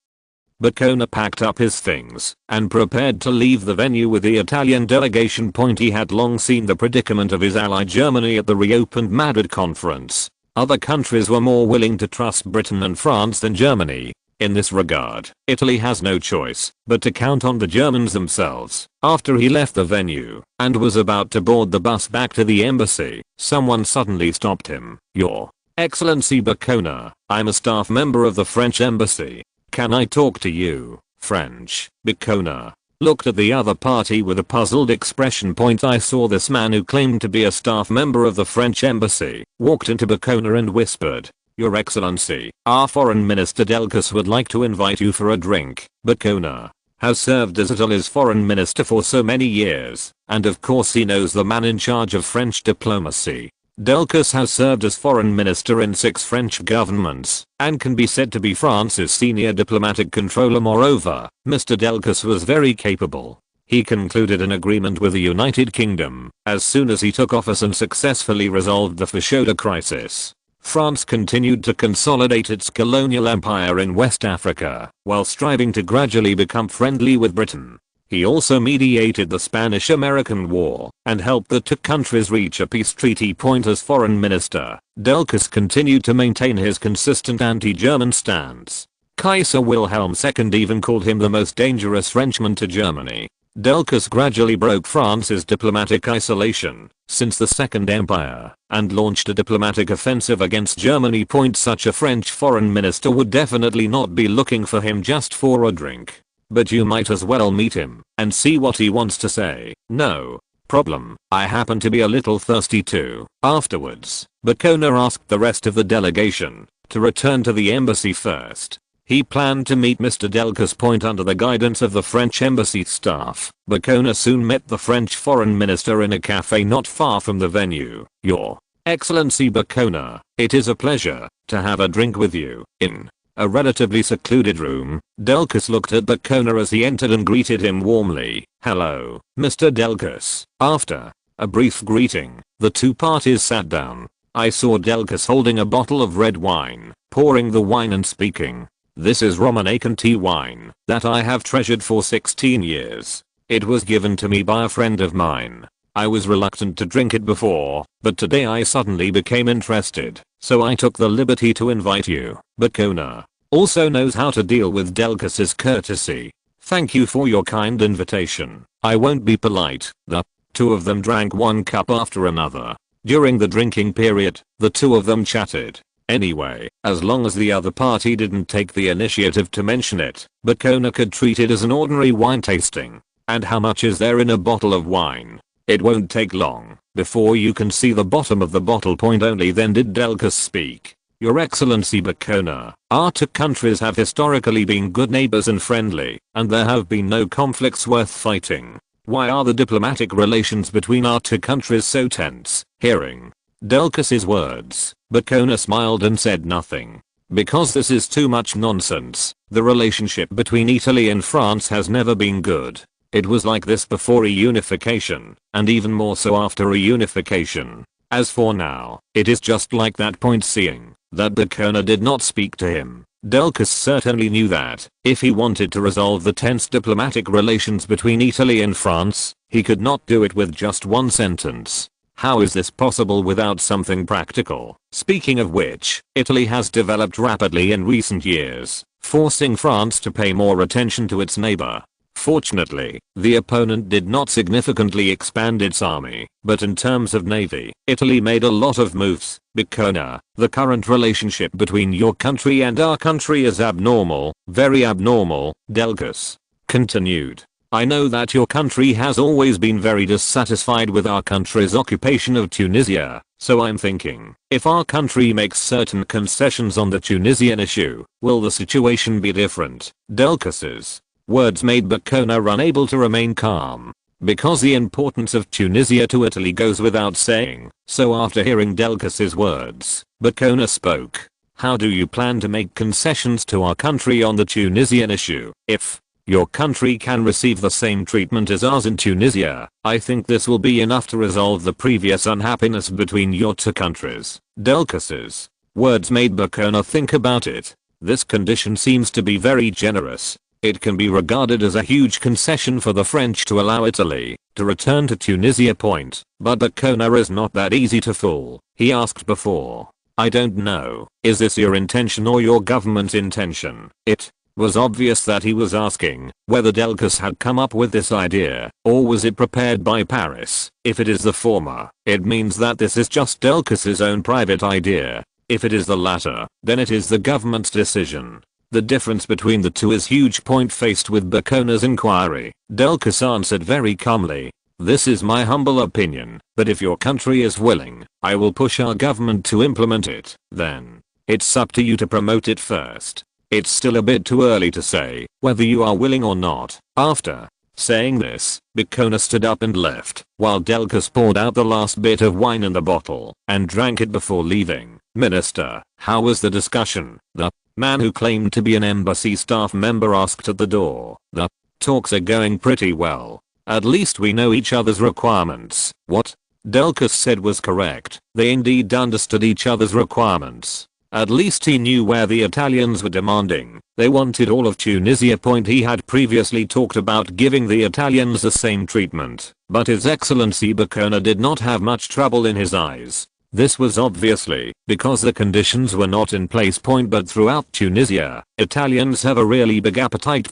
[SPEAKER 1] Bocconi packed up his things and prepared to leave the venue with the Italian delegation. He had long seen the predicament of his ally Germany at the reopened Madrid conference. Other countries were more willing to trust Britain and France than Germany. In this regard, Italy has no choice but to count on the Germans themselves. After he left the venue and was about to board the bus back to the embassy, someone suddenly stopped him. "Your Excellency Bocconi, I'm a staff member of the French embassy. Can I talk to you?" French. Bocconi looked at the other party with a puzzled expression. I saw this man who claimed to be a staff member of the French embassy walked into Bocconi and whispered, "Your Excellency, our Foreign Minister Delcas would like to invite you for a drink." Bocconi has served as Italy's foreign minister for so many years, and of course he knows the man in charge of French diplomacy. Delcas has served as foreign minister in 6 French governments and can be said to be France's senior diplomatic controller. Moreover, Mr. Delcas was very capable. He concluded an agreement with the United Kingdom as soon as he took office and successfully resolved the Fashoda crisis. France continued to consolidate its colonial empire in West Africa while striving to gradually become friendly with Britain. He also mediated the Spanish-American War and helped the 2 countries reach a peace treaty. As foreign minister, Delcas continued to maintain his consistent anti-German stance. Kaiser Wilhelm II even called him the most dangerous Frenchman to Germany. Delcas gradually broke France's diplomatic isolation since the Second Empire and launched a diplomatic offensive against Germany. Such a French foreign minister would definitely not be looking for him just for a drink. But you might as well meet him and see what he wants to say. No problem. I happen to be a little thirsty too. Afterwards, Bacona asked the rest of the delegation to return to the embassy first. He planned to meet Mr. Delcas. Under the guidance of the French embassy staff, Bacona soon met the French foreign minister in a cafe not far from the venue. Your Excellency Bacona, it is a pleasure to have a drink with you. In a relatively secluded room, Delcas looked at Bacona as he entered and greeted him warmly. Hello, Mr. Delcas. After a brief greeting, the two parties sat down. I saw Delcas holding a bottle of red wine, pouring the wine and speaking. This is Romanée wine that I have treasured for 16 years. It was given to me by a friend of mine. I was reluctant to drink it before, but today I suddenly became interested, so I took the liberty to invite you. Bacona also knows how to deal with Delcas's courtesy. Thank you for your kind invitation. I won't be polite. The two of them drank one cup after another. During the drinking period, the two of them chatted. Anyway, as long as the other party didn't take the initiative to mention it, Bacona could treat it as an ordinary wine tasting. And how much is there in a bottle of wine? It won't take long before you can see the bottom of the bottle. Only then did Delcas speak. Your Excellency Bacona, our two countries have historically been good neighbors and friendly, and there have been no conflicts worth fighting. Why are the diplomatic relations between our two countries so tense? Hearing Delcas's words, Bacona smiled and said nothing. Because this is too much nonsense. The relationship between Italy and France has never been good. It was like this before reunification, and even more so after reunification. As for now, it is just like that. Seeing that Bacona did not speak to him, Delcas certainly knew that if he wanted to resolve the tense diplomatic relations between Italy and France, he could not do it with just one sentence. How is this possible without something practical? Speaking of which, Italy has developed rapidly in recent years, forcing France to pay more attention to its neighbor. Fortunately, the opponent did not significantly expand its army, but in terms of navy, Italy made a lot of moves. Bacona, the current relationship between your country and our country is abnormal, very abnormal, Delcas continued. I know that your country has always been very dissatisfied with our country's occupation of Tunisia, so I'm thinking, if our country makes certain concessions on the Tunisian issue, will the situation be different? Delcas's words made Bacona unable to remain calm. Because the importance of Tunisia to Italy goes without saying, so after hearing Delcas's words, Bacona spoke. How do you plan to make concessions to our country on the Tunisian issue? If your country can receive the same treatment as ours in Tunisia, I think this will be enough to resolve the previous unhappiness between your two countries. Delcas's words made Bacona think about it. This condition seems to be very generous. It can be regarded as a huge concession for the French to allow Italy to return to Tunisia. But Bacona is not that easy to fool. He asked before. I don't know. Is this your intention or your government's intention? It was obvious that he was asking whether Delcas had come up with this idea, or was it prepared by Paris. If it is the former, it means that this is just Delcas's own private idea. If it is the latter, then it is the government's decision. The difference between the two is huge. Faced with Bacona's inquiry, Delcas answered very calmly. This is my humble opinion, but if your country is willing, I will push our government to implement it. Then, it's up to you to promote it first. It's still a bit too early to say whether you are willing or not. After saying this, Bacona stood up and left, while Delcas poured out the last bit of wine in the bottle and drank it before leaving. Minister, how was the discussion? The man who claimed to be an embassy staff member asked at the door. The talks are going pretty well. At least we know each other's requirements. What Delcas said was correct. They indeed understood each other's requirements. At least he knew where the Italians were demanding. They wanted all of Tunisia. He had previously talked about giving the Italians the same treatment, but His Excellency Bacona did not have much trouble in his eyes. This was obviously because the conditions were not in place. But throughout Tunisia, Italians have a really big appetite.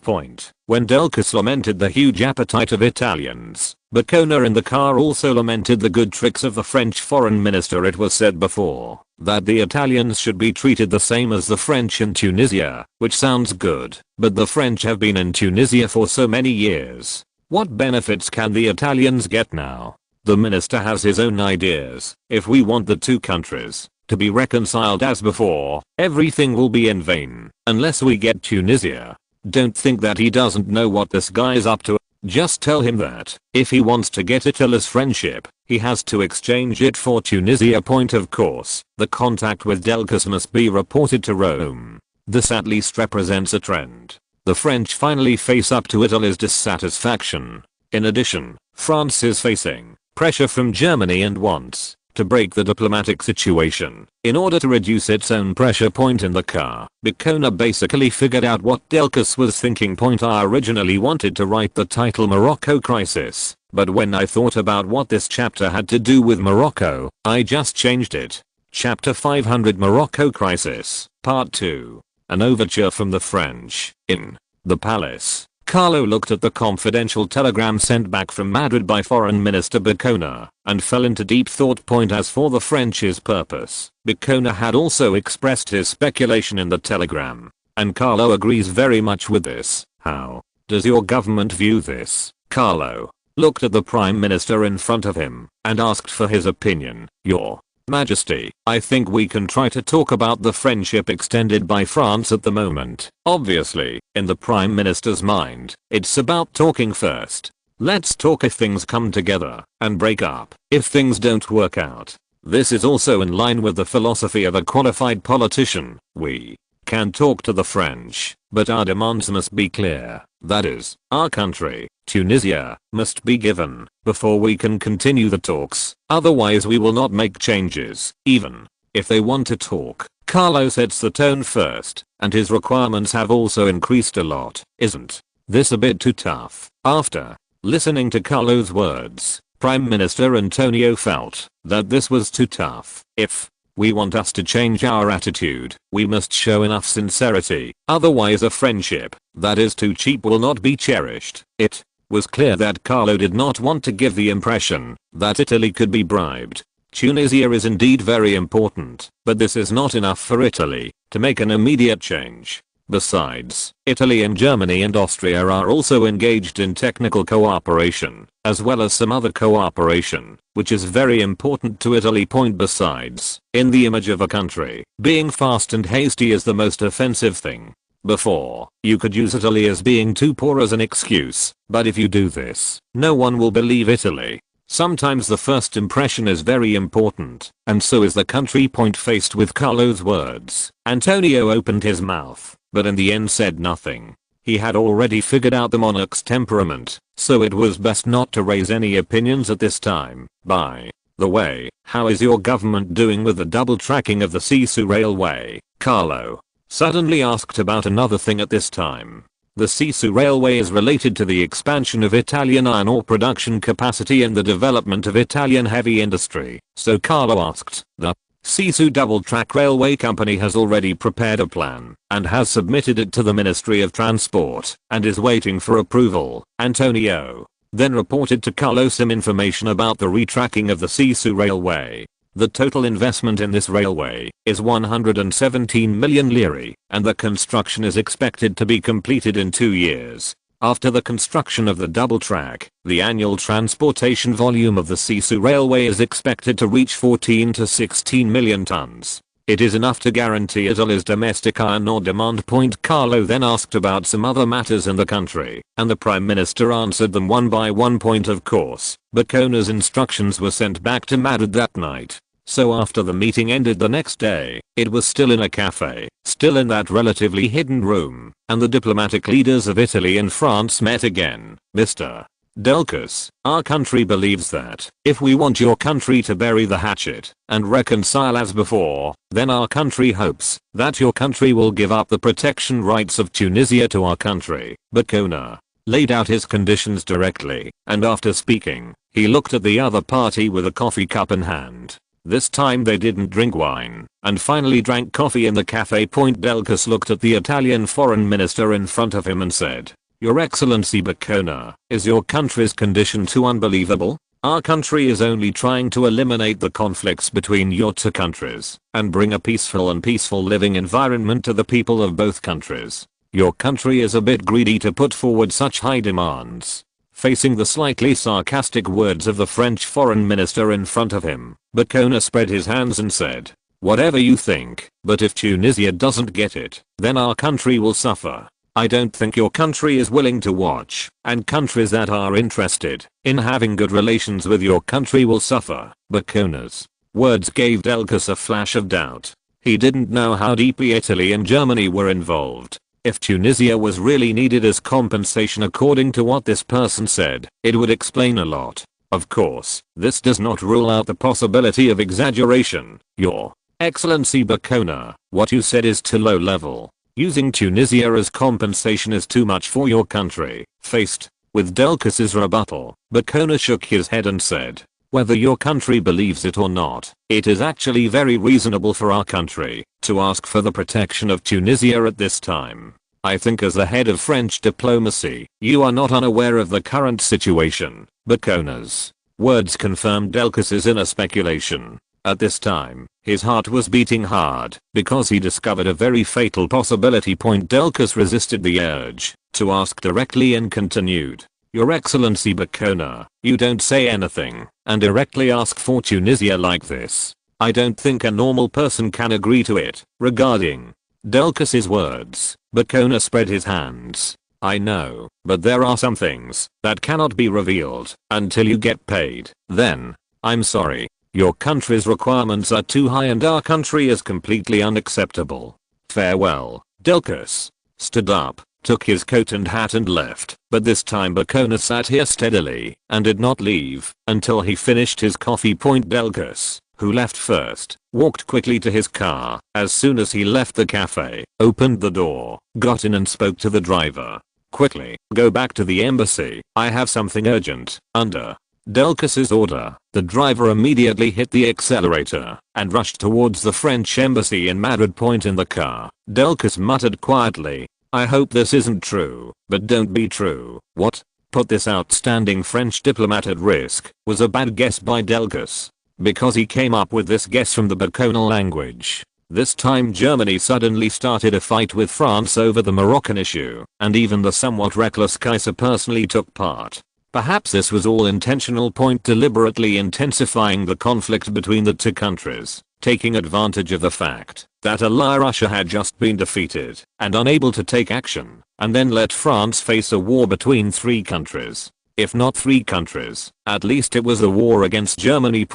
[SPEAKER 1] When Delcas lamented the huge appetite of Italians, Bacona in the car also lamented the good tricks of the French foreign minister. It was said before that the Italians should be treated the same as the French in Tunisia, which sounds good, but the French have been in Tunisia for so many years. What benefits can the Italians get now? The minister has his own ideas. If we want the two countries to be reconciled as before, everything will be in vain unless we get Tunisia. Don't think that he doesn't know what this guy is up to. Just tell him that if he wants to get Italy's friendship, he has to exchange it for Tunisia. Of course, the contact with Delcas must be reported to Rome. This at least represents a trend. The French finally face up to Italy's dissatisfaction. In addition, France is facing pressure from Germany and wants to break the diplomatic situation in order to reduce its own pressure. In the car, Bacona basically figured out what Delcas was thinking. I originally wanted to write the title Morocco Crisis, but when I thought about what this chapter had to do with Morocco, I just changed it. Chapter 500 Morocco Crisis, Part 2. An overture from the French. In the palace, Carlo looked at the confidential telegram sent back from Madrid by Foreign Minister Bacona and fell into deep thought. As for the French's purpose, Bacona had also expressed his speculation in the telegram, and Carlo agrees very much with this. How does your government view this? Carlo looked at the Prime Minister in front of him and asked for his opinion. Your Majesty, I think we can try to talk about the friendship extended by France at the moment. Obviously, in the Prime Minister's mind, it's about talking first. Let's talk if things come together, and break up if things don't work out. This is also in line with the philosophy of a qualified politician. We can talk to the French, but our demands must be clear. That is, our country, Tunisia, must be given before we can continue the talks. Otherwise we will not make changes, even if they want to talk. Carlo sets the tone first, and his requirements have also increased a lot. Isn't this a bit too tough? After listening to Carlo's words, Prime Minister Antonio felt that this was too tough. If we want us to change our attitude, we must show enough sincerity. Otherwise a friendship that is too cheap will not be cherished. It was clear that Carlo did not want to give the impression that Italy could be bribed. Tunisia is indeed very important, but this is not enough for Italy to make an immediate change. Besides, Italy and Germany and Austria are also engaged in technical cooperation, as well as some other cooperation, which is very important to Italy. Besides, in the image of a country, being fast and hasty is the most offensive thing. Before, you could use Italy as being too poor as an excuse, but if you do this, no one will believe Italy. Sometimes the first impression is very important, and so is the country. Faced with Carlo's words, Antonio opened his mouth, but in the end said nothing. He had already figured out the monarch's temperament, so it was best not to raise any opinions at this time. By the way, how is your government doing with the double tracking of the Sisu railway? Carlo suddenly asked about another thing at this time. The Sisu railway is related to the expansion of Italian iron ore production capacity and the development of Italian heavy industry, so Carlo asked. The Sisu double track railway company has already prepared a plan and has submitted it to the Ministry of Transport and is waiting for approval. Antonio then reported to Carlo some information about the retracking of the Sisu railway. The total investment in this railway is 117 million lire, and the construction is expected to be completed in 2 years. After the construction of the double track, the annual transportation volume of the Sisu railway is expected to reach 14 to 16 million tons. It is enough to guarantee Italy's domestic iron ore demand. Carlo then asked about some other matters in the country, and the Prime Minister answered them one by one. Of course, Bacona's instructions were sent back to Madrid that night. So after the meeting ended the next day, it was still in a cafe, still in that relatively hidden room, and the diplomatic leaders of Italy and France met again. Mr. Delcas, our country believes that if we want your country to bury the hatchet and reconcile as before, then our country hopes that your country will give up the protection rights of Tunisia to our country. Bacona laid out his conditions directly, and after speaking, he looked at the other party with a coffee cup in hand. This time they didn't drink wine, and finally drank coffee in the cafe. Delcas looked at the Italian foreign minister in front of him and said, "Your Excellency Boccona, is your country's condition too unbelievable? Our country is only trying to eliminate the conflicts between your two countries and bring a peaceful living environment to the people of both countries. Your country is a bit greedy to put forward such high demands." Facing the slightly sarcastic words of the French foreign minister in front of him, Boccona spread his hands and said, "Whatever you think, but if Tunisia doesn't get it, then our country will suffer. I don't think your country is willing to watch, and countries that are interested in having good relations with your country will suffer." Boccona's words gave Delcas a flash of doubt. He didn't know how deeply Italy and Germany were involved. If Tunisia was really needed as compensation according to what this person said, it would explain a lot. Of course, this does not rule out the possibility of exaggeration. Your Excellency Boccona, what you said is too low level. Using Tunisia as compensation is too much for your country. Faced with Delcas's rebuttal, Boccona shook his head and said, "Whether your country believes it or not, it is actually very reasonable for our country to ask for the protection of Tunisia at this time. I think as the head of French diplomacy, you are not unaware of the current situation." Boccona's words confirmed Delcas's inner speculation. At this time, his heart was beating hard because he discovered a very fatal possibility. Delcas resisted the urge to ask directly and continued, "Your Excellency Boccona, you don't say anything and directly ask for Tunisia like this. I don't think a normal person can agree to it." Regarding Delcas's words, Boccona spread his hands. "I know, but there are some things that cannot be revealed until you get paid. Then, I'm sorry. Your country's requirements are too high and our country is completely unacceptable. Farewell." Delcas stood up, took his coat and hat and left, but this time Boccona sat here steadily and did not leave until he finished his coffee. Delcas, who left first, walked quickly to his car. As soon as he left the cafe, opened the door, got in and spoke to the driver. "Quickly, go back to the embassy. I have something urgent." Under Delcas's order, the driver immediately hit the accelerator and rushed towards the French embassy in Madrid. In the car, Delcas muttered quietly, "I hope this isn't true, but don't be true." What put this outstanding French diplomat at risk was a bad guess by Delcas, because he came up with this guess from the Boccona language. This time Germany suddenly started a fight with France over the Moroccan issue, and even the somewhat reckless Kaiser personally took part. Perhaps this was all intentional. Deliberately intensifying the conflict between the two countries, taking advantage of the fact that ally Russia had just been defeated and unable to take action, and then let France face a war between three countries. If not three countries, at least it was a war against Germany.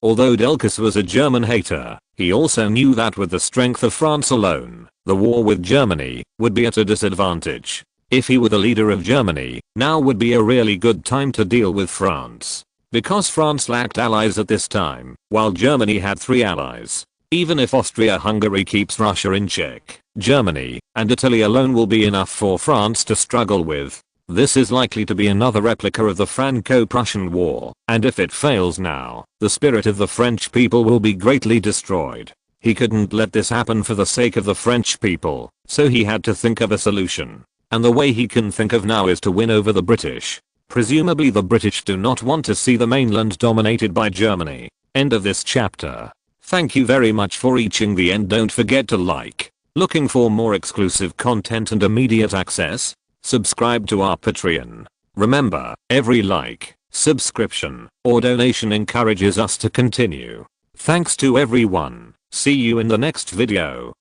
[SPEAKER 1] Although Delcas was a German hater, he also knew that with the strength of France alone, the war with Germany would be at a disadvantage. If he were the leader of Germany, now would be a really good time to deal with France. Because France lacked allies at this time, while Germany had 3 allies. Even if Austria-Hungary keeps Russia in check, Germany and Italy alone will be enough for France to struggle with. This is likely to be another replica of the Franco-Prussian War, and if it fails now, the spirit of the French people will be greatly destroyed. He couldn't let this happen for the sake of the French people, so he had to think of a solution. And the way he can think of now is to win over the British. Presumably the British do not want to see the mainland dominated by Germany. End of this chapter. Thank you very much for reaching the end. Don't forget to like. Looking for more exclusive content and immediate access? Subscribe to our Patreon. Remember, every like, subscription, or donation encourages us to continue. Thanks to everyone. See you in the next video.